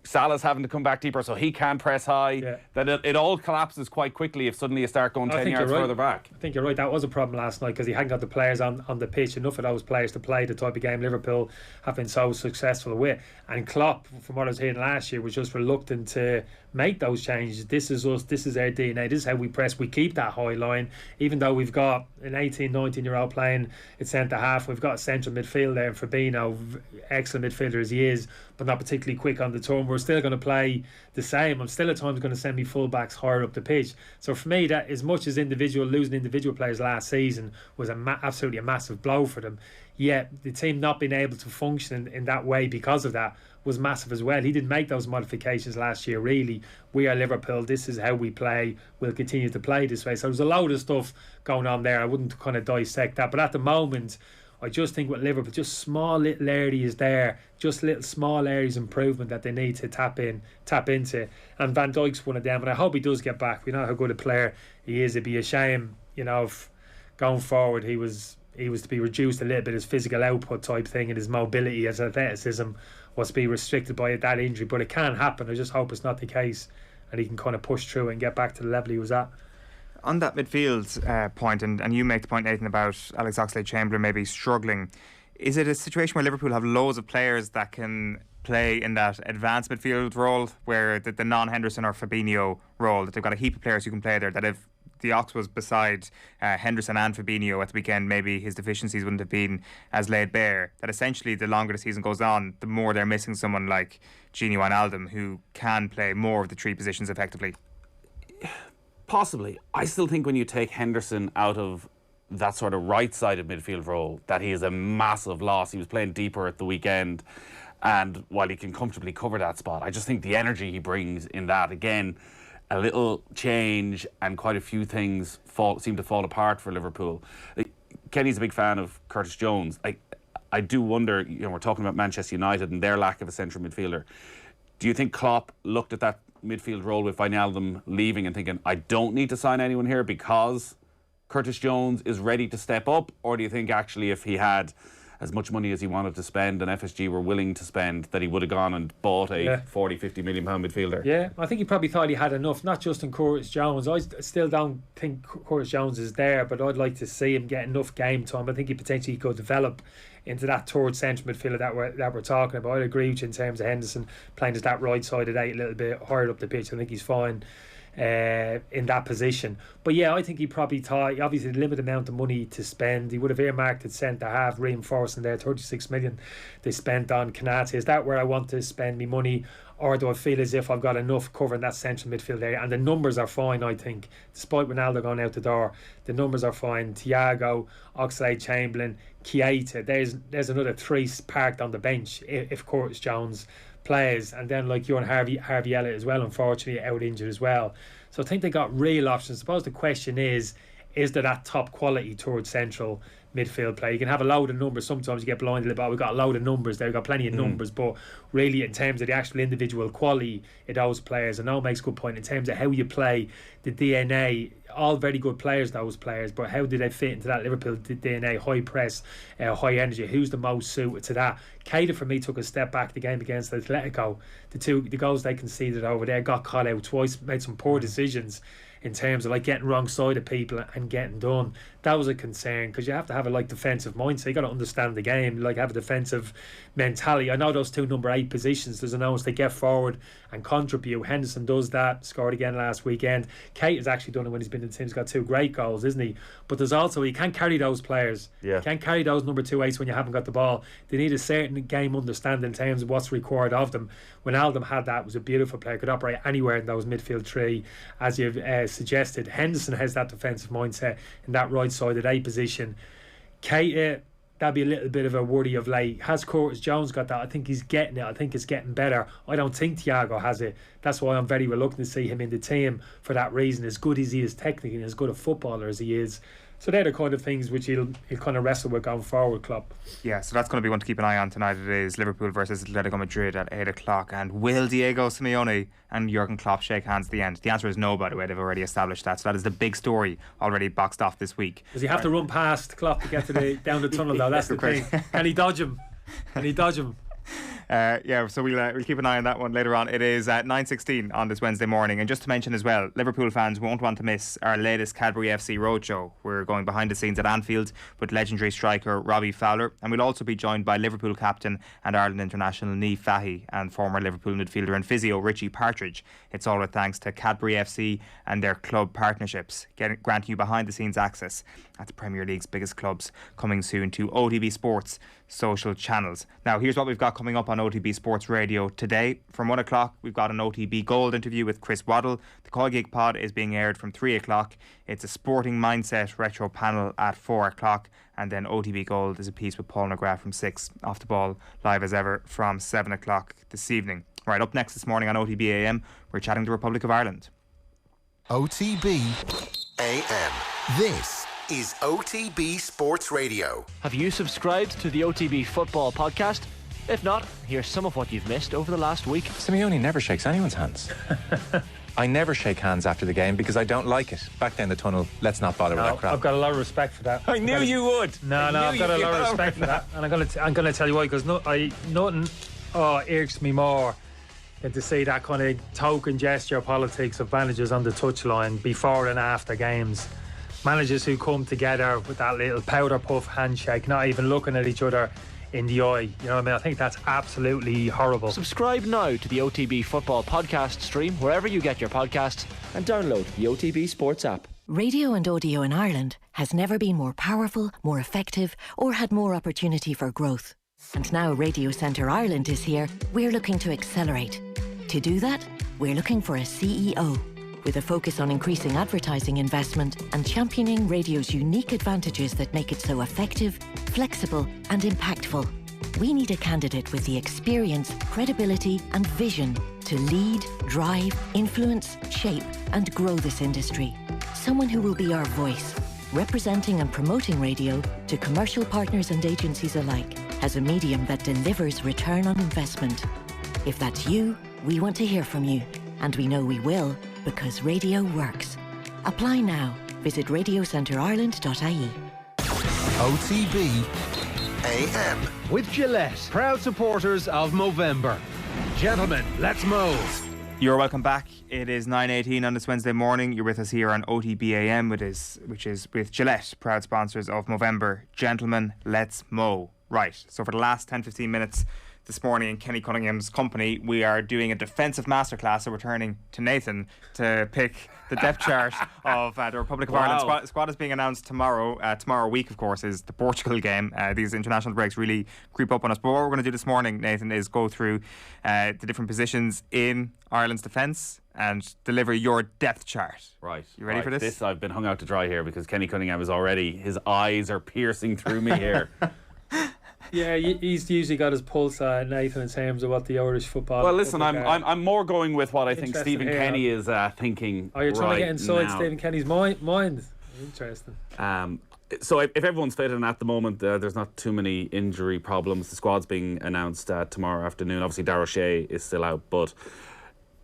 Salah's having to come back deeper so he can press high. Yeah. That it all collapses quite quickly if suddenly you start going 10 yards further back. I think you're right. That was a problem last night because he hadn't got the players on the pitch, enough of those players to play the type of game Liverpool have been so successful with. And Klopp, from what I was hearing last year, was just reluctant to make those changes. This is us, this is our DNA, this is how we press. We keep that high line, even though we've got an 18-19-year-old playing at centre half. We've got a central midfield there, and Fabinho, excellent midfielder as he is, but not particularly quick on the turn. We're still going to play the same. I'm still at times going to send me full-backs higher up the pitch. So for me, that as much as losing individual players last season was absolutely a massive blow for them, yet the team not being able to function in that way because of that was massive as well. He didn't make those modifications last year, really. We are Liverpool, this is how we play, we'll continue to play this way. So there's a load of stuff going on there. I wouldn't kind of dissect that, but at the moment I just think with Liverpool, just small little areas there, just little small areas of improvement that they need to tap into. And Van Dijk's one of them, and I hope he does get back. We know how good a player he is. It'd be a shame, if going forward he was to be reduced a little bit, his physical output type thing, and his mobility, his athleticism was to be restricted by that injury. But it can happen. I just hope it's not the case, and he can kind of push through and get back to the level he was at. On that midfield point, and you make the point, Nathan, about Alex Oxlade-Chamberlain maybe struggling, is it a situation where Liverpool have loads of players that can play in that advanced midfield role, where the non-Henderson or Fabinho role, that they've got a heap of players who can play there, that if the Ox was beside Henderson and Fabinho at the weekend, maybe his deficiencies wouldn't have been as laid bare. That essentially, the longer the season goes on, the more they're missing someone like Gini Wijnaldum, who can play more of the three positions effectively. Possibly. I still think when you take Henderson out of that sort of right-sided midfield role, that he is a massive loss. He was playing deeper at the weekend, and while he can comfortably cover that spot, I just think the energy he brings in that, again, a little change and quite a few things seem to fall apart for Liverpool. Kenny's a big fan of Curtis Jones. I do wonder, we're talking about Manchester United and their lack of a central midfielder. Do you think Klopp looked at that midfield role with Wijnaldum leaving and thinking, I don't need to sign anyone here because Curtis Jones is ready to step up? Or do you think actually if he had as much money as he wanted to spend and FSG were willing to spend, that he would have gone and bought a 40-50 million pound midfielder? Yeah, I think he probably thought he had enough, not just in Curtis Jones. I still don't think Curtis Jones is there, but I'd like to see him get enough game time. I think he potentially could develop into that third central midfielder that we're talking about. I'd agree with you in terms of Henderson playing as that right-sided 8 a little bit higher up the pitch. I think he's fine in that position. But yeah, I think he probably thought, obviously the limited amount of money to spend, he would have earmarked it centre half, reinforcing there, 36 million they spent on Konate. Is that where I want to spend my money, or do I feel as if I've got enough covering that central midfield area? And the numbers are fine, I think, despite Ronaldo going out the door. The numbers are fine. Thiago, Oxlade-Chamberlain, Keita, there's another 3 parked on the bench if Curtis Jones plays, and then like you're on Harvey Elliott as well, unfortunately out injured as well. So I think they got real options. I suppose the question is there that top quality towards central midfield play? You can have a load of numbers, sometimes you get blinded a little bit. We've got a load of numbers there, we've got plenty of numbers, but really in terms of the actual individual quality of those players, and Noel makes a good point in terms of how you play, the DNA, all very good players, those players, but how do they fit into that Liverpool DNA? High press, high energy. Who's the most suited to that? Keita for me took a step back the game against Atletico. The goals they conceded over there, got caught out twice, made some poor decisions in terms of like getting wrong side of people and getting done. That was a concern, because you have to have a defensive mindset. You got to understand the game, have a defensive mentality. I know those 2 number 8 positions, there's an onus to get forward and contribute. Henderson does that, scored again last weekend. Kate has actually done it when he's been in the team. He's got 2 great goals, isn't he? But there's also, you can't carry those players. You can't carry those number 2 8s when you haven't got the ball. They need a certain game understanding in terms of what's required of them. When Wijnaldum had that, was a beautiful player, could operate anywhere in those midfield 3, as you've suggested. Henderson has that defensive mindset in that right-sided 8 position. Keita, that'd be a little bit of a worry of late. Has Curtis Jones got that? I think he's getting it. I think it's getting better. I don't think Thiago has it. That's why I'm very reluctant to see him in the team for that reason. As good as he is technically, and as good a footballer as he is, so they're the kind of things which he'll kind of wrestle with going forward, Klopp. Yeah, so that's going to be one to keep an eye on tonight. It is Liverpool versus Atletico Madrid at 8 o'clock. And will Diego Simeone and Jurgen Klopp shake hands at the end? The answer is no, by the way. They've already established that. So that is the big story already boxed off this week. Does he have to run past Klopp to get to down the tunnel though? That's the thing. Can he dodge him? So we'll keep an eye on that one later on. It is at 9:16 on this Wednesday morning. And just to mention as well, Liverpool fans won't want to miss our latest Cadbury FC Roadshow. We're going behind the scenes at Anfield with legendary striker Robbie Fowler, and we'll also be joined by Liverpool captain and Ireland international Niamh Fahey and former Liverpool midfielder and physio Richie Partridge. It's all with thanks to Cadbury FC and their club partnerships, granting you behind the scenes access at the Premier League's biggest clubs, coming soon to OTB Sports social channels. Now here's what we've got coming up on OTB Sports Radio today. From 1 o'clock we've got an OTB Gold interview with Chris Waddle. The Call Gig Pod is being aired from 3 o'clock. It's a sporting mindset retro panel at 4 o'clock, and then OTB Gold is a piece with Paul McGrath from 6. Off the Ball live as ever from 7 o'clock this evening. Right, up next this morning on OTB AM, we're chatting to the Republic of Ireland. OTB AM. This is OTB Sports Radio. Have you subscribed to the OTB Football Podcast? If not, here's some of what you've missed over the last week. Simeone never shakes anyone's hands. I never shake hands after the game because I don't like it. Back down the tunnel, let's not bother with that crap. I've got a lot of respect for that. I knew you would. No, I've got a lot of respect for that. And I'm going to tell you why, because nothing irks me more than to see that kind of token gesture politics of managers on the touchline before and after games. Managers who come together with that little powder puff handshake, not even looking at each other in the eye. You know what I mean? I think that's absolutely horrible. Subscribe now to the OTB Football Podcast stream wherever you get your podcasts, and download the OTB Sports app. Radio and audio in Ireland has never been more powerful, more effective, or had more opportunity for growth. And now Radio Centre Ireland is here, we're looking to accelerate. To do that, we're looking for a CEO with a focus on increasing advertising investment and championing radio's unique advantages that make it so effective, flexible, and impactful. We need a candidate with the experience, credibility, and vision to lead, drive, influence, shape, and grow this industry. Someone who will be our voice, representing and promoting radio to commercial partners and agencies alike as a medium that delivers return on investment. If that's you, we want to hear from you, and we know we will, because radio works. Apply now. Visit radiocentreireland.ie. OTB AM. With Gillette, proud supporters of Movember. Gentlemen, let's move. You're welcome back. It is 9:18 on this Wednesday morning. You're with us here on OTB AM, which is with Gillette, proud sponsors of Movember. Gentlemen, let's mow. Right, so for the last 10-15 minutes this morning in Kenny Cunningham's company, we are doing a defensive masterclass. So we're turning to Nathan to pick the depth chart of the Republic of Ireland. Squad is being announced tomorrow. Tomorrow week, of course, is the Portugal game. These international breaks really creep up on us. But what we're going to do this morning, Nathan, is go through the different positions in Ireland's defence and deliver your depth chart. Right. You ready for this? This I've been hung out to dry here because Kenny Cunningham is already, his eyes are piercing through me here. Yeah, he's usually got his pulse on Nathan in terms of what the Irish football. Well, listen, I'm more going with what I think Stephen Kenny is thinking. Oh, you're trying to get inside now. Stephen Kenny's mind. Interesting. So if everyone's fit and at the moment, there's not too many injury problems. The squad's being announced tomorrow afternoon. Obviously, Darragh O'Shea is still out, but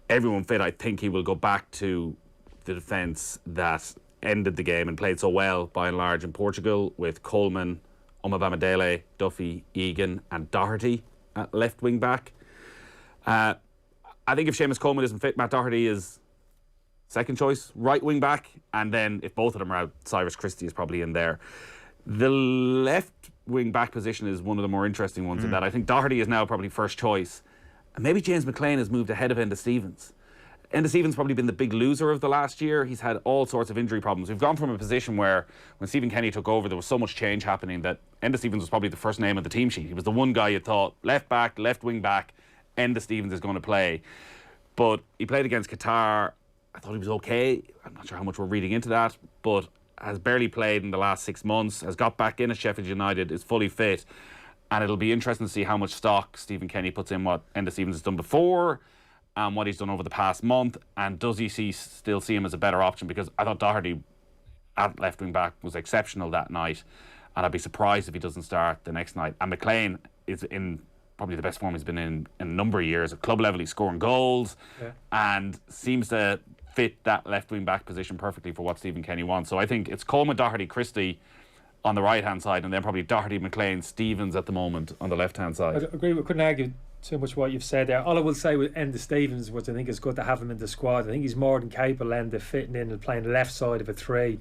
everyone fit. I think he will go back to the defence that ended the game and played so well by and large in Portugal with Coleman, Omabamidele, Duffy, Egan and Doherty at left wing back. I think if Seamus Coleman isn't fit, Matt Doherty is second choice right wing back, and then if both of them are out, Cyrus Christie is probably in there. The left wing back position is one of the more interesting ones in that I think Doherty is now probably first choice, and maybe James McLean has moved ahead of Enda Stevens. Enda Stevens probably been the big loser of the last year. He's had all sorts of injury problems. We've gone from a position where when Stephen Kenny took over, there was so much change happening that Enda Stevens was probably the first name on the team sheet. He was the one guy you thought, left back, left wing back, Enda Stevens is going to play. But he played against Qatar. I thought he was okay. I'm not sure how much we're reading into that, but has barely played in the last 6 months, has got back in at Sheffield United, is fully fit. And it'll be interesting to see how much stock Stephen Kenny puts in what Enda Stevens has done before and what he's done over the past month, and does he still see him as a better option? Because I thought Doherty at left wing back was exceptional that night, and I'd be surprised if he doesn't start the next night. And McLean is in probably the best form he's been in a number of years. At club level, he's scoring goals and seems to fit that left wing back position perfectly for what Stephen Kenny wants. So I think it's Coleman, Doherty, Christie on the right hand side, and then probably Doherty, McLean, Stevens at the moment on the left hand side. I agree. We couldn't argue too much what you've said there. All I will say with Enda Stevens, which I think is good to have him in the squad, I think he's more than capable Enda fitting in and playing the left side of a three,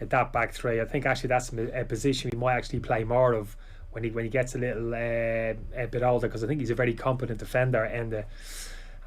at that back three. I think actually that's a position he might actually play more of when he gets a little a bit older, because I think he's a very competent defender, Enda.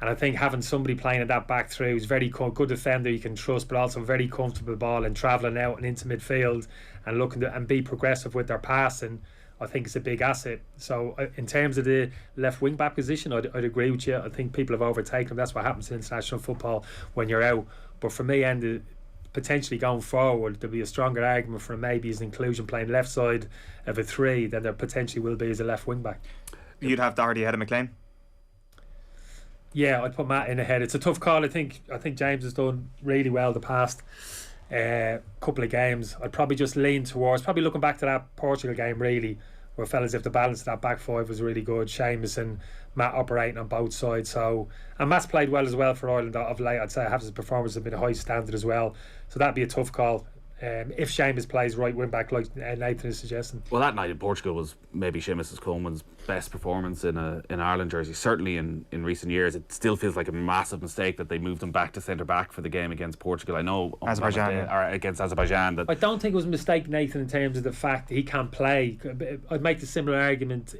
And I think having somebody playing in that back three who's very good defender you can trust, but also very comfortable ball and travelling out and into midfield and looking to and be progressive with their passing, I think it's a big asset. So in terms of the left wing back position, I'd agree with you. I think people have overtaken him. That's what happens in international football when you're out. But for me, and potentially going forward, there'll be a stronger argument for maybe his inclusion playing left side of a three than there potentially will be as a left wing back. You'd have Doherty ahead of McLean? Yeah, I'd put Matt in ahead. It's a tough call. I think James has done really well the past couple of games. I'd probably just lean towards, probably looking back to that Portugal game really, where felt as if the balance of that back five was really good. Seamus and Matt operating on both sides. So, and Matt's played well as well for Ireland of late. I'd say his performance has been a high standard as well. So that'd be a tough call. If Seamus plays right wing back like Nathan is suggesting. Well, that night in Portugal was maybe Seamus Coleman's best performance in Ireland jersey, certainly in recent years. It still feels like a massive mistake that they moved him back to centre back for the game against Portugal. I know against Azerbaijan. That I don't think it was a mistake, Nathan, in terms of the fact that he can't play. I'd make the similar argument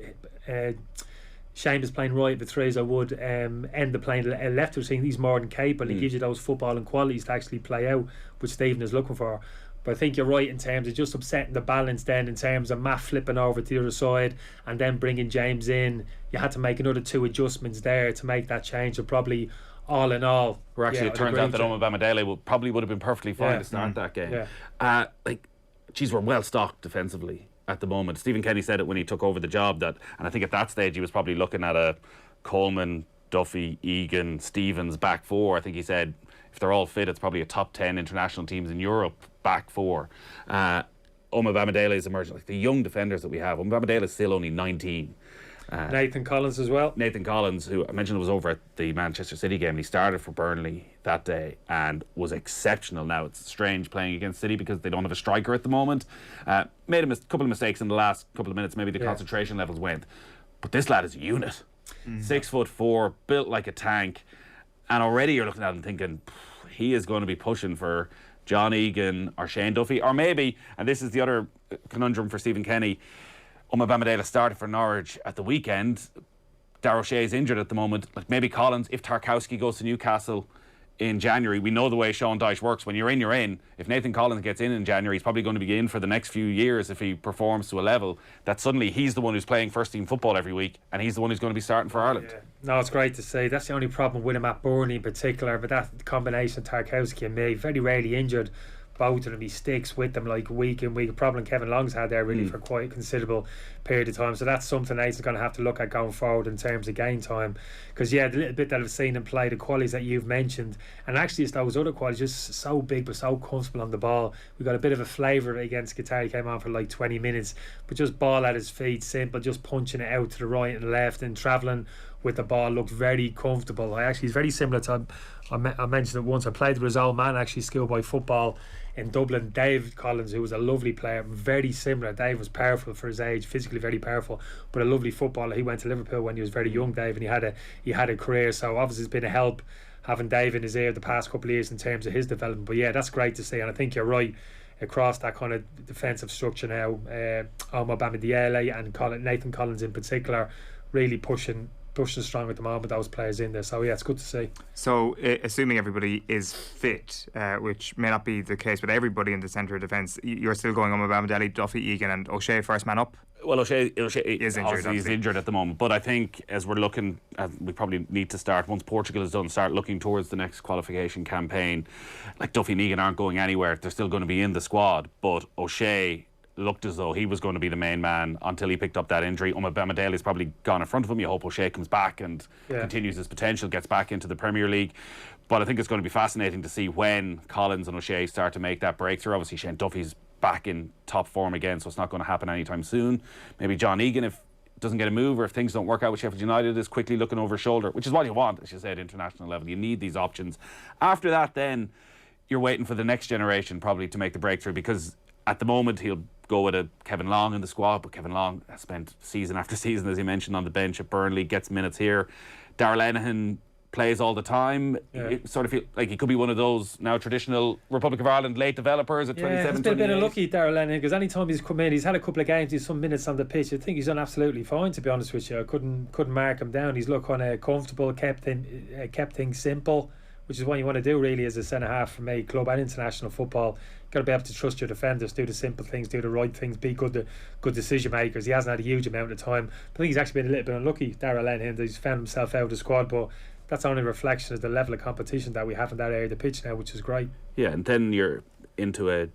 Seamus playing right of the three as I would end the playing left of the he's more than capable. He gives you those footballing qualities to actually play out, which Stephen is looking for. But I think you're right in terms of just upsetting the balance then in terms of Matt flipping over to the other side and then bringing James in. You had to make another 2 adjustments there to make that change. So probably all in all, where actually it turns out that Bamidele probably would have been perfectly fine to start that game. We're well stocked defensively at the moment. Stephen Kenny said it when he took over the job, and I think at that stage he was probably looking at a Coleman, Duffy, Egan, Stevens back four. I think he said if they're all fit, it's probably a top 10 international teams in Europe back four. Bamidele is emerging. Like the young defenders that we have, Bamidele is still only 19. Nathan Collins as well. Nathan Collins, who I mentioned was over at the Manchester City game. He started for Burnley that day and was exceptional. Now it's strange playing against City because they don't have a striker at the moment. Made a couple of mistakes in the last couple of minutes. Maybe the concentration levels went. But this lad is a unit. 6'4", built like a tank. And already you're looking at him thinking he is going to be pushing for John Egan or Shane Duffy. Or maybe, and this is the other conundrum for Stephen Kenny, Bamidele started for Norwich at the weekend. Darragh O'Shea's injured at the moment. Like maybe Collins, if Tarkowski goes to Newcastle in January, we know the way Sean Dyche works. When you're in, you're in. If Nathan Collins gets in January, he's probably going to be in for the next few years if he performs to a level that suddenly he's the one who's playing first team football every week and he's the one who's going to be starting for Ireland. No, it's great to see. That's the only problem with him at Burnley in particular, but that combination of Tarkowski and May, very rarely injured. Both of them, he sticks with them like week in week. A problem Kevin Long's had there really for quite a considerable period of time. So that's something Nathan's going to have to look at going forward in terms of game time. Because the little bit that I've seen him play, the qualities that you've mentioned, and actually it's those other qualities, just so big but so comfortable on the ball. We got a bit of a flavour against Qatar. He came on for like 20 minutes, but just ball at his feet, simple, just punching it out to the right and left and travelling with the ball, looks very comfortable. He's very similar to, I mentioned it once, I played with his old man actually, schoolboy football in Dublin, Dave Collins, who was a lovely player, very similar. Dave was powerful for his age, physically very powerful, but a lovely footballer. He went to Liverpool when he was very young, Dave, and he had a career. So obviously it's been a help having Dave in his ear the past couple of years in terms of his development. But that's great to see, and I think you're right across that kind of defensive structure now. Bamidele and Nathan Collins in particular really pushing strong at the moment, those players in there. So it's good to see. So assuming everybody is fit, which may not be the case with everybody in the centre of defence, you're still going on with Bamidele, Duffy, Egan and O'Shea first man up? Well, O'Shea is injured. He's injured at the moment, but I think as we're looking, we probably need to start, once Portugal is done, start looking towards the next qualification campaign. Like Duffy and Egan aren't going anywhere, they're still going to be in the squad, but O'Shea looked as though he was going to be the main man until he picked up that injury. Bamidele's probably gone in front of him. You hope O'Shea comes back and continues his potential, gets back into the Premier League. But I think it's going to be fascinating to see when Collins and O'Shea start to make that breakthrough. Obviously Shane Duffy's back in top form again, so it's not going to happen anytime soon. Maybe John Egan, if doesn't get a move or if things don't work out with Sheffield United, is quickly looking over his shoulder, which is what you want, as you said, international level. You need these options. After that, then you're waiting for the next generation probably to make the breakthrough, because at the moment he'll go with a Kevin Long in the squad, but Kevin Long has spent season after season, as he mentioned, on the bench at Burnley, gets minutes here. Darragh Lenihan plays all the time. It sort of feel like he could be one of those now traditional Republic of Ireland late developers at 27, he's been a bit unlucky, Darragh Lenihan, because any time he's come in, he's had a couple of games, he's some minutes on the pitch. I think he's done absolutely fine, to be honest with you. I couldn't mark him down. He's looked kind of comfortable, kept things simple, which is what you want to do really as a centre half from a club and international football. Got to be able to trust your defenders, do the simple things, do the right things, be good decision makers. He hasn't had a huge amount of time. I think he's actually been a little bit unlucky, Darragh Lenihan. He's found himself out of the squad, but that's only a reflection of the level of competition that we have in that area of the pitch now, which is great. Yeah, and then you're into a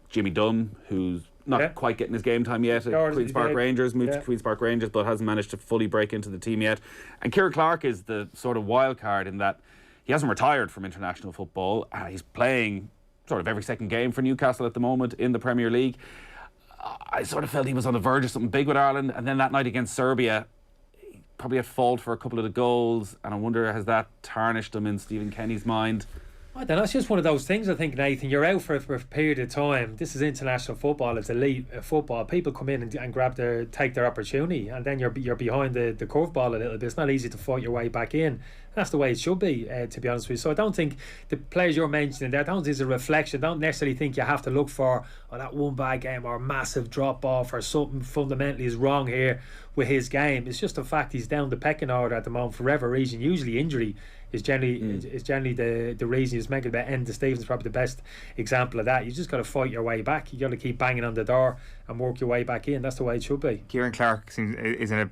Jimmy Dunn, who's not quite getting his game time yet at Queen's Park Rangers, moved to Queen's Park Rangers, but hasn't managed to fully break into the team yet. And Kieran Clark is the sort of wild card in that he hasn't retired from international football. He's playing sort of every second game for Newcastle at the moment in the Premier League. I sort of felt he was on the verge of something big with Ireland, and then that night against Serbia, he probably at fault for a couple of the goals, and I wonder, has that tarnished him in Stephen Kenny's mind? I don't know, it's just one of those things. I think, Nathan, you're out for a period of time. This is international football, it's elite football. People come in and take their opportunity, and then you're behind the curveball a little bit. It's not easy to fight your way back in. That's the way it should be, to be honest with you. So I don't think the players you're mentioning there, I don't think it's a reflection. I don't necessarily think you have to look for that one bad game or a massive drop off or something fundamentally is wrong here with his game. It's just the fact he's down the pecking order at the moment for whatever reason. Usually injury is generally the reason. He's making about Enda Stevens, probably the best example of that. You just got to fight your way back. You got to keep banging on the door and work your way back in. That's the way it should be. Kieran Clark is in a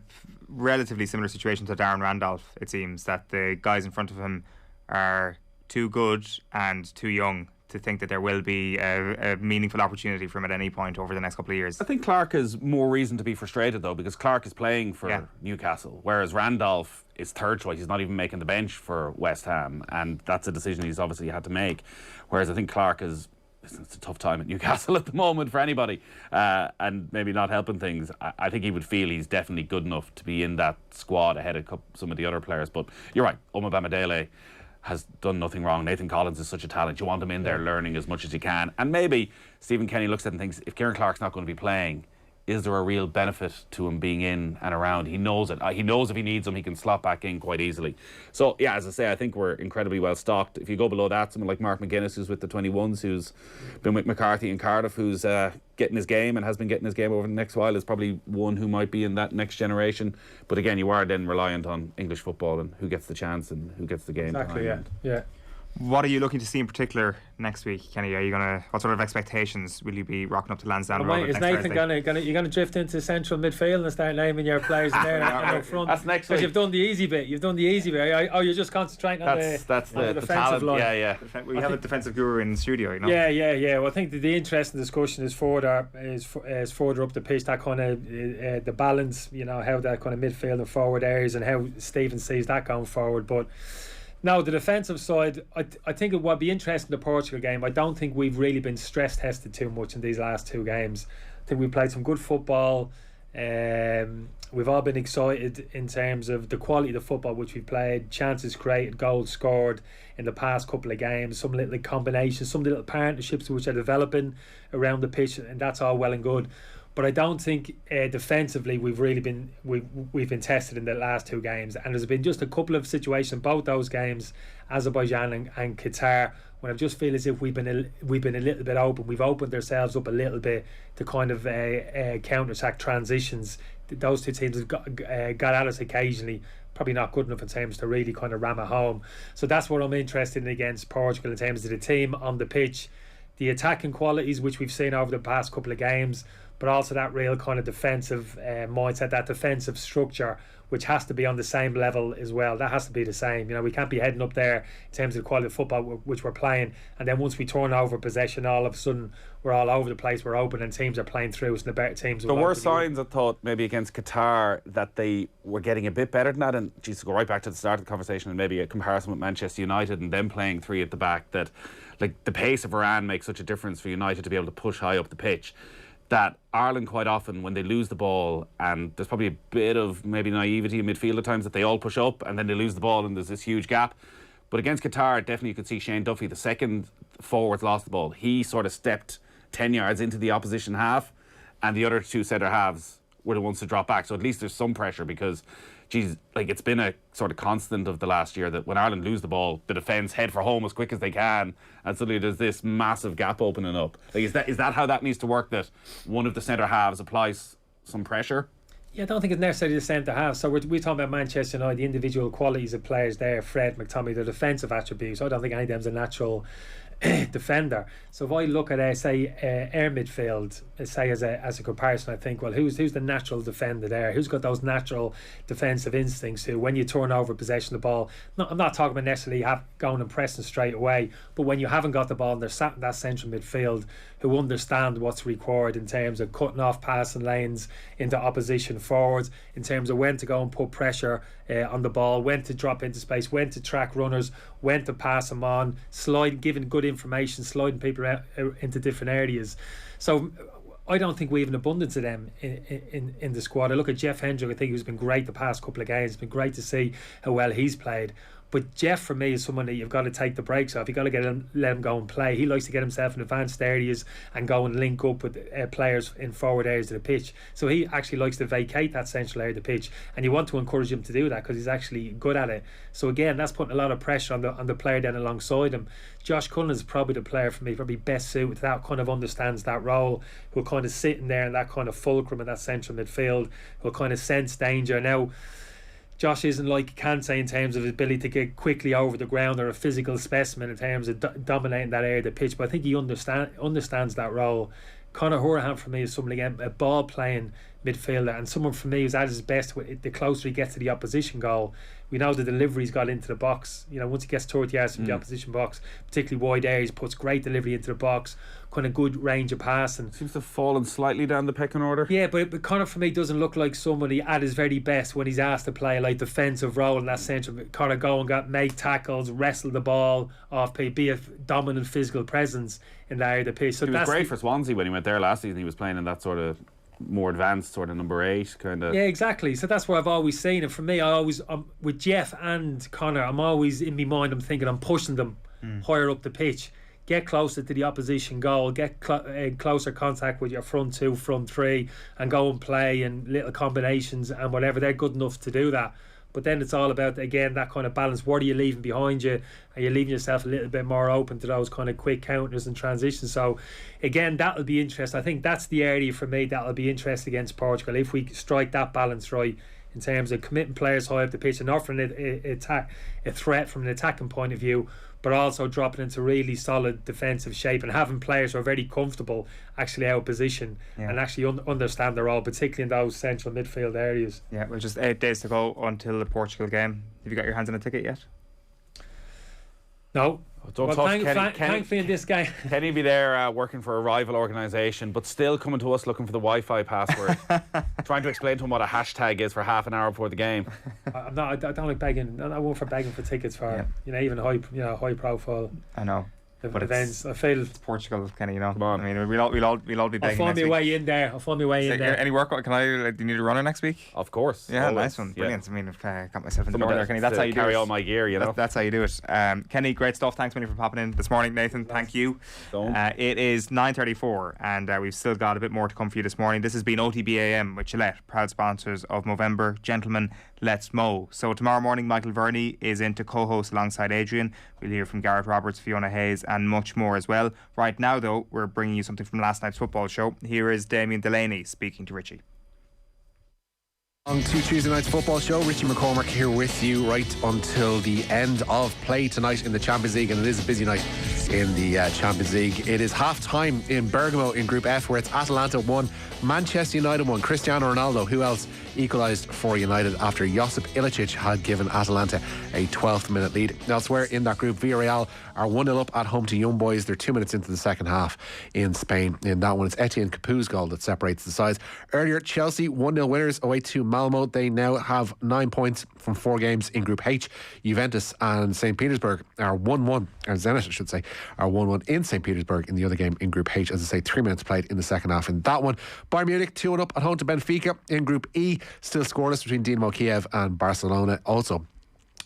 relatively similar situation to Darren Randolph. It seems that the guys in front of him are too good and too young to think that there will be a meaningful opportunity for him at any point over the next couple of years. I think Clark has more reason to be frustrated, though, because Clark is playing for Newcastle, whereas Randolph is third choice. He's not even making the bench for West Ham, and that's a decision he's obviously had to make. Whereas I think Clark it's a tough time at Newcastle at the moment for anybody, and maybe not helping things. I think he would feel he's definitely good enough to be in that squad ahead of some of the other players. But you're right, Bamidele has done nothing wrong. Nathan Collins is such a talent. You want him in there learning as much as you can. And maybe Stephen Kenny looks at it and thinks, if Kieran Clark's not going to be playing, is there a real benefit to him being in and around? He knows it. He knows if he needs him, he can slot back in quite easily. So, yeah, as I say, I think we're incredibly well stocked. If you go below that, someone like Mark McGuinness, who's with the 21s, who's been with McCarthy in Cardiff, who's getting his game and has been getting his game over the next while, is probably one who might be in that next generation. But again, you are then reliant on English football and who gets the chance and who gets the game. Exactly, yeah. What are you looking to see in particular next week, Kenny? Are you what sort of expectations will you be rocking up to Lansdowne Road? Is Nathan gonna drift into central midfield and start naming your players in there up front? That's next week. Because you've done the easy bit. You're just concentrating on the defensive talent line. Yeah. We have a defensive guru in the studio, you know. Yeah. Well, I think the interesting discussion is further up the pitch. That kind of the balance, how that kind of midfield and forward areas and how Stephen sees that going forward, but. Now, the defensive side, I think it would be interesting, the Portugal game. I don't think we've really been stress tested too much in these last two games. I think we played some good football. We've all been excited in terms of the quality of the football which we played, chances created, goals scored in the past couple of games, some little combinations, some little partnerships which are developing around the pitch, and that's all well and good. But I don't think defensively we've been tested in the last two games, and there's been just a couple of situations, both those games, Azerbaijan and Qatar, when I just feel as if we've been a little bit open. We've opened ourselves up a little bit to kind of counter-attack transitions. Those two teams have got at us occasionally. Probably not good enough in terms to really kind of ram it home. So that's what I'm interested in against Portugal in terms of the team on the pitch, the attacking qualities which we've seen over the past couple of games, but also that real kind of defensive mindset, that defensive structure, which has to be on the same level as well. That has to be the same. We can't be heading up there in terms of the quality of football which we're playing, and then once we turn over possession, all of a sudden we're all over the place, we're open, and teams are playing through us, and the better teams. There were signs, I thought, maybe against Qatar, that they were getting a bit better than that. And to go right back to the start of the conversation, and maybe a comparison with Manchester United and them playing three at the back, that like the pace of Iran makes such a difference for United to be able to push high up the pitch, that Ireland quite often, when they lose the ball, and there's probably a bit of maybe naivety in midfield at times, that they all push up and then they lose the ball and there's this huge gap. But against Qatar, definitely you could see Shane Duffy, the second forwards lost the ball, he sort of stepped 10 yards into the opposition half, and the other two centre halves were the ones to drop back. So at least there's some pressure, because it's been a sort of constant of the last year that when Ireland lose the ball, the defence head for home as quick as they can, and suddenly there's this massive gap opening up. Is that how that needs to work, that one of the centre halves applies some pressure? Yeah, I don't think it's necessarily the centre half. So we're talking about Manchester United, the individual qualities of players there, Fred, McTominay, the defensive attributes. I don't think any of them's a natural defender. So if I look at say air midfield, say as a comparison, I think, well, who's the natural defender there? Who's got those natural defensive instincts who, when you turn over possession of the ball, I'm not talking about necessarily going and pressing straight away, but when you haven't got the ball and they're sat in that central midfield, who understand what's required in terms of cutting off passing lanes into opposition forwards, in terms of when to go and put pressure on the ball, when to drop into space, when to track runners, when to pass them on, giving good information, sliding people out into different areas. So I don't think we have an abundance of them in the squad. I look at Jeff Hendrick, I think he's been great the past couple of games. It's been great to see how well he's played. But Jeff, for me, is someone that you've got to take the brakes off. You've got to let him go and play. He likes to get himself in advanced areas and go and link up with players in forward areas of the pitch. So he actually likes to vacate that central area of the pitch, and you want to encourage him to do that because he's actually good at it. So again, that's putting a lot of pressure on the player then alongside him. Josh Cullen is probably the player for me, probably best suited to that, kind of understands that role, who'll kind of sit in there in that kind of fulcrum in that central midfield, who'll kind of sense danger. Now, Josh isn't like Kante in terms of his ability to get quickly over the ground or a physical specimen in terms of dominating that area of the pitch, but I think he understands that role. Conor Hourihane for me is someone, again, a ball playing midfielder, and someone for me who's at his best the closer he gets to the opposition goal. We know the delivery's got into the box. Once he gets 30 yards from the opposition box, particularly wide areas, puts great delivery into the box, kind of good range of passing. Seems to have fallen slightly down the pecking order. Yeah, but Conor for me doesn't look like somebody at his very best when he's asked to play like defensive role in that centre. Kind of go and make tackles, wrestle the ball off play, be a dominant physical presence in that area of the pitch. So he was great for Swansea when he went there last season. He was playing in that sort of more advanced sort of number 8 kind of. Yeah, exactly. So that's what I've always seen, and for me, I always with Jeff and Conor, I'm always in my mind, I'm thinking I'm pushing them higher up the pitch, get closer to the opposition goal, get closer contact with your front 2, front 3, and go and play in little combinations and whatever. They're good enough to do that. But then it's all about, again, that kind of balance. What are you leaving behind you? Are you leaving yourself a little bit more open to those kind of quick counters and transitions? So, again, that'll be interesting. I think that's the area for me that'll be interesting against Portugal. If we strike that balance right in terms of committing players high up the pitch and offering a threat from an attacking point of view, but also dropping into really solid defensive shape and having players who are very comfortable actually out of position and actually understand their role, particularly in those central midfield areas. Yeah, well, just 8 days to go until the Portugal game. Have you got your hands on a ticket yet? No. Thankfully in this game, Kenny be there working for a rival organisation, but still coming to us looking for the Wi-Fi password, trying to explain to him what a hashtag is for half an hour before the game. I don't like begging. I won't for begging for tickets for even high profile. I know. But events, I feel it's Portugal, Kenny. Come on. I mean, we'll all be begging. I'll find my way in there. Any workout? Can I? Do you need a runner next week? Of course. Yeah, nice one. Brilliant. I mean, I've got myself in the order, Kenny. That's how you carry all my gear. That's how you do it. Kenny, great stuff. Thanks many for popping in this morning, Nathan. Thank you. It is 9:34, and we've still got a bit more to come for you this morning. This has been OTB AM with Gillette, proud sponsors of Movember. Gentlemen, let's mow. So tomorrow morning, Michael Verney is in to co-host alongside Adrian. We'll hear from Gareth Roberts, Fiona Hayes, and much more as well. Right now, though, we're bringing you something from last night's football show. Here is Damien Delaney speaking to Richie. On to Tuesday night's football show, Richie McCormack here with you right until the end of play tonight in the Champions League, and it is a busy night in the Champions League. It is half time in Bergamo in Group F, where it's Atalanta 1, Manchester United 1. Cristiano Ronaldo, who else, equalised for United after Josip Ilicic had given Atalanta a 12th minute lead. Elsewhere in that group, Villarreal are 1-0 up at home to Young Boys. They're 2 minutes into the second half in Spain. In that one, it's Etienne Capous's goal that separates the sides. Earlier, Chelsea 1-0 winners away to Malmo. They now have 9 points from 4 games in Group H. Juventus and St. Petersburg are 1-1, or Zenit I should say, are 1-1 in St. Petersburg in the other game in Group H. As I say, 3 minutes played in the second half in that one. Bayern Munich 2-1 up at home to Benfica. In Group E, still scoreless between Dinamo Kiev and Barcelona. Also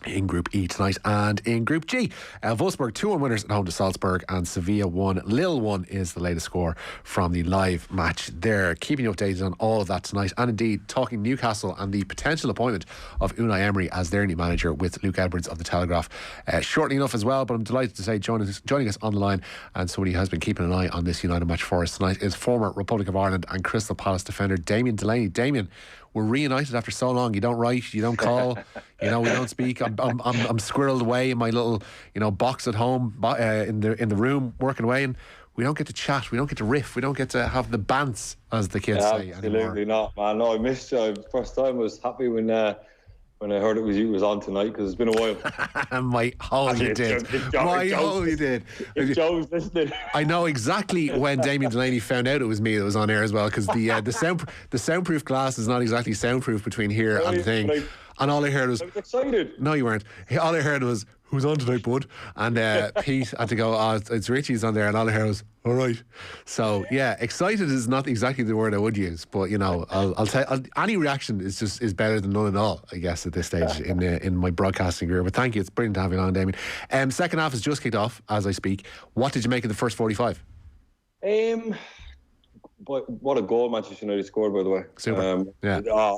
in Group E tonight. And in Group G, Wolfsburg 2-1 winners at home to Salzburg, and Sevilla 1, Lille 1 is the latest score from the live match there. Keeping you updated on all of that tonight, and indeed talking Newcastle and the potential appointment of Unai Emery as their new manager with Luke Edwards of the Telegraph shortly enough as well. But I'm delighted to say joining us on the line, and somebody who has been keeping an eye on this United match for us tonight, is former Republic of Ireland and Crystal Palace defender Damien Delaney. Damien, we're reunited after so long. You don't write, you don't call, we don't speak. I'm squirreled away in my little, box at home, in the room, working away, and we don't get to chat, we don't get to riff, we don't get to have the bants, as the kids say absolutely anymore. Not, man. No, I missed you. First time I was happy when I heard it was you was on tonight, because it's been a while. My hole you did. If Joe was listening. I know exactly when Damien Delaney found out it was me that was on air as well, because the soundproof glass is not exactly soundproof between here and the thing. And all I heard was... I was excited. No, you weren't. All I heard was, who's on tonight, bud? And Pete had to go, oh, it's Richie's on there, and all I heard was, all right. So yeah, excited is not exactly the word I would use, but you know, I'll tell any reaction is better than none at all, I guess, at this stage in my broadcasting career. But thank you, it's brilliant to have you on, Damien. Second half has just kicked off as I speak. What did you make of the first 45? But what a goal Manchester United scored, by the way. Super.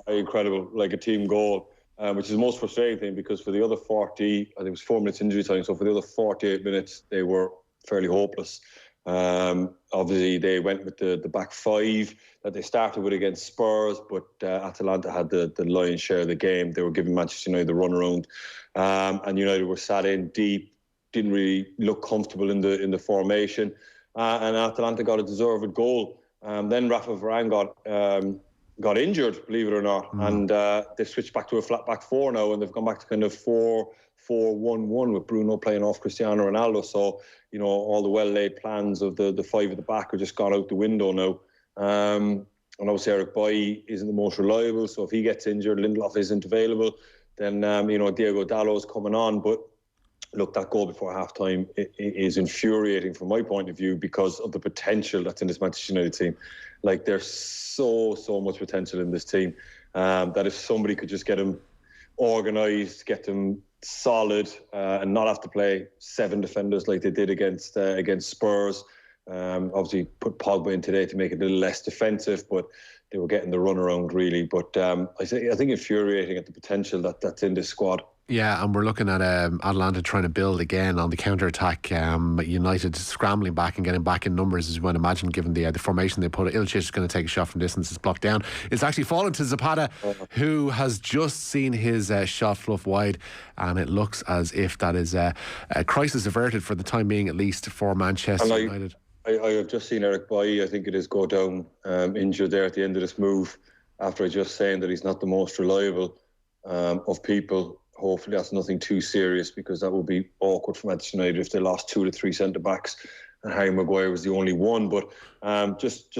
Incredible, like a team goal. Which is the most frustrating thing, because for the other 40, I think it was 4 minutes injury time, so for the other 48 minutes, they were fairly hopeless. Obviously, they went with the back five that they started with against Spurs, but Atalanta had the lion's share of the game. They were giving Manchester United the run around, and United were sat in deep, didn't really look comfortable in the formation, and Atalanta got a deserved goal. Then Rafa Varane got injured, believe it or not, and they've switched back to a flat back four now, and they've gone back to kind of 4-4-1-1 with Bruno playing off Cristiano Ronaldo. So, you know, all the well-laid plans of the five at the back are just gone out the window now. And obviously Eric Bailly isn't the most reliable, so if he gets injured, Lindelof isn't available, then, Diego Dalot's coming on. But look, that goal before half-time is infuriating from my point of view because of the potential that's in this Manchester United team. Like, there's so much potential in this team that if somebody could just get them organised, get them solid, and not have to play 7 defenders like they did against Spurs. Obviously, put Pogba in today to make it a little less defensive, but they were getting the run around really. But I think infuriating at the potential that's in this squad. Yeah, and we're looking at Atalanta trying to build again on the counter-attack. United scrambling back and getting back in numbers, as you might imagine, given the formation they put. Ilicic is going to take a shot from distance. It's blocked down. It's actually fallen to Zapata, who has just seen his shot fluff wide, and it looks as if that is a crisis averted for the time being, at least for Manchester United. I have just seen Eric Bailly, I think it is, go down injured there at the end of this move, after just saying that he's not the most reliable of people. Hopefully that's nothing too serious, because that would be awkward for Manchester United if they lost 2 to 3 centre-backs and Harry Maguire was the only one. But just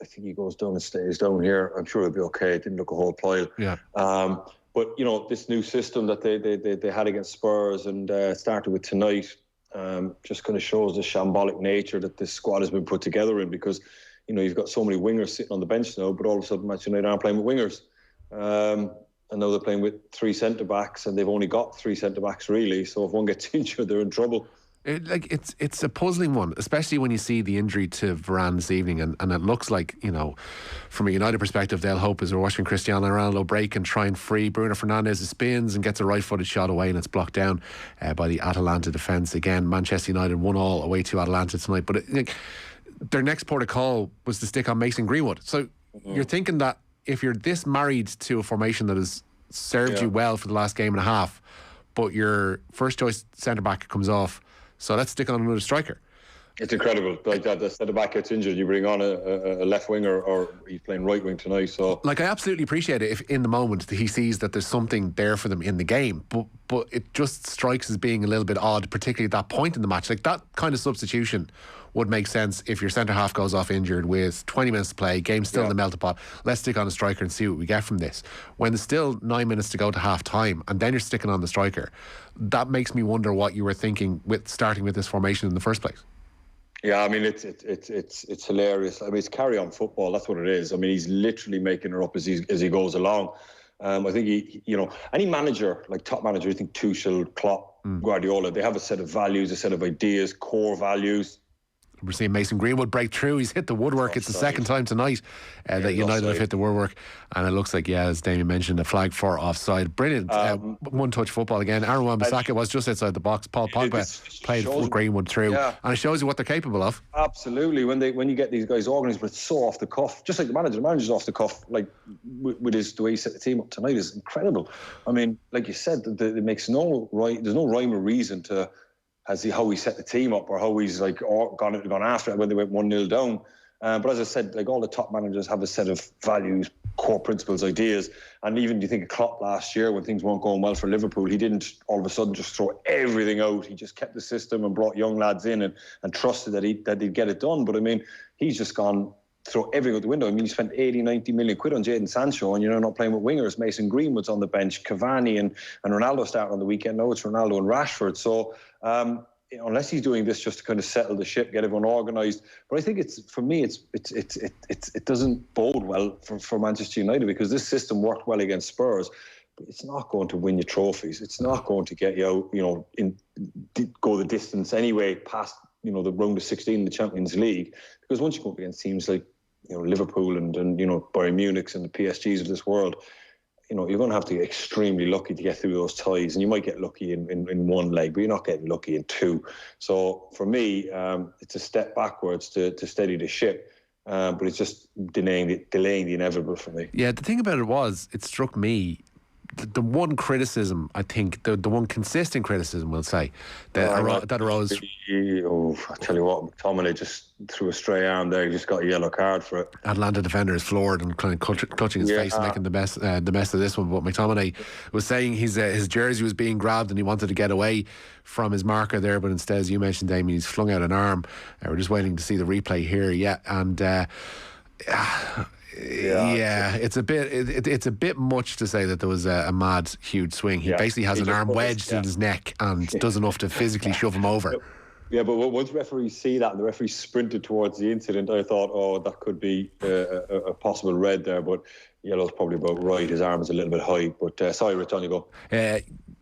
I think he goes down and stays down here. I'm sure he'll be okay. It didn't look a whole pile. Yeah. But, you know, this new system that they had against Spurs and started with tonight just kind of shows the shambolic nature that this squad has been put together in, because, you know, you've got so many wingers sitting on the bench now, but all of a sudden Manchester United aren't playing with wingers. And now they're playing with 3 centre-backs, and they've only got 3 centre-backs really, so if one gets injured, they're in trouble. It's a puzzling one, especially when you see the injury to Varane this evening, and it looks like, you know, from a United perspective, they'll hope as we're watching Cristiano Ronaldo break and try and free Bruno Fernandes, who spins and gets a right-footed shot away, and it's blocked down by the Atalanta defence. Again, Manchester United 1-1 away to Atalanta tonight, but their next port of call was to stick on Mason Greenwood. So you're thinking that if you're this married to a formation that has served you well for the last game and a half, but your first choice centre-back comes off, so let's stick on another striker. It's incredible. Like that, the centre-back gets injured, you bring on a left winger, or he's playing right wing tonight. So, like, I absolutely appreciate it if in the moment he sees that there's something there for them in the game, but it just strikes as being a little bit odd, particularly at that point in the match. Like, that kind of substitution would make sense if your centre-half goes off injured with 20 minutes to play, game still in the melting pot. Let's stick on a striker and see what we get from this. When there's still 9 minutes to go to half-time, and then you're sticking on the striker, that makes me wonder what you were thinking with starting with this formation in the first place. Yeah, I mean, it's hilarious. I mean, it's carry-on football. That's what it is. I mean, he's literally making it up as he goes along. I think any manager, like top manager, I think Tuchel, Klopp, Guardiola, they have a set of values, a set of ideas, core values. We're seeing Mason Greenwood break through. He's hit the woodwork. It's the second time tonight that United have hit the woodwork, and it looks like, as Damien mentioned, a flag for offside. Brilliant one-touch football again. Aaron Wan-Bissaka was just outside the box. Paul Pogba played Greenwood through, and it shows you what they're capable of. Absolutely. When you get these guys organised, but it's so off the cuff, just like the manager's off the cuff, like with the way he set the team up tonight is incredible. I mean, like you said, it makes there's no rhyme or reason to how he set the team up, or how he's like gone after it when they went 1-0 down. But as I said, like, all the top managers have a set of values, core principles, ideas. And even you think of Klopp last year, when things weren't going well for Liverpool, he didn't all of a sudden just throw everything out. He just kept the system and brought young lads in and trusted that he'd get it done. But I mean, he's just gone throw everything out the window. I mean, you spent 80, 90 million quid on Jadon Sancho, and you're not playing with wingers. Mason Greenwood's on the bench, Cavani and Ronaldo starting on the weekend. Now it's Ronaldo and Rashford. So unless he's doing this just to kind of settle the ship, get everyone organised, but I think it doesn't bode well for Manchester United, because this system worked well against Spurs. But it's not going to win you trophies. It's not going to get you out, go the distance anyway past, the round of 16 in the Champions League. Because once you go up against teams like, Liverpool and Bayern Munich's and the PSGs of this world, you're going to have to get extremely lucky to get through those ties. And you might get lucky in one leg, but you're not getting lucky in two. So for me, it's a step backwards to steady the ship. But it's just delaying the inevitable for me. Yeah, the thing about it was, it struck me, the one criticism, I think, the one consistent criticism, we'll say, that arose. I tell you what, McTominay just threw a stray arm there. He just got a yellow card for it. Atlanta defender is floored and kind of clutching his face and making the best of this one. But McTominay was saying his jersey was being grabbed and he wanted to get away from his marker there, but instead, as you mentioned, Damien, he's flung out an arm. We're just waiting to see the replay here. It's a bit much to say that there was a mad, huge swing. He basically has an arm wedged in his neck and does enough to physically shove him over. Yeah, but once referees see that and the referee sprinted towards the incident, I thought, that could be a possible red there, but yellow's probably about right. His arm is a little bit high, but sorry, Rich, on you go.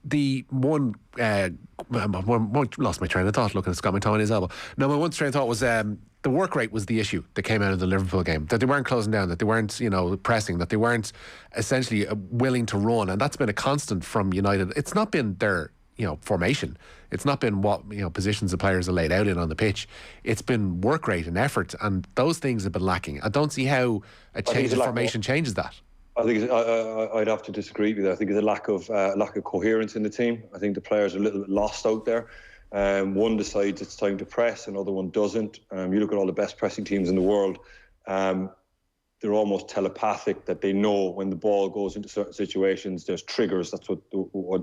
The one, lost my train of thought looking at Scott McTominay's elbow. No, my one train of thought was the work rate was the issue that came out of the Liverpool game. That they weren't closing down, that they weren't, pressing, that they weren't essentially willing to run, and that's been a constant from United. It's not been their, formation. It's not been what, positions the players are laid out in on the pitch. It's been work rate and effort, and those things have been lacking. I don't see how a change of formation changes that. I think I'd have to disagree with you. I think there's a lack of coherence in the team. I think the players are a little bit lost out there. One decides it's time to press, another one doesn't. You look at all the best pressing teams in the world, they're almost telepathic, that they know when the ball goes into certain situations, there's triggers. That's what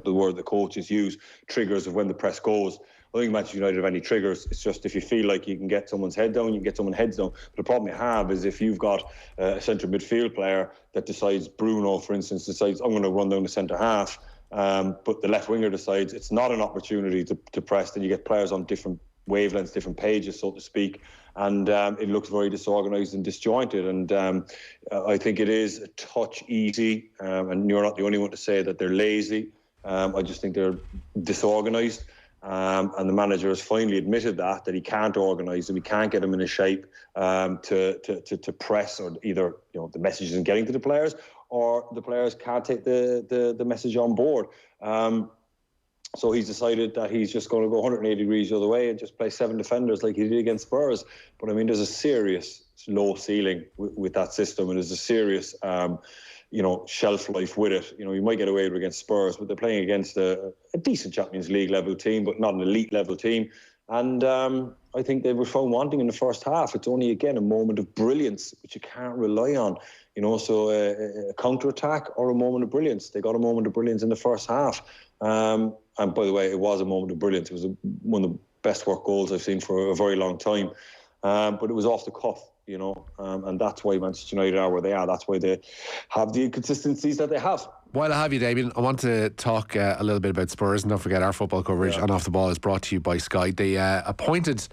the word the coaches use, triggers of when the press goes. I think Manchester United have any triggers. It's just if you feel like you can get someone's head down, you can get someone's heads down. But the problem you have is if you've got a centre midfield player that decides, Bruno, for instance, decides, I'm going to run down the centre half, but the left winger decides it's not an opportunity to press, then you get players on different wavelengths, different pages, so to speak, and it looks very disorganised and disjointed. And I think it is a touch easy, and you're not the only one to say that they're lazy. I just think they're disorganised. And the manager has finally admitted that he can't organise them, he can't get them in a shape to press, or either the message isn't getting to the players, or the players can't take the message on board. So he's decided that he's just going to go 180 degrees the other way and just play 7 defenders like he did against Spurs. But I mean, there's a serious low ceiling with that system, and there's a serious shelf life with it. You might get away with it against Spurs, but they're playing against a decent Champions League level team, but not an elite level team. And I think they were found wanting in the first half. It's only, again, a moment of brilliance, which you can't rely on. So a counter-attack or a moment of brilliance. They got a moment of brilliance in the first half. And by the way, it was a moment of brilliance. It was one of the best work goals I've seen for a very long time. But it was off the cuff. And that's why Manchester United are where they are. That's why they have the inconsistencies that they have. While I have you, Damien, I want to talk a little bit about Spurs, and don't forget our football coverage on Off the Ball is brought to you by Sky. They appointed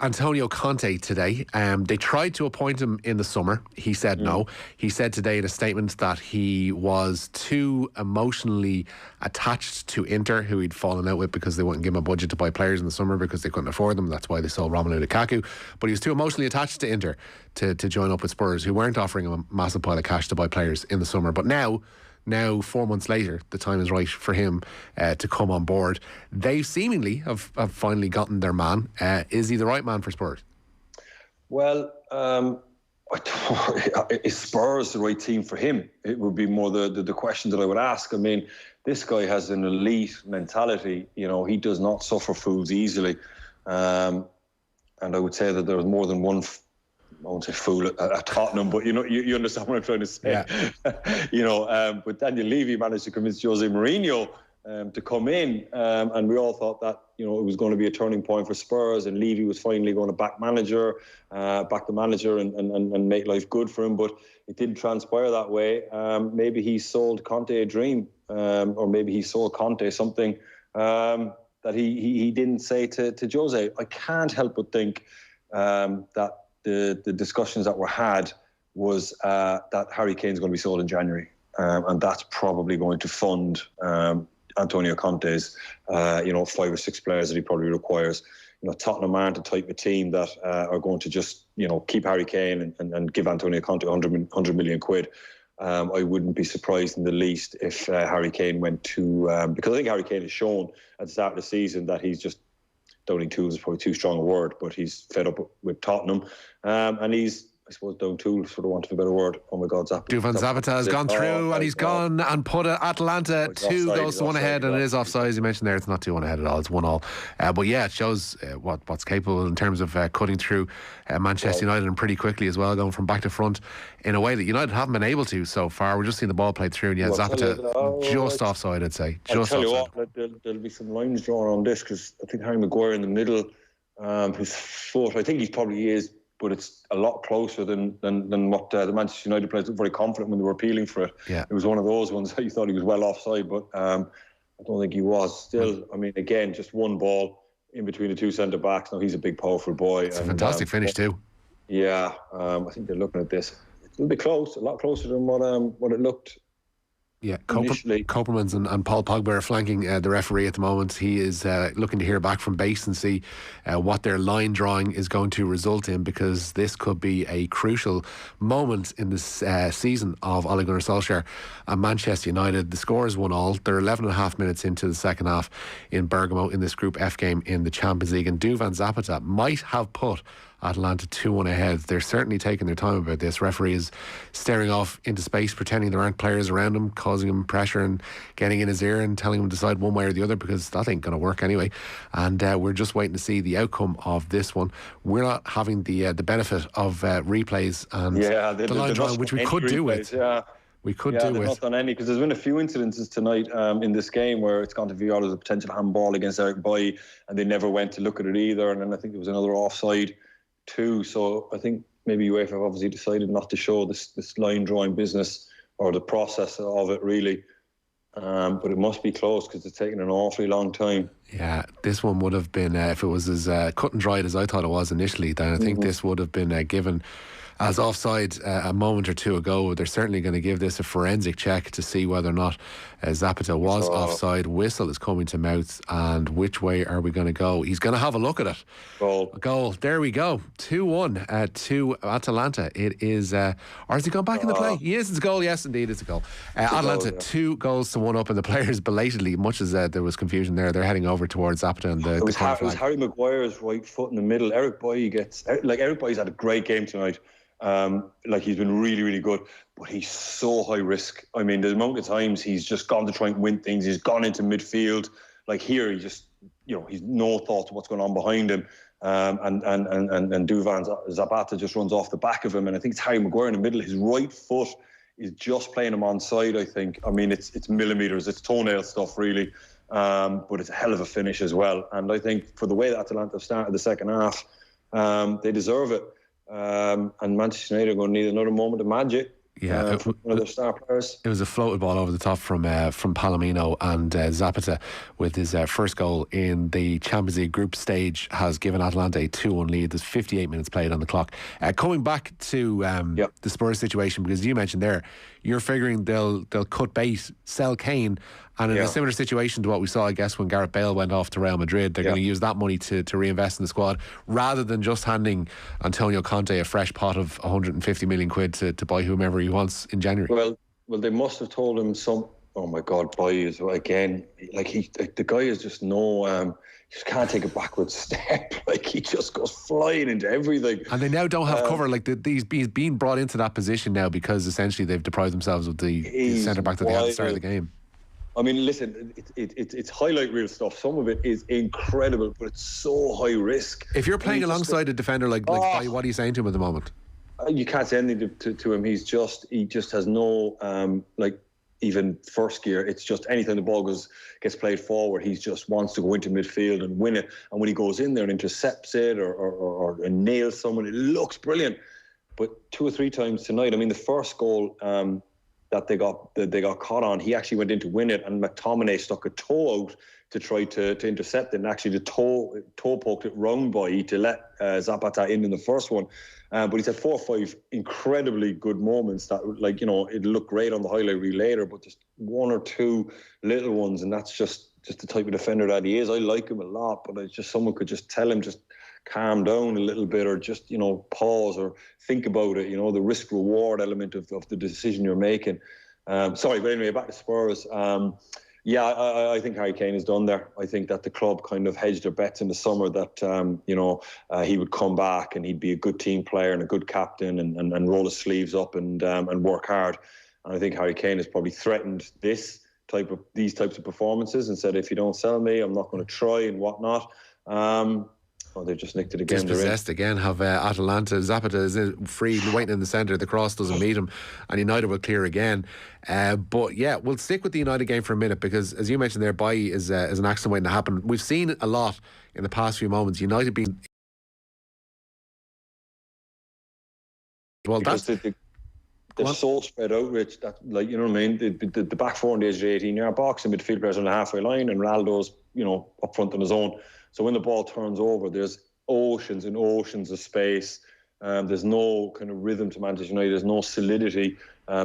Antonio Conte today. They tried to appoint him in the summer. He said no. He said today in a statement that he was too emotionally attached to Inter, who he'd fallen out with because they wouldn't give him a budget to buy players in the summer because they couldn't afford them. That's why they sold Romelu Lukaku. But he was too emotionally attached to Inter to join up with Spurs, who weren't offering him a massive pile of cash to buy players in the summer. But now 4 months later, the time is right for him to come on board. They seemingly have finally gotten their man. Is he the right man for Spurs? Well, is Spurs the right team for him? It would be more the question that I would ask. I mean, this guy has an elite mentality. He does not suffer fools easily. And I would say that there was more than one I won't say fool at Tottenham, but you understand what I'm trying to say. Yeah. But Daniel Levy managed to convince Jose Mourinho to come in, and we all thought that it was going to be a turning point for Spurs, and Levy was finally going to back the manager and make life good for him. But it didn't transpire that way. Maybe he sold Conte a dream, or maybe he sold Conte something that he didn't say to Jose. I can't help but think that the discussions that were had was that Harry Kane's going to be sold in January, and that's probably going to fund Antonio Conte's 5 or 6 players that he probably requires. Tottenham aren't the type of team that are going to just keep Harry Kane and give Antonio Conte 100 million quid. I wouldn't be surprised in the least if Harry Kane went to because I think Harry Kane has shown at the start of the season that he's just, downing tools is probably too strong a word, but he's fed up with Tottenham, and he's, I suppose, down tools, for the want of a better word. Oh my God, Duvan Zapata has gone through, and he's gone and put Atalanta 2 goals to 1 ahead, and it is offside, as you mentioned there. It's not 2-1 ahead at all, it's 1-1. But yeah, it shows what's capable in terms of cutting through Manchester United, and pretty quickly as well, going from back to front in a way that United haven't been able to so far. We're just seeing the ball played through, and yeah, Zapata just offside, I'd say. Just I'll tell offside. you what, there'll be some lines drawn on this, because I think Harry Maguire in the middle, his foot, I think he probably is, but it's a lot closer than what the Manchester United players looked very confident when they were appealing for it. Yeah. It was one of those ones that you thought he was well offside, but I don't think he was. Still, I mean, again, just one ball in between the 2 centre-backs. Now, he's a big, powerful boy. It's a fantastic finish too. Yeah, I think they're looking at this. It's a little bit close, a lot closer than what it looked. Yeah, Kopermans and Paul Pogba are flanking the referee at the moment. He is looking to hear back from base and see what their line drawing is going to result in, because this could be a crucial moment in this season of Ole Gunnar Solskjaer and Manchester United. The score is 1-1. They're 11.5 minutes into the second half in Bergamo in this Group F game in the Champions League, and Duvan Zapata might have put Atalanta 2-1 ahead. They're certainly taking their time about this. Referee is staring off into space, pretending there aren't players around him, causing him pressure and getting in his ear and telling him to decide one way or the other, because that ain't going to work anyway. And we're just waiting to see the outcome of this one. We're not having the benefit of replays and the line drawing, which we could do with. Yeah. We could do with. Not done any, because there's been a few incidences tonight in this game where it's gone to VAR as a potential handball against Eric Bailly, and they never went to look at it either. And then I think there was another offside too. So I think maybe UEFA have obviously decided not to show this line drawing business, or the process of it really. But it must be close, because it's taken an awfully long time. Yeah, this one would have been, if it was as cut and dried as I thought it was initially, then I think this would have been given as offside a moment or two ago. They're certainly going to give this a forensic check to see whether or not Zapata was offside. Whistle is coming to mouth, and which way are we going to go? He's going to have a look at it. Goal. There we go. 2-1 to Atalanta. It is, or has he gone back in the play? Yes, it's a goal. Yes, indeed, it's a goal. Atalanta 2 goals to 1 up, and the players belatedly, much as there was confusion there, they're heading over towards Zapata and the it was Harry Maguire's right foot in the middle. Eric Bailly Eric Bailly's had a great game tonight. He's been really, really good, but he's so high risk. I mean, the amount of times he's just gone to try and win things, he's gone into midfield. Like here, he just, he's no thought to what's going on behind him. And Duvan Zapata just runs off the back of him. And I think it's Harry Maguire in the middle. His right foot is just playing him onside, I think. I mean, it's millimetres, it's toenail stuff, really. But it's a hell of a finish as well. And I think for the way that Atalanta started the second half, they deserve it. And Manchester United are going to need another moment of magic. Yeah, from one of their star players. It was a floated ball over the top from Palomino, and Zapata, with his first goal in the Champions League group stage, has given Atalanta a 2-1 lead. There's 58 minutes played on the clock. Coming back to the Spurs situation, because you mentioned there, you're figuring they'll cut bait, sell Kane, and in a similar situation to what we saw, I guess, when Gareth Bale went off to Real Madrid, they're going to use that money to reinvest in the squad, rather than just handing Antonio Conte a fresh pot of 150 million quid to buy whomever he wants in January. Well, they must have told him some. Oh my God, buy is again. The guy is just no. He just can't take a backward step. He just goes flying into everything. And they now don't have cover. He's being brought into that position now because essentially they've deprived themselves of the centre back that they had at the start of the game. I mean, listen, it's highlight reel stuff. Some of it is incredible, but it's so high risk. If you're playing alongside a defender like Bailly, what are you saying to him at the moment? You can't say anything to him. He just has no even first gear. It's just anytime the ball gets played forward, he just wants to go into midfield and win it. And when he goes in there and intercepts it or nails someone, it looks brilliant. But 2 or 3 times tonight, I mean, the first goal that they got caught on, he actually went in to win it, and McTominay stuck a toe out to try to intercept it, and actually the toe poked it wrong by to let Zapata in the first one. But he's had 4 or 5 incredibly good moments that, like, you know, it looked great on the highlight reel later, but just 1 or 2 little ones, and that's just the type of defender that he is. I like him a lot, but it's just someone could just tell him just calm down a little bit, or just, you know, pause or think about it, you know, the risk reward element of the decision you're making. Sorry, but anyway, back to Spurs. Yeah, I think Harry Kane is done there. I think that the club kind of hedged their bets in the summer that, he would come back and he'd be a good team player and a good captain and roll his sleeves up and work hard. And I think Harry Kane has probably threatened these types of performances and said, if you don't sell me, I'm not going to try and whatnot. They've just nicked it again. Dispossessed again. Have Atalanta. Zapata is free, waiting in the centre. The cross doesn't meet him, and United will clear again. But yeah, we'll stick with the United game for a minute, because as you mentioned there, Bailly is an accident waiting to happen. We've seen a lot in the past few moments. United being they're so spread out, Rich, that, like, you know what I mean, the back 4 on the edge of the 18-yard box, and midfield players on the halfway line, and Ronaldo's, you know, up front on his own. So when the ball turns over, there's oceans and oceans of space. There's no kind of rhythm to Manchester United. There's no solidity.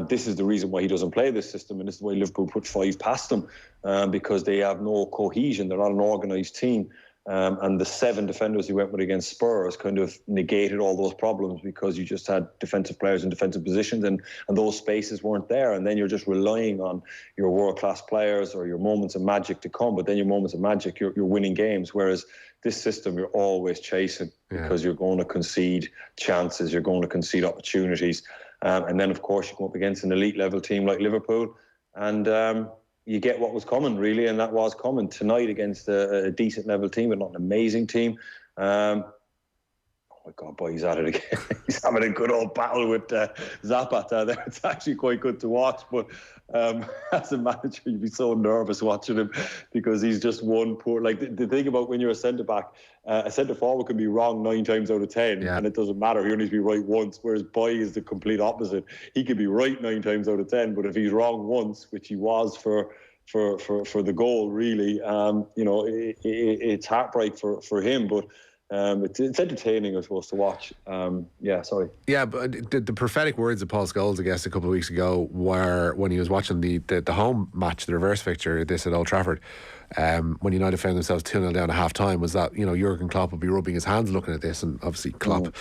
This is the reason why he doesn't play this system, and this is why Liverpool put 5 past them, because they have no cohesion. They're not an organised team. And the 7 defenders he went with against Spurs kind of negated all those problems, because you just had defensive players in defensive positions, and those spaces weren't there. And then you're just relying on your world-class players or your moments of magic to come. But then your moments of magic, you're winning games. Whereas this system, you're always chasing, because you're going to concede chances, you're going to concede opportunities. And then, of course, you come up against an elite-level team like Liverpool, and you get what was coming, really, and that was coming tonight against a decent level team, but not an amazing team. Oh my God, boy, he's at it again. He's having a good old battle with Zapata there. It's actually quite good to watch, but as a manager, you'd be so nervous watching him, because he's just one poor. Like, the thing about when you're a centre back, a centre forward can be wrong 9 times out of 10, and it doesn't matter. He only needs to be right once. Whereas Bailly is the complete opposite. He could be right 9 times out of 10, but if he's wrong once, which he was for the goal, really, it's heartbreak for him. But it's entertaining, I suppose, to watch. Yeah, but the prophetic words of Paul Scholes, I guess, a couple of weeks ago, were when he was watching the home match, the reverse fixture, this at Old Trafford, when United found themselves 2-0 down at half time, was that, you know, Jurgen Klopp would be rubbing his hands looking at this, and obviously Klopp,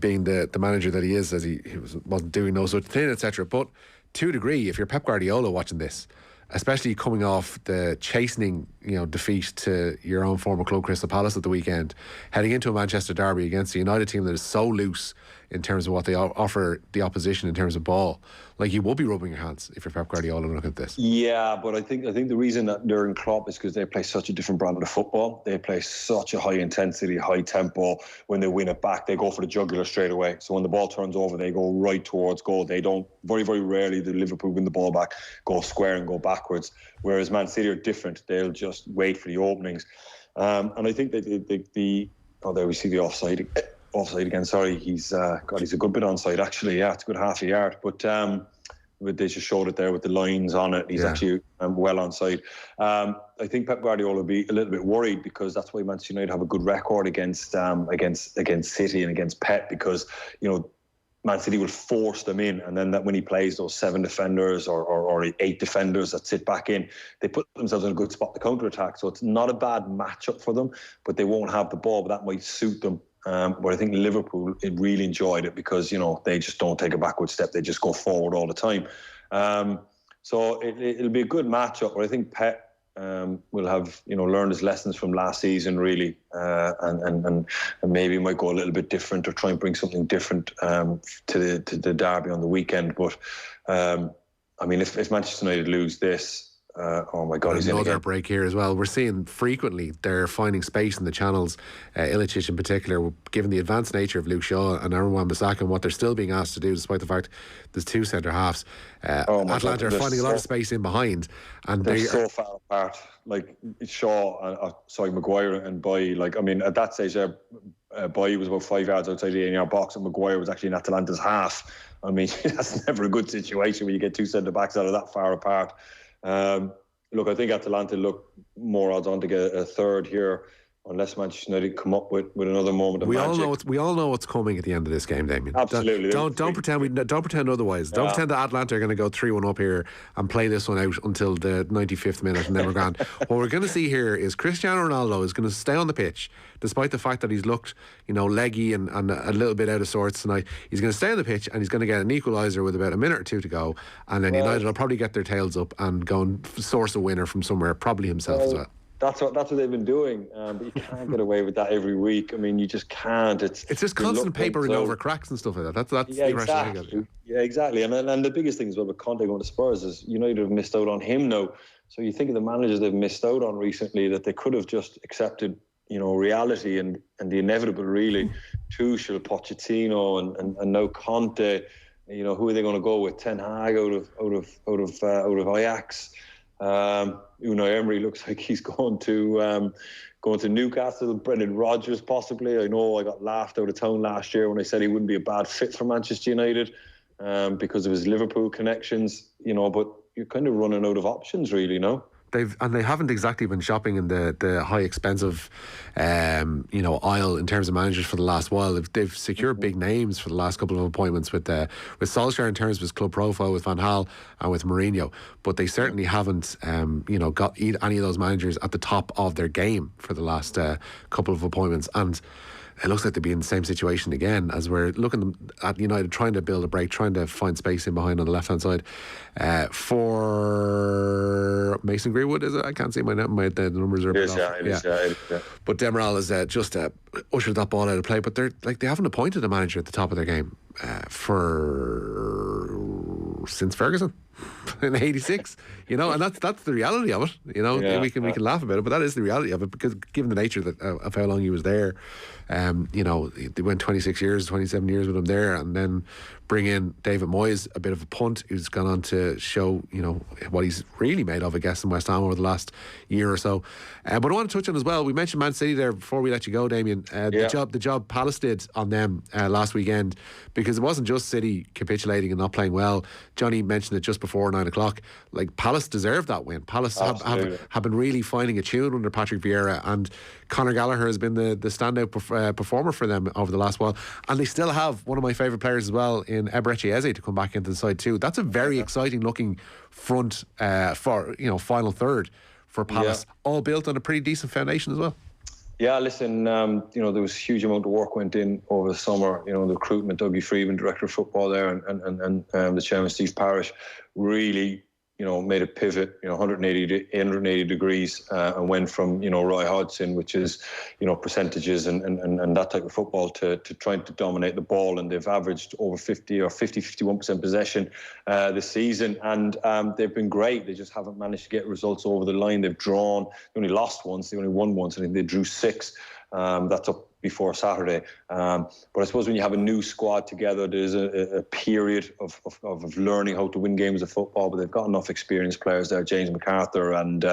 being the manager that he is, as he wasn't doing no such thing, etc. But to a degree, if you're Pep Guardiola watching this, especially coming off the chastening, defeat to your own former club Crystal Palace at the weekend, heading into a Manchester derby against a United team that is so loose in terms of what they offer the opposition in terms of ball, like, you will be rubbing your hands if you're Pep Guardiola looking at this. Yeah, but I think the reason that they're in Klopp is because they play such a different brand of football. They play such a high intensity, high tempo. When they win it back, they go for the jugular straight away. So when the ball turns over, they go right towards goal. They don't, very, very rarely do Liverpool win the ball back, go square and go backwards. Whereas Man City are different. They'll just wait for the openings. And I think that there we see the offside again. Sorry, he's a good bit onside, actually. Yeah, it's a good half a yard. But they just showed it there with the lines on it. He's actually well onside. I think Pep Guardiola will be a little bit worried, because that's why Manchester United have a good record against City and against Pep, because, Man City will force them in, and then that when he plays those 7 defenders or 8 defenders that sit back in, they put themselves in a good spot to counter-attack. So it's not a bad matchup for them, but they won't have the ball, but that might suit them. But I think Liverpool really enjoyed it, because, they just don't take a backward step. They just go forward all the time. So it'll be a good matchup, but I think Pep will have, learned his lessons from last season, really, and maybe might go a little bit different, or try and bring something different to the derby on the weekend. But if Manchester United lose this, Oh my God, he's in another again. break here as well. We're seeing frequently they're finding space in the channels. Ilicic in particular, given the advanced nature of Luke Shaw and Aaron Wan-Bissaka and what they're still being asked to do, despite the fact there's two centre halves. Atlanta are finding a lot of space in behind, and they're so far apart. Like Shaw, Maguire and Boye. Like, I mean, at that stage, Boye was about 5 yards outside the 8-yard box, and Maguire was actually in Atalanta's half. I mean, that's never a good situation when you get two centre backs that are that far apart. Look, I think Atalanta look more odds on to get a third here, unless Manchester United come up with another moment of magic. We all know what's coming at the end of this game, Damien. Absolutely. Don't pretend otherwise. Don't pretend that Atlanta are going to go 3-1 up here and play this one out until the 95th minute and then we're gone. What we're going to see here is Cristiano Ronaldo is going to stay on the pitch, despite the fact that he's looked, leggy and a little bit out of sorts tonight. He's going to stay on the pitch and he's going to get an equaliser with about a minute or two to go, and then United will probably get their tails up and go and source a winner from somewhere, probably himself as well. That's what they've been doing, but you can't get away with that every week. I mean, you just can't. It's just constant papering over cracks and stuff like that. That's the impression I get. Yeah, exactly. And the biggest thing as well with Conte going to Spurs is United have missed out on him now. So you think of the managers they've missed out on recently that they could have just accepted, reality and the inevitable. Really, Tuchel, Pochettino, and now Conte. Who are they going to go with? Ten Hag out of Ajax. Unai Emery looks like he's going to Newcastle. Brendan Rodgers possibly. I know I got laughed out of town last year when I said he wouldn't be a bad fit for Manchester United because of his Liverpool connections. But you're kind of running out of options, really. They haven't exactly been shopping in the high expensive aisle in terms of managers for the last while. They've secured big names for the last couple of appointments with Solskjaer in terms of his club profile, with Van Gaal and with Mourinho, but they certainly haven't got any of those managers at the top of their game for the last couple of appointments. And it looks like they'll be in the same situation again, as we're looking at United trying to build a break, trying to find space in behind on the left-hand side. For Mason Greenwood, is it? I can't see the numbers are a bit off. But Demiral has just ushered that ball out of play. But they haven't appointed a manager at the top of their game since Ferguson in '86, and that's the reality of it. We can laugh about it, but that is the reality of it, because given the nature of how long he was there, they went 27 years with him there, and then bring in David Moyes, a bit of a punt, who's gone on to show what he's really made of, I guess, in West Ham over the last year or so. But I want to touch on as well, we mentioned Man City there before we let you go, Damien. The job Palace did on them last weekend, because it wasn't just City capitulating and not playing well. Johnny mentioned it just before 9 o'clock. Like, Palace deserved that win. Palace have been really finding a tune under Patrick Vieira, and Conor Gallagher has been the standout performer for them over the last while. And they still have one of my favourite players as well in Eberechi Eze to come back into the side too. That's a very exciting looking front for final third for Palace, all built on a pretty decent foundation as well. Yeah, listen, there was a huge amount of work went in over the summer. The recruitment, Dougie Freeman, director of football there, and the chairman, Steve Parish, really made a pivot, 180 degrees, and went from, Roy Hodgson, which is, percentages and that type of football, to trying to dominate the ball. And they've averaged over 51% possession this season. And they've been great. They just haven't managed to get results over the line. They've drawn, they only lost once, they only won once. I think they drew 6. That's up before Saturday. But I suppose when you have a new squad together, there's a period of learning how to win games of football, but they've got enough experienced players there. James MacArthur and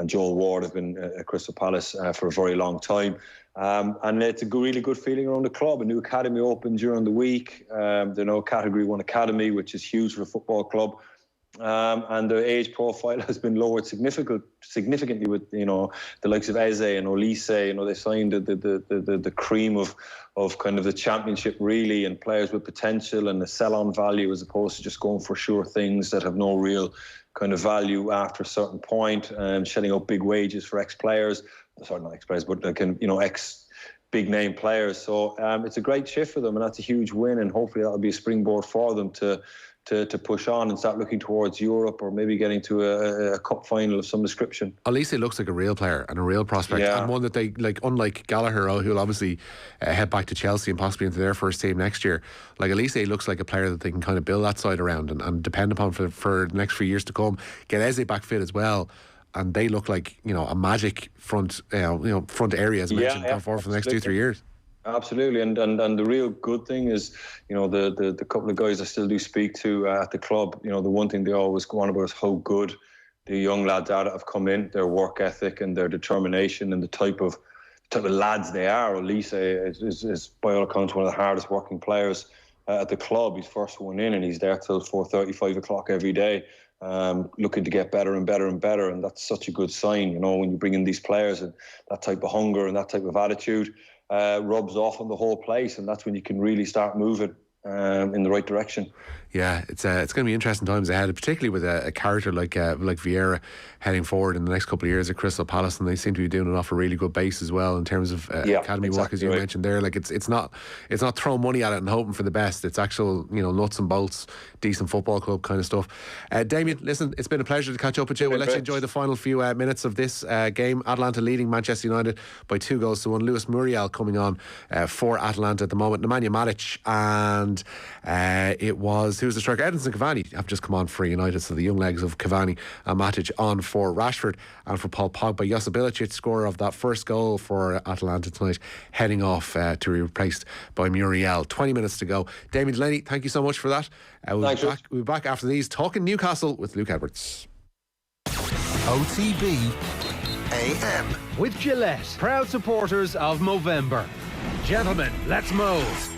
Joel Ward have been at Crystal Palace for a very long time. And it's a really good feeling around the club. A new academy opened during the week. They're now Category 1 academy, which is huge for a football club. And the age profile has been lowered significantly with the likes of Eze and Olise. They signed the cream of kind of the championship, really, and players with potential and the sell-on value, as opposed to just going for sure things that have no real kind of value after a certain point, and shelling out big wages for ex-players. Sorry, not ex-players, but ex-big name players. So it's a great shift for them, and that's a huge win, and hopefully that'll be a springboard for them to to push on and start looking towards Europe, or maybe getting to a cup final of some description. Elise looks like a real player and a real prospect, and one that they like. Unlike Gallagher, who'll obviously head back to Chelsea and possibly into their first team next year, like Elise looks like a player that they can kind of build that side around and depend upon for the next few years to come. Get Eze back fit as well, and they look like a magic front front area, as mentioned, going forward for the next 2-3 years. Absolutely, and the real good thing is, the couple of guys I still do speak to at the club, the one thing they always go on about is how good the young lads are that have come in, their work ethic and their determination, and the type of lads they are. Elise is by all accounts one of the hardest working players at the club. He's first one in, and he's there till 4:30, 5 o'clock every day, looking to get better and better and better, and that's such a good sign. When you bring in these players and that type of hunger and that type of attitude, rubs off on the whole place, and that's when you can really start moving in the right direction. Yeah, it's going to be interesting times ahead, particularly with a character like Vieira heading forward in the next couple of years at Crystal Palace, and they seem to be doing it off a really good base as well in terms of academy work, as you mentioned there. Like it's not throwing money at it and hoping for the best. It's actual nuts and bolts, decent football club kind of stuff. Damien, listen, it's been a pleasure to catch up with you. We'll let you enjoy the final few minutes of this game. Atalanta leading Manchester United by 2-1. Luis Muriel coming on for Atalanta at the moment. Nemanja Matic, and it was, who's the striker? Edinson Cavani have just come on for United, so the young legs of Cavani and Matic on for Rashford and for Paul Pogba. Josip Ilicic, scorer of that first goal for Atalanta tonight, heading off to be replaced by Muriel. 20 minutes to go. Damien Delaney, thank you so much for that. We'll be back after these, talking Newcastle with Luke Edwards. OTB AM with Gillette, proud supporters of Movember. Gentlemen, let's move.